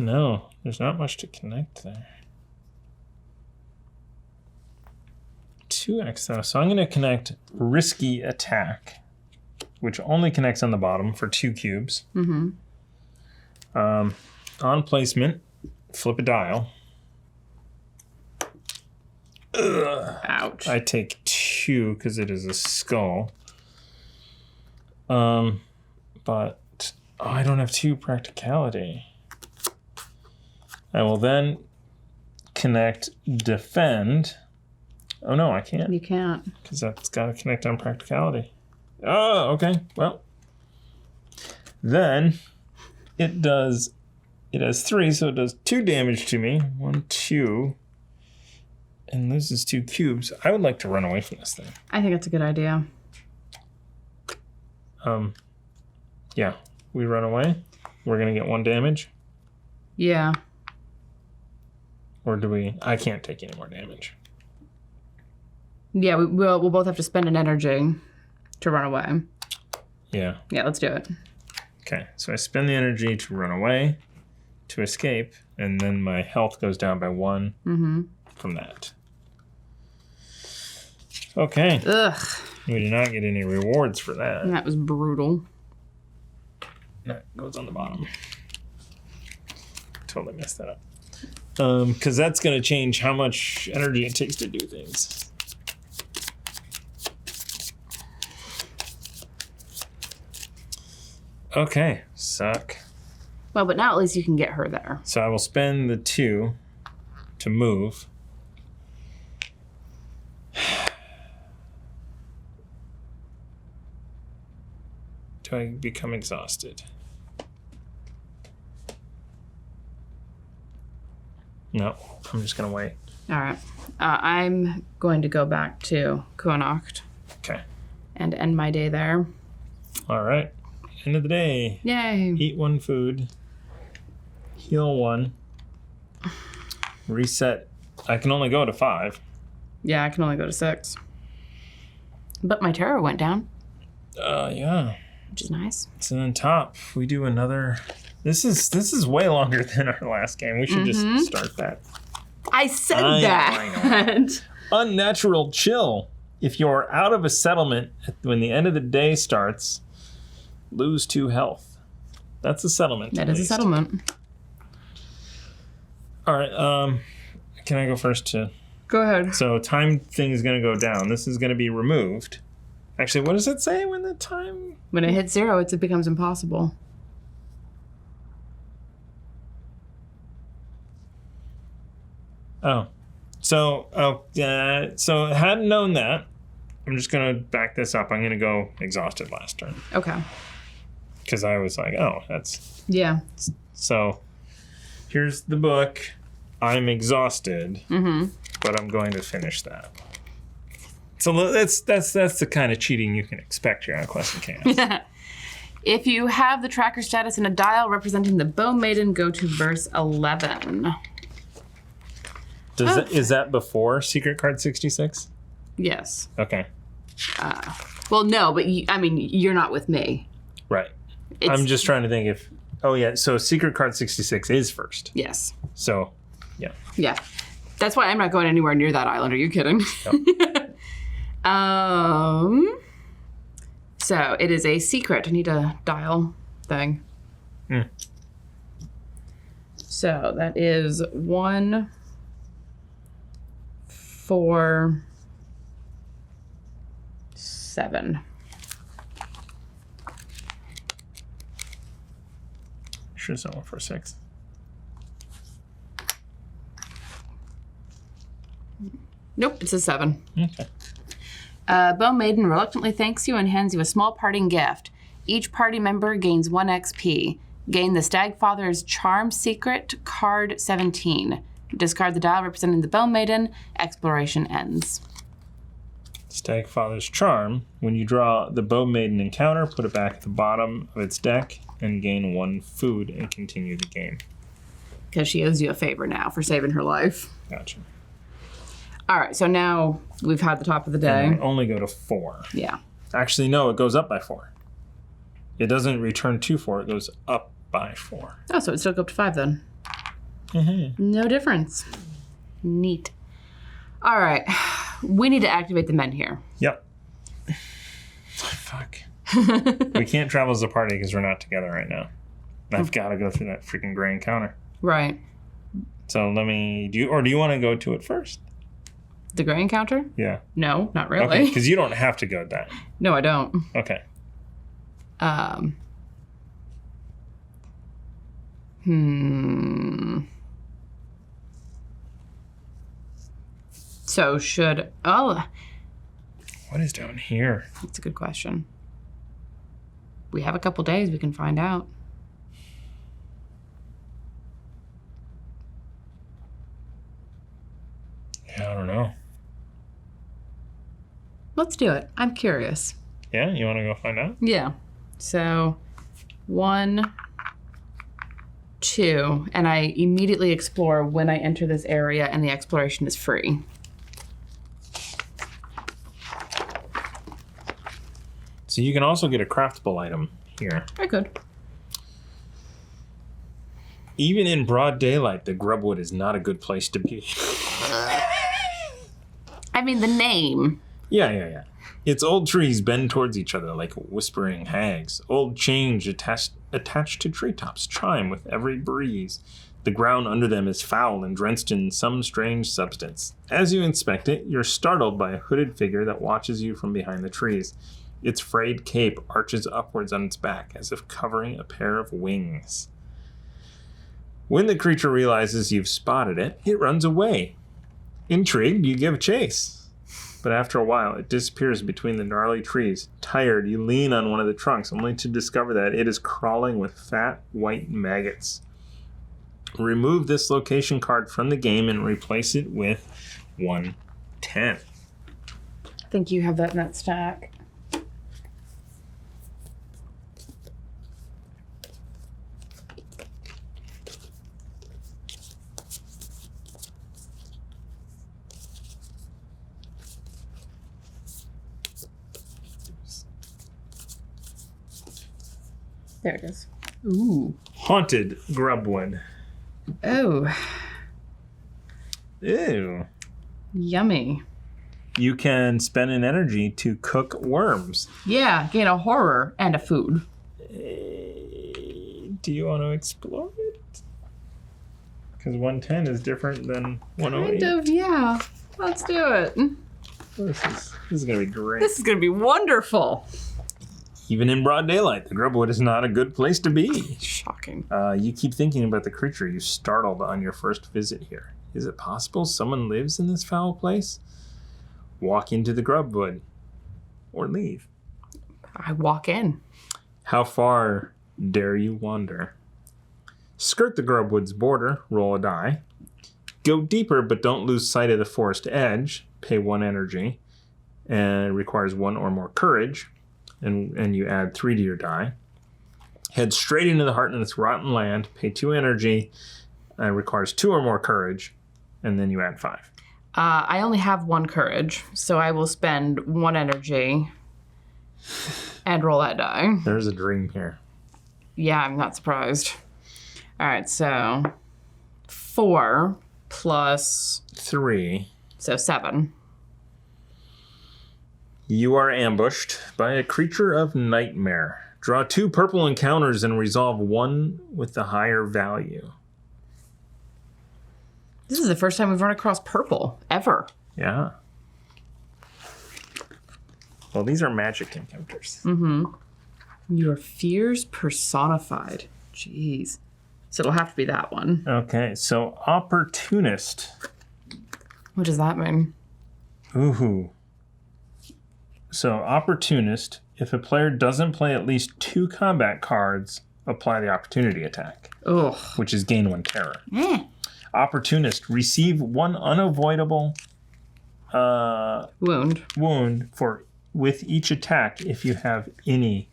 [SPEAKER 1] No, there's not much to connect there. 2x though, so I'm going to connect Risky Attack, which only connects on the bottom for 2 cubes.
[SPEAKER 2] Mm-hmm.
[SPEAKER 1] On placement, flip a dial. Ugh.
[SPEAKER 2] Ouch.
[SPEAKER 1] I take 2 because it is a skull. But I don't have 2 practicality. I will then connect defend. Oh no, I can't.
[SPEAKER 2] You can't.
[SPEAKER 1] Because that's got to connect on practicality. Oh, okay. Well, then it has 3, so it does 2 damage to me. 1, 2. And loses 2 cubes. I would like to run away from this thing.
[SPEAKER 2] I think that's a good idea.
[SPEAKER 1] Yeah, we run away. We're going to get 1 damage.
[SPEAKER 2] Yeah.
[SPEAKER 1] Or do we? I can't take any more damage.
[SPEAKER 2] Yeah, we'll both have to spend an energy to run away.
[SPEAKER 1] Yeah.
[SPEAKER 2] Yeah, let's do it.
[SPEAKER 1] Okay, so I spend the energy to run away, to escape, and then my health goes down by 1 from that. Okay.
[SPEAKER 2] Ugh.
[SPEAKER 1] We did not get any rewards for that.
[SPEAKER 2] That was brutal.
[SPEAKER 1] That goes on the bottom. Totally messed that up. Because that's going to change how much energy it takes to do things. Okay, suck.
[SPEAKER 2] Well, but now at least you can get her there.
[SPEAKER 1] So I will spend the 2 to move. Do I become exhausted? No, I'm just going to wait.
[SPEAKER 2] All right. I'm going to go back to Kuanacht
[SPEAKER 1] Okay.
[SPEAKER 2] and end my day there.
[SPEAKER 1] All right. End of the day.
[SPEAKER 2] Yay.
[SPEAKER 1] Eat 1 food. Heal 1. Reset. I can only go to 5.
[SPEAKER 2] Yeah, I can only go to 6. But my terror went down,
[SPEAKER 1] Yeah.
[SPEAKER 2] which is nice.
[SPEAKER 1] So then top, we do another. This is way longer than our last game. We should just start that.
[SPEAKER 2] I said
[SPEAKER 1] I
[SPEAKER 2] that.
[SPEAKER 1] Unnatural chill. If you're out of a settlement when the end of the day starts, lose 2 health. That's a settlement.
[SPEAKER 2] That is a settlement.
[SPEAKER 1] All right. Can I go first to?
[SPEAKER 2] Go ahead.
[SPEAKER 1] So time thing is going to go down. This is going to be removed. Actually, what does it say when the time?
[SPEAKER 2] When it hits 0, it becomes impossible.
[SPEAKER 1] Oh. So hadn't known that. I'm just going to back this up. I'm going to go exhausted last turn.
[SPEAKER 2] Okay.
[SPEAKER 1] Because I was like, oh, that's...
[SPEAKER 2] Yeah.
[SPEAKER 1] So here's the book. I'm exhausted, but I'm going to finish that. So that's the kind of cheating you can expect here on Quest and Chaos.
[SPEAKER 2] If you have the tracker status in a dial representing the Bow Maiden, go to verse 11.
[SPEAKER 1] Is that before Secret Card 66?
[SPEAKER 2] Yes.
[SPEAKER 1] Okay.
[SPEAKER 2] Well, no, but you're not with me.
[SPEAKER 1] Right. I'm just trying to think if... Oh, yeah. So Secret Card 66 is first.
[SPEAKER 2] Yes.
[SPEAKER 1] So, yeah.
[SPEAKER 2] Yeah. That's why I'm not going anywhere near that island. Are you kidding?
[SPEAKER 1] Yep.
[SPEAKER 2] So it is a secret. I need a dial thing. So that is 1, 4, 7.
[SPEAKER 1] Sure, it's not 1, 4, 6.
[SPEAKER 2] Nope, it's a 7.
[SPEAKER 1] Okay.
[SPEAKER 2] Bow Maiden reluctantly thanks you and hands you a small parting gift. Each party member gains 1 XP. Gain the Stagfather's Charm Secret, card 17. Discard the dial representing the Bow Maiden. Exploration ends.
[SPEAKER 1] Stagfather's Charm. When you draw the Bow Maiden encounter, put it back at the bottom of its deck and gain 1 food and continue the game.
[SPEAKER 2] Because she owes you a favor now for saving her life.
[SPEAKER 1] Gotcha.
[SPEAKER 2] All right, so now we've had the top of the day.
[SPEAKER 1] And we only go to 4.
[SPEAKER 2] Yeah.
[SPEAKER 1] Actually, no, it goes up by 4. It doesn't return to 4, it goes up by 4.
[SPEAKER 2] Oh, so it still go up to 5 then. No difference. Neat. All right. We need to activate the menhir.
[SPEAKER 1] Yep. Fuck. We can't travel as a party because we're not together right now. I've got to go through that freaking gray encounter.
[SPEAKER 2] Right.
[SPEAKER 1] So do you want to go to it first?
[SPEAKER 2] The gray encounter?
[SPEAKER 1] Yeah.
[SPEAKER 2] No, not really.
[SPEAKER 1] Okay, because you don't have to go to that.
[SPEAKER 2] No, I don't.
[SPEAKER 1] Okay.
[SPEAKER 2] So should... Oh,
[SPEAKER 1] What is down here?
[SPEAKER 2] that's a good question. We have a couple days. We can find out.
[SPEAKER 1] Yeah, I don't know.
[SPEAKER 2] Let's do it. I'm curious.
[SPEAKER 1] Yeah, you want to go find out?
[SPEAKER 2] Yeah. So 1, 2, and I immediately explore when I enter this area, and the exploration is free.
[SPEAKER 1] So you can also get a craftable item here.
[SPEAKER 2] I could.
[SPEAKER 1] Even in broad daylight, the grubwood is not a good place to be.
[SPEAKER 2] I mean, the name.
[SPEAKER 1] Yeah. Its old trees bend towards each other like whispering hags. Old chains attached to treetops chime with every breeze. The ground under them is foul and drenched in some strange substance. As you inspect it, you're startled by a hooded figure that watches you from behind the trees. Its frayed cape arches upwards on its back, as if covering a pair of wings. When the creature realizes you've spotted it, it runs away. Intrigued, you give chase. But after a while, it disappears between the gnarly trees. Tired, you lean on one of the trunks, only to discover that it is crawling with fat, white maggots. Remove this location card from the game and replace it with 110.
[SPEAKER 2] I think you have that in that stack. There it is. Ooh.
[SPEAKER 1] Haunted grubwood.
[SPEAKER 2] Oh.
[SPEAKER 1] Ew.
[SPEAKER 2] Yummy.
[SPEAKER 1] You can spend an energy to cook worms.
[SPEAKER 2] Yeah, gain a horror and a food.
[SPEAKER 1] Do you want to explore it? Because 110 is different than 108.
[SPEAKER 2] Kind of, yeah. Let's do it.
[SPEAKER 1] This is going to be great.
[SPEAKER 2] This is going to be wonderful.
[SPEAKER 1] Even in broad daylight, the grubwood is not a good place to be.
[SPEAKER 2] Shocking.
[SPEAKER 1] You keep thinking about the creature you startled on your first visit here. Is it possible someone lives in this foul place? Walk into the grubwood. Or leave.
[SPEAKER 2] I walk in.
[SPEAKER 1] How far dare you wander? Skirt the grubwood's border, roll a die. Go deeper, but don't lose sight of the forest edge. Pay 1 energy. And it requires 1 or more courage. And you add 3 to your die. Head straight into the heart of this rotten land. Pay 2 energy. Requires 2 or more courage. And then you add 5.
[SPEAKER 2] I only have 1 courage, so I will spend 1 energy and roll that die.
[SPEAKER 1] There's a dream here.
[SPEAKER 2] Yeah, I'm not surprised. All right, so 4 plus
[SPEAKER 1] 3.
[SPEAKER 2] So 7.
[SPEAKER 1] You are ambushed by a creature of nightmare. Draw 2 purple encounters and resolve 1 with the higher value.
[SPEAKER 2] This is the first time we've run across purple, ever.
[SPEAKER 1] Yeah. Well, these are magic encounters.
[SPEAKER 2] Your fears personified. Jeez. So it'll have to be that one.
[SPEAKER 1] Okay, so Opportunist.
[SPEAKER 2] What does that mean?
[SPEAKER 1] Ooh. So Opportunist, if a player doesn't play at least 2 combat cards, apply the opportunity attack.
[SPEAKER 2] Ugh.
[SPEAKER 1] Which is gain 1 terror. Opportunist, receive 1 unavoidable
[SPEAKER 2] Wound
[SPEAKER 1] with each attack if you have any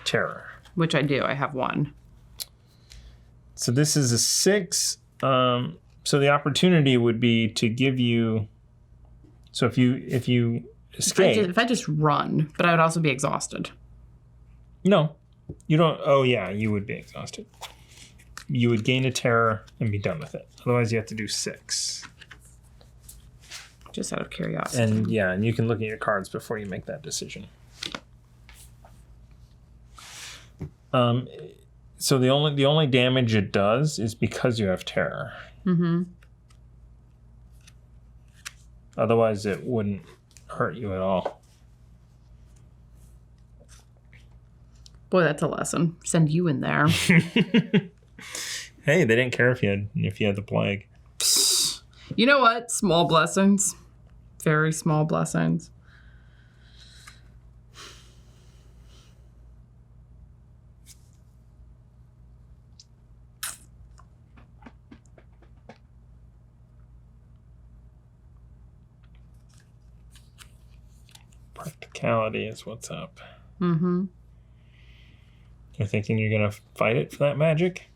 [SPEAKER 1] terror.
[SPEAKER 2] Which I do. I have 1.
[SPEAKER 1] So this is a 6. So the opportunity would be to give you. So if you escape,
[SPEAKER 2] if I just run, but I would also be exhausted.
[SPEAKER 1] No, you don't. Oh yeah, you would be exhausted. you would gain a terror and be done with it. Otherwise, you have to do 6.
[SPEAKER 2] Just out of curiosity.
[SPEAKER 1] And yeah, and you can look at your cards before you make that decision. So the only damage it does is because you have terror.
[SPEAKER 2] Mm-hmm.
[SPEAKER 1] Otherwise, it wouldn't hurt you at all.
[SPEAKER 2] Boy, that's a lesson. Send you in there.
[SPEAKER 1] Hey, they didn't care if you had the plague.
[SPEAKER 2] You know what? Small blessings. Very small blessings.
[SPEAKER 1] Practicality is what's up.
[SPEAKER 2] Mm-hmm.
[SPEAKER 1] You're thinking you're going to fight it for that magic?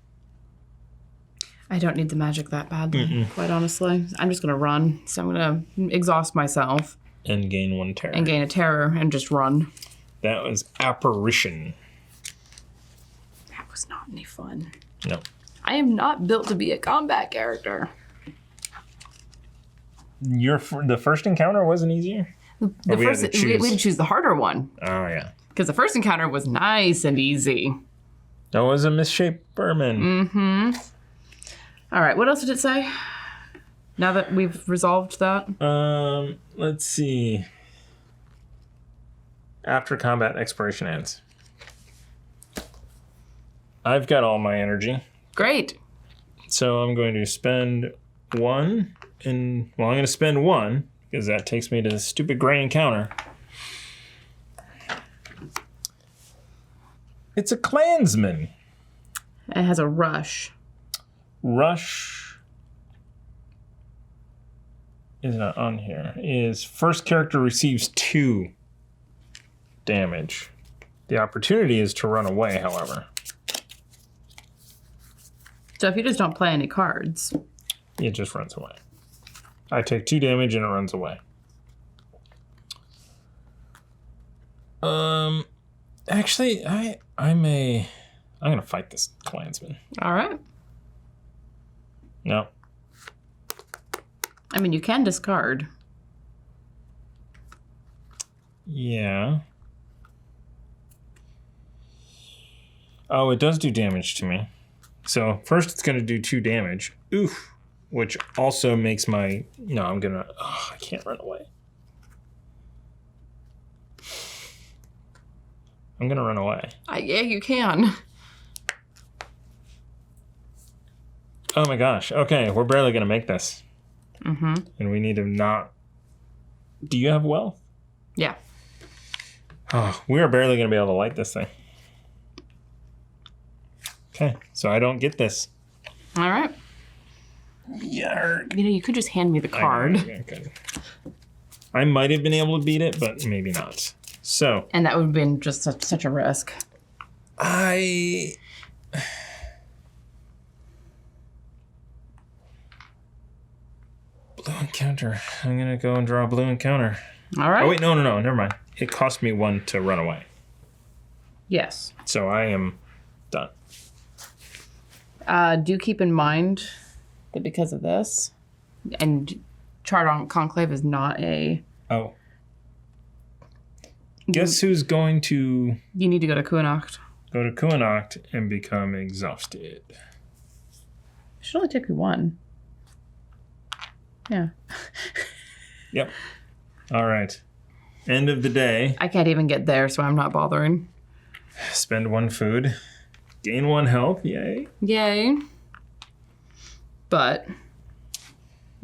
[SPEAKER 2] I don't need the magic that badly, quite honestly. I'm just going to run. So I'm going to exhaust myself.
[SPEAKER 1] And gain 1 terror.
[SPEAKER 2] And gain a terror and just run.
[SPEAKER 1] That was Apparition.
[SPEAKER 2] That was not any fun.
[SPEAKER 1] No.
[SPEAKER 2] I am not built to be a combat character.
[SPEAKER 1] The first encounter wasn't easier?
[SPEAKER 2] We had to choose the harder one.
[SPEAKER 1] Oh, yeah.
[SPEAKER 2] Because the first encounter was nice and easy.
[SPEAKER 1] That was a misshaped Berman.
[SPEAKER 2] Mm-hmm. All right, what else did it say? Now that we've resolved that?
[SPEAKER 1] Let's see. After combat, expiration ends. I've got all my energy.
[SPEAKER 2] Great.
[SPEAKER 1] So I'm going to spend 1, I'm going to spend 1, because that takes me to the stupid gray encounter. It's a clansman.
[SPEAKER 2] It has a rush.
[SPEAKER 1] Rush is not on here. Is first character receives 2 damage. The opportunity is to run away, however.
[SPEAKER 2] So if you just don't play any cards.
[SPEAKER 1] It just runs away. I take 2 damage and it runs away. Actually, I'm gonna fight this clansman.
[SPEAKER 2] All right.
[SPEAKER 1] No.
[SPEAKER 2] I mean, you can discard.
[SPEAKER 1] Yeah. Oh, it does do damage to me. So first it's gonna do 2 damage. Oof. Which also makes my... No, I can't run away. I'm gonna run away.
[SPEAKER 2] Yeah, you can.
[SPEAKER 1] Oh my gosh. Okay, we're barely gonna make this.
[SPEAKER 2] Mm-hmm.
[SPEAKER 1] And we need to not... Do you have wealth?
[SPEAKER 2] Yeah.
[SPEAKER 1] Oh, we are barely gonna be able to light this thing. Okay, so I don't get this.
[SPEAKER 2] All right.
[SPEAKER 1] Yarg.
[SPEAKER 2] You know, you could just hand me the card.
[SPEAKER 1] Okay. I might have been able to beat it, but maybe not. So.
[SPEAKER 2] And that would have been just such a risk.
[SPEAKER 1] Blue encounter. I'm going to go and draw a blue encounter.
[SPEAKER 2] All right.
[SPEAKER 1] Oh, wait, no. Never mind. It cost me 1 to run away.
[SPEAKER 2] Yes.
[SPEAKER 1] So I am done.
[SPEAKER 2] Do keep in mind that because of this, and Chart on Conclave is not a...
[SPEAKER 1] Oh. Guess who's going to...
[SPEAKER 2] You need to go to Kuanacht.
[SPEAKER 1] Go to Kuanacht and become exhausted.
[SPEAKER 2] It should only take you 1. Yeah.
[SPEAKER 1] Yep. All right. End of the day.
[SPEAKER 2] I can't even get there, so I'm not bothering.
[SPEAKER 1] Spend 1 food. Gain 1 health. Yay.
[SPEAKER 2] Yay. But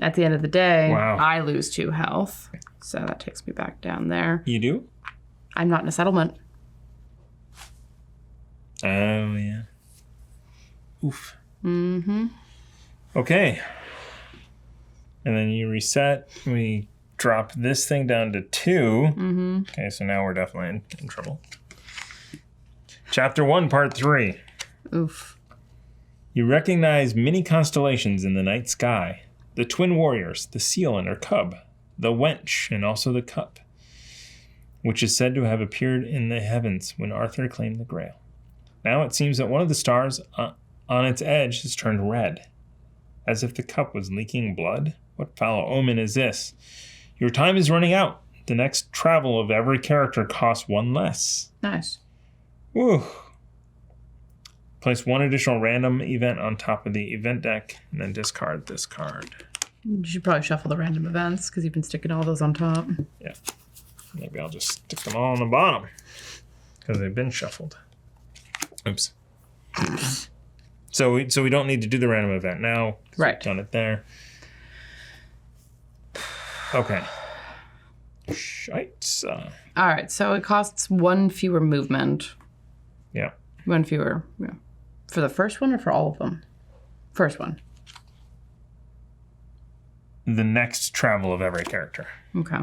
[SPEAKER 2] at the end of the day,
[SPEAKER 1] wow.
[SPEAKER 2] I lose 2 health. So that takes me back down there.
[SPEAKER 1] You do?
[SPEAKER 2] I'm not in a settlement.
[SPEAKER 1] Oh, yeah. Oof.
[SPEAKER 2] Mm-hmm.
[SPEAKER 1] Okay. And then you reset. We drop this thing down to 2.
[SPEAKER 2] Mm-hmm.
[SPEAKER 1] Okay, so now we're definitely in trouble. Chapter 1, Part 3.
[SPEAKER 2] Oof.
[SPEAKER 1] You recognize many constellations in the night sky. The twin warriors, the seal and her cub, the wench, and also the cup, which is said to have appeared in the heavens when Arthur claimed the Grail. Now it seems that one of the stars on its edge has turned red, as if the cup was leaking blood. What foul omen is this? Your time is running out. The next travel of every character costs 1 less.
[SPEAKER 2] Nice.
[SPEAKER 1] Woo. Place 1 additional random event on top of the event deck, and then discard this card.
[SPEAKER 2] You should probably shuffle the random events, because you've been sticking all those on top.
[SPEAKER 1] Yeah. Maybe I'll just stick them all on the bottom, because they've been shuffled. Oops. So we don't need to do the random event now.
[SPEAKER 2] Right.
[SPEAKER 1] We've done it there. Okay. Shite.
[SPEAKER 2] All right, so it costs 1 fewer movement.
[SPEAKER 1] Yeah.
[SPEAKER 2] 1 fewer. Yeah. For the first one or for all of them? First one.
[SPEAKER 1] The next travel of every character.
[SPEAKER 2] Okay.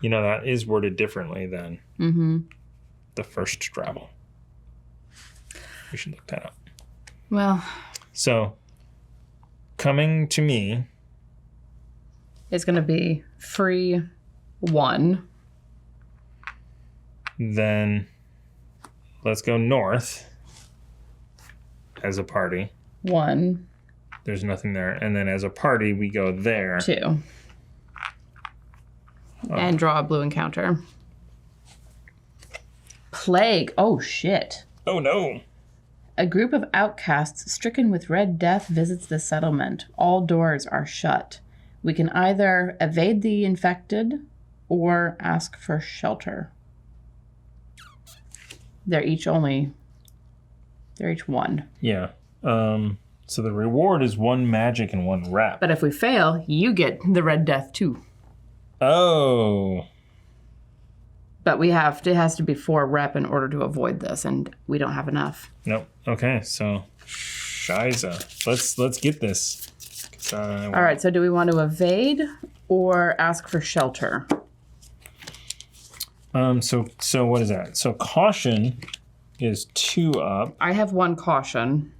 [SPEAKER 1] You know, that is worded differently than the first travel. We should look that up.
[SPEAKER 2] Well.
[SPEAKER 1] So, coming to me.
[SPEAKER 2] It's going to be free 1.
[SPEAKER 1] Then let's go north as a party.
[SPEAKER 2] 1.
[SPEAKER 1] There's nothing there. And then as a party, we go there.
[SPEAKER 2] 2. Oh. And draw a blue encounter. Plague. Oh, shit.
[SPEAKER 1] Oh, no.
[SPEAKER 2] A group of outcasts stricken with red death visits the settlement. All doors are shut. We can either evade the infected or ask for shelter. They're each 1.
[SPEAKER 1] Yeah. So the reward is 1 magic and 1 rep.
[SPEAKER 2] But if we fail, you get the red death too.
[SPEAKER 1] Oh.
[SPEAKER 2] But it has to be 4 rep in order to avoid this, and we don't have enough.
[SPEAKER 1] Nope. Okay, so Shiza. Let's get this.
[SPEAKER 2] All right, so do we want to evade or ask for shelter?
[SPEAKER 1] So what is that? So caution is 2 up.
[SPEAKER 2] I have 1 caution.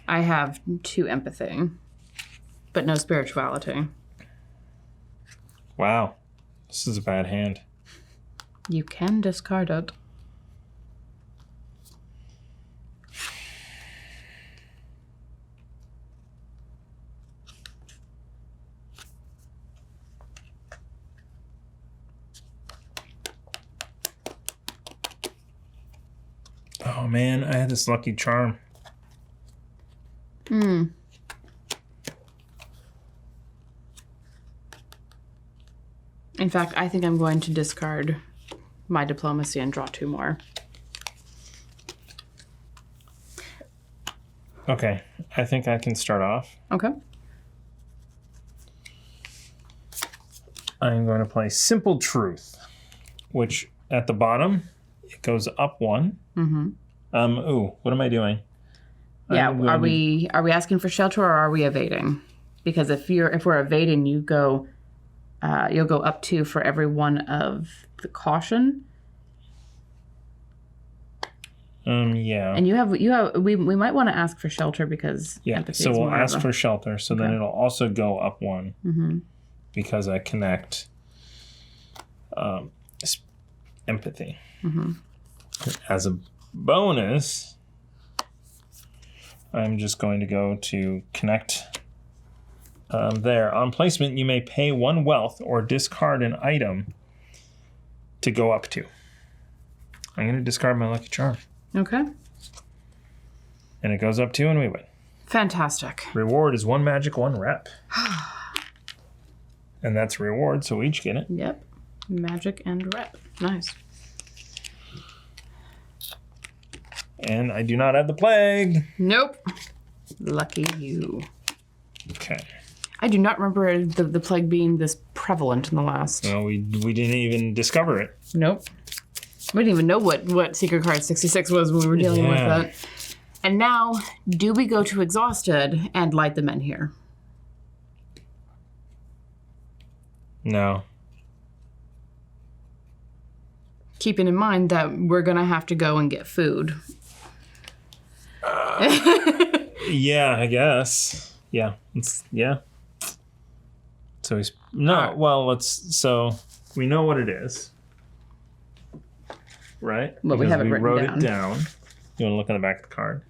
[SPEAKER 2] I have 2 empathy, but no spirituality.
[SPEAKER 1] Wow. This is a bad hand.
[SPEAKER 2] You can discard it.
[SPEAKER 1] Oh man, I had this lucky charm.
[SPEAKER 2] In fact, I think I'm going to discard my diplomacy and draw 2 more.
[SPEAKER 1] Okay, I think I can start off.
[SPEAKER 2] Okay.
[SPEAKER 1] I'm going to play Simple Truth, which at the bottom, it goes up 1. What am I doing?
[SPEAKER 2] Yeah, are we asking for shelter or are we evading? Because if we're evading, you'll go up 2 for every 1 of the caution.
[SPEAKER 1] Yeah.
[SPEAKER 2] And we might want to ask for shelter because empathy
[SPEAKER 1] so
[SPEAKER 2] is
[SPEAKER 1] we'll
[SPEAKER 2] more
[SPEAKER 1] ask
[SPEAKER 2] of a...
[SPEAKER 1] for shelter. So then it'll also go up 1 because I connect empathy. As a bonus, I'm just going to go to connect there. On placement, you may pay 1 wealth or discard an item to go up 2. I'm going to discard my lucky charm.
[SPEAKER 2] Okay.
[SPEAKER 1] And it goes up 2 and we win.
[SPEAKER 2] Fantastic.
[SPEAKER 1] Reward is 1 magic, 1 rep. And that's reward, so we each get it.
[SPEAKER 2] Yep. Magic and rep. Nice.
[SPEAKER 1] And I do not have the plague.
[SPEAKER 2] Nope. Lucky you.
[SPEAKER 1] Okay.
[SPEAKER 2] I do not remember the plague being this prevalent in the last.
[SPEAKER 1] Well, we didn't even discover it.
[SPEAKER 2] Nope. We didn't even know what Secret Card 66 was when we were dealing with that. And now, do we go to Exhausted and light the menhir?
[SPEAKER 1] No.
[SPEAKER 2] Keeping in mind that we're going to have to go and get food.
[SPEAKER 1] Yeah, I guess. Yeah. So he's... No, well, so we know what it is. Right?
[SPEAKER 2] But we have it written
[SPEAKER 1] wrote it down. You want to look on the back of the card?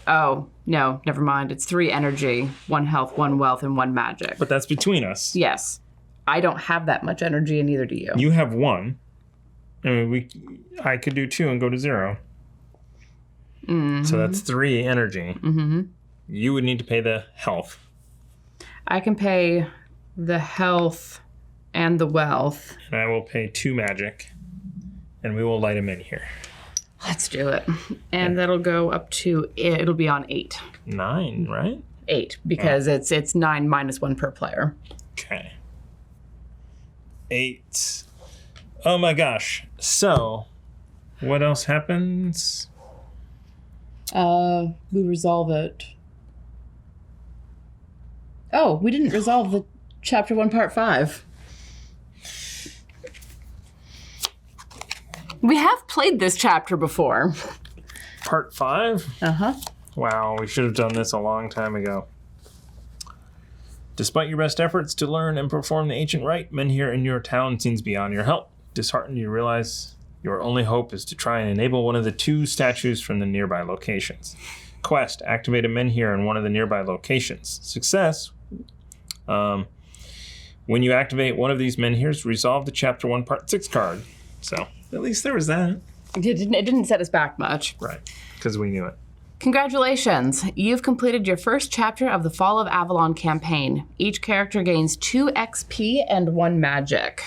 [SPEAKER 2] Oh, no, never mind. It's 3 energy, 1 health, 1 wealth, and 1 magic.
[SPEAKER 1] But that's between us.
[SPEAKER 2] Yes. I don't have that much energy, and neither do you.
[SPEAKER 1] You have 1. I mean, I could do 2 and go to 0. Mm-hmm. So that's 3 energy. Mm-hmm. You would need to pay the health.
[SPEAKER 2] I can pay the health and the wealth.
[SPEAKER 1] And I will pay 2 magic. And we will light him in here.
[SPEAKER 2] Let's do it. And that'll go up to, it'll be on 8.
[SPEAKER 1] 9, right?
[SPEAKER 2] 8, because it's 9 minus 1 per player.
[SPEAKER 1] Okay. 8. Oh my gosh. So, what else happens?
[SPEAKER 2] We resolve it. Oh, we didn't resolve the chapter 1, part 5. We have played this chapter before.
[SPEAKER 1] Part 5?
[SPEAKER 2] Uh-huh.
[SPEAKER 1] Wow, we should have done this a long time ago. Despite your best efforts to learn and perform the ancient rite, menhir in your town seems beyond your help. Disheartened, you realize your only hope is to try and enable one of the 2 statues from the nearby locations. Quest, activate a menhir in one of the nearby locations. Success, when you activate one of these menhirs, resolve the chapter 1, part 6 card. So, at least there was that.
[SPEAKER 2] It didn't set us back much.
[SPEAKER 1] Right, because we knew it.
[SPEAKER 2] Congratulations! You've completed your first chapter of the Fall of Avalon campaign. Each character gains 2 XP and 1 magic.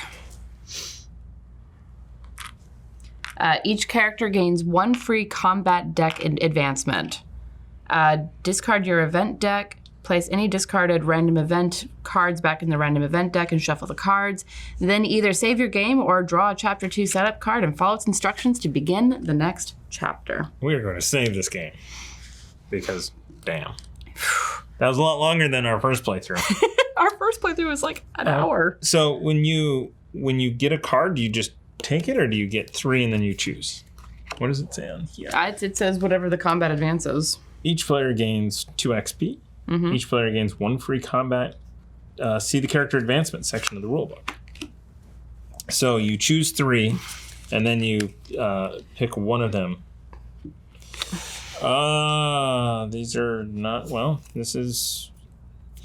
[SPEAKER 2] Each character gains 1 free combat deck advancement. Discard your event deck. Place any discarded random event cards back in the random event deck and shuffle the cards. Then either save your game or draw a Chapter 2 setup card and follow its instructions to begin the next chapter.
[SPEAKER 1] We are going to save this game. Because, damn. That was a lot longer than our first playthrough.
[SPEAKER 2] Our first playthrough was like an hour.
[SPEAKER 1] So when you get a card, do you just take it or do you get 3 and then you choose? What does it say on here?
[SPEAKER 2] It says whatever the combat advance is.
[SPEAKER 1] Each player gains 2 XP. Mm-hmm. Each player gains 1 free combat. See the character advancement section of the rulebook. So you choose 3, and then you pick one of them. These are not, well, this is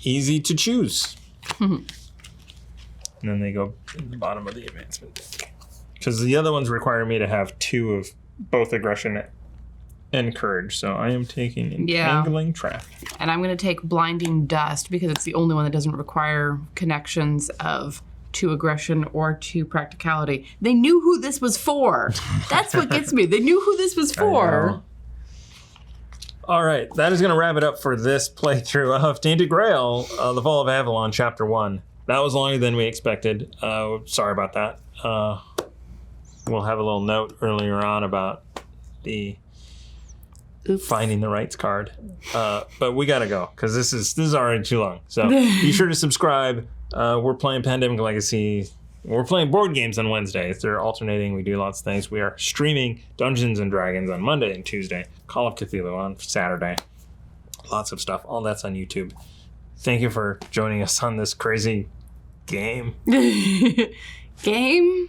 [SPEAKER 1] easy to choose. And then they go in the bottom of the advancement deck. Because the other ones require me to have 2 of both aggression and courage, so I am taking Entangling Trap.
[SPEAKER 2] And I'm going to take Blinding Dust because it's the only one that doesn't require connections of 2 aggression or 2 practicality. They knew who this was for. That's what gets me. They knew who this was for.
[SPEAKER 1] All right, that is going to wrap it up for this playthrough of Tainted Grail, The Fall of Avalon, Chapter 1. That was longer than we expected. Sorry about that. We'll have a little note earlier on about the finding the rights card. But we got to go because this is already too long. So be sure to subscribe. We're playing Pandemic Legacy. We're playing board games on Wednesdays. They're alternating. We do lots of things. We are streaming Dungeons and Dragons on Monday and Tuesday. Call of Cthulhu on Saturday. Lots of stuff. All that's on YouTube. Thank you for joining us on this crazy game.
[SPEAKER 2] Game?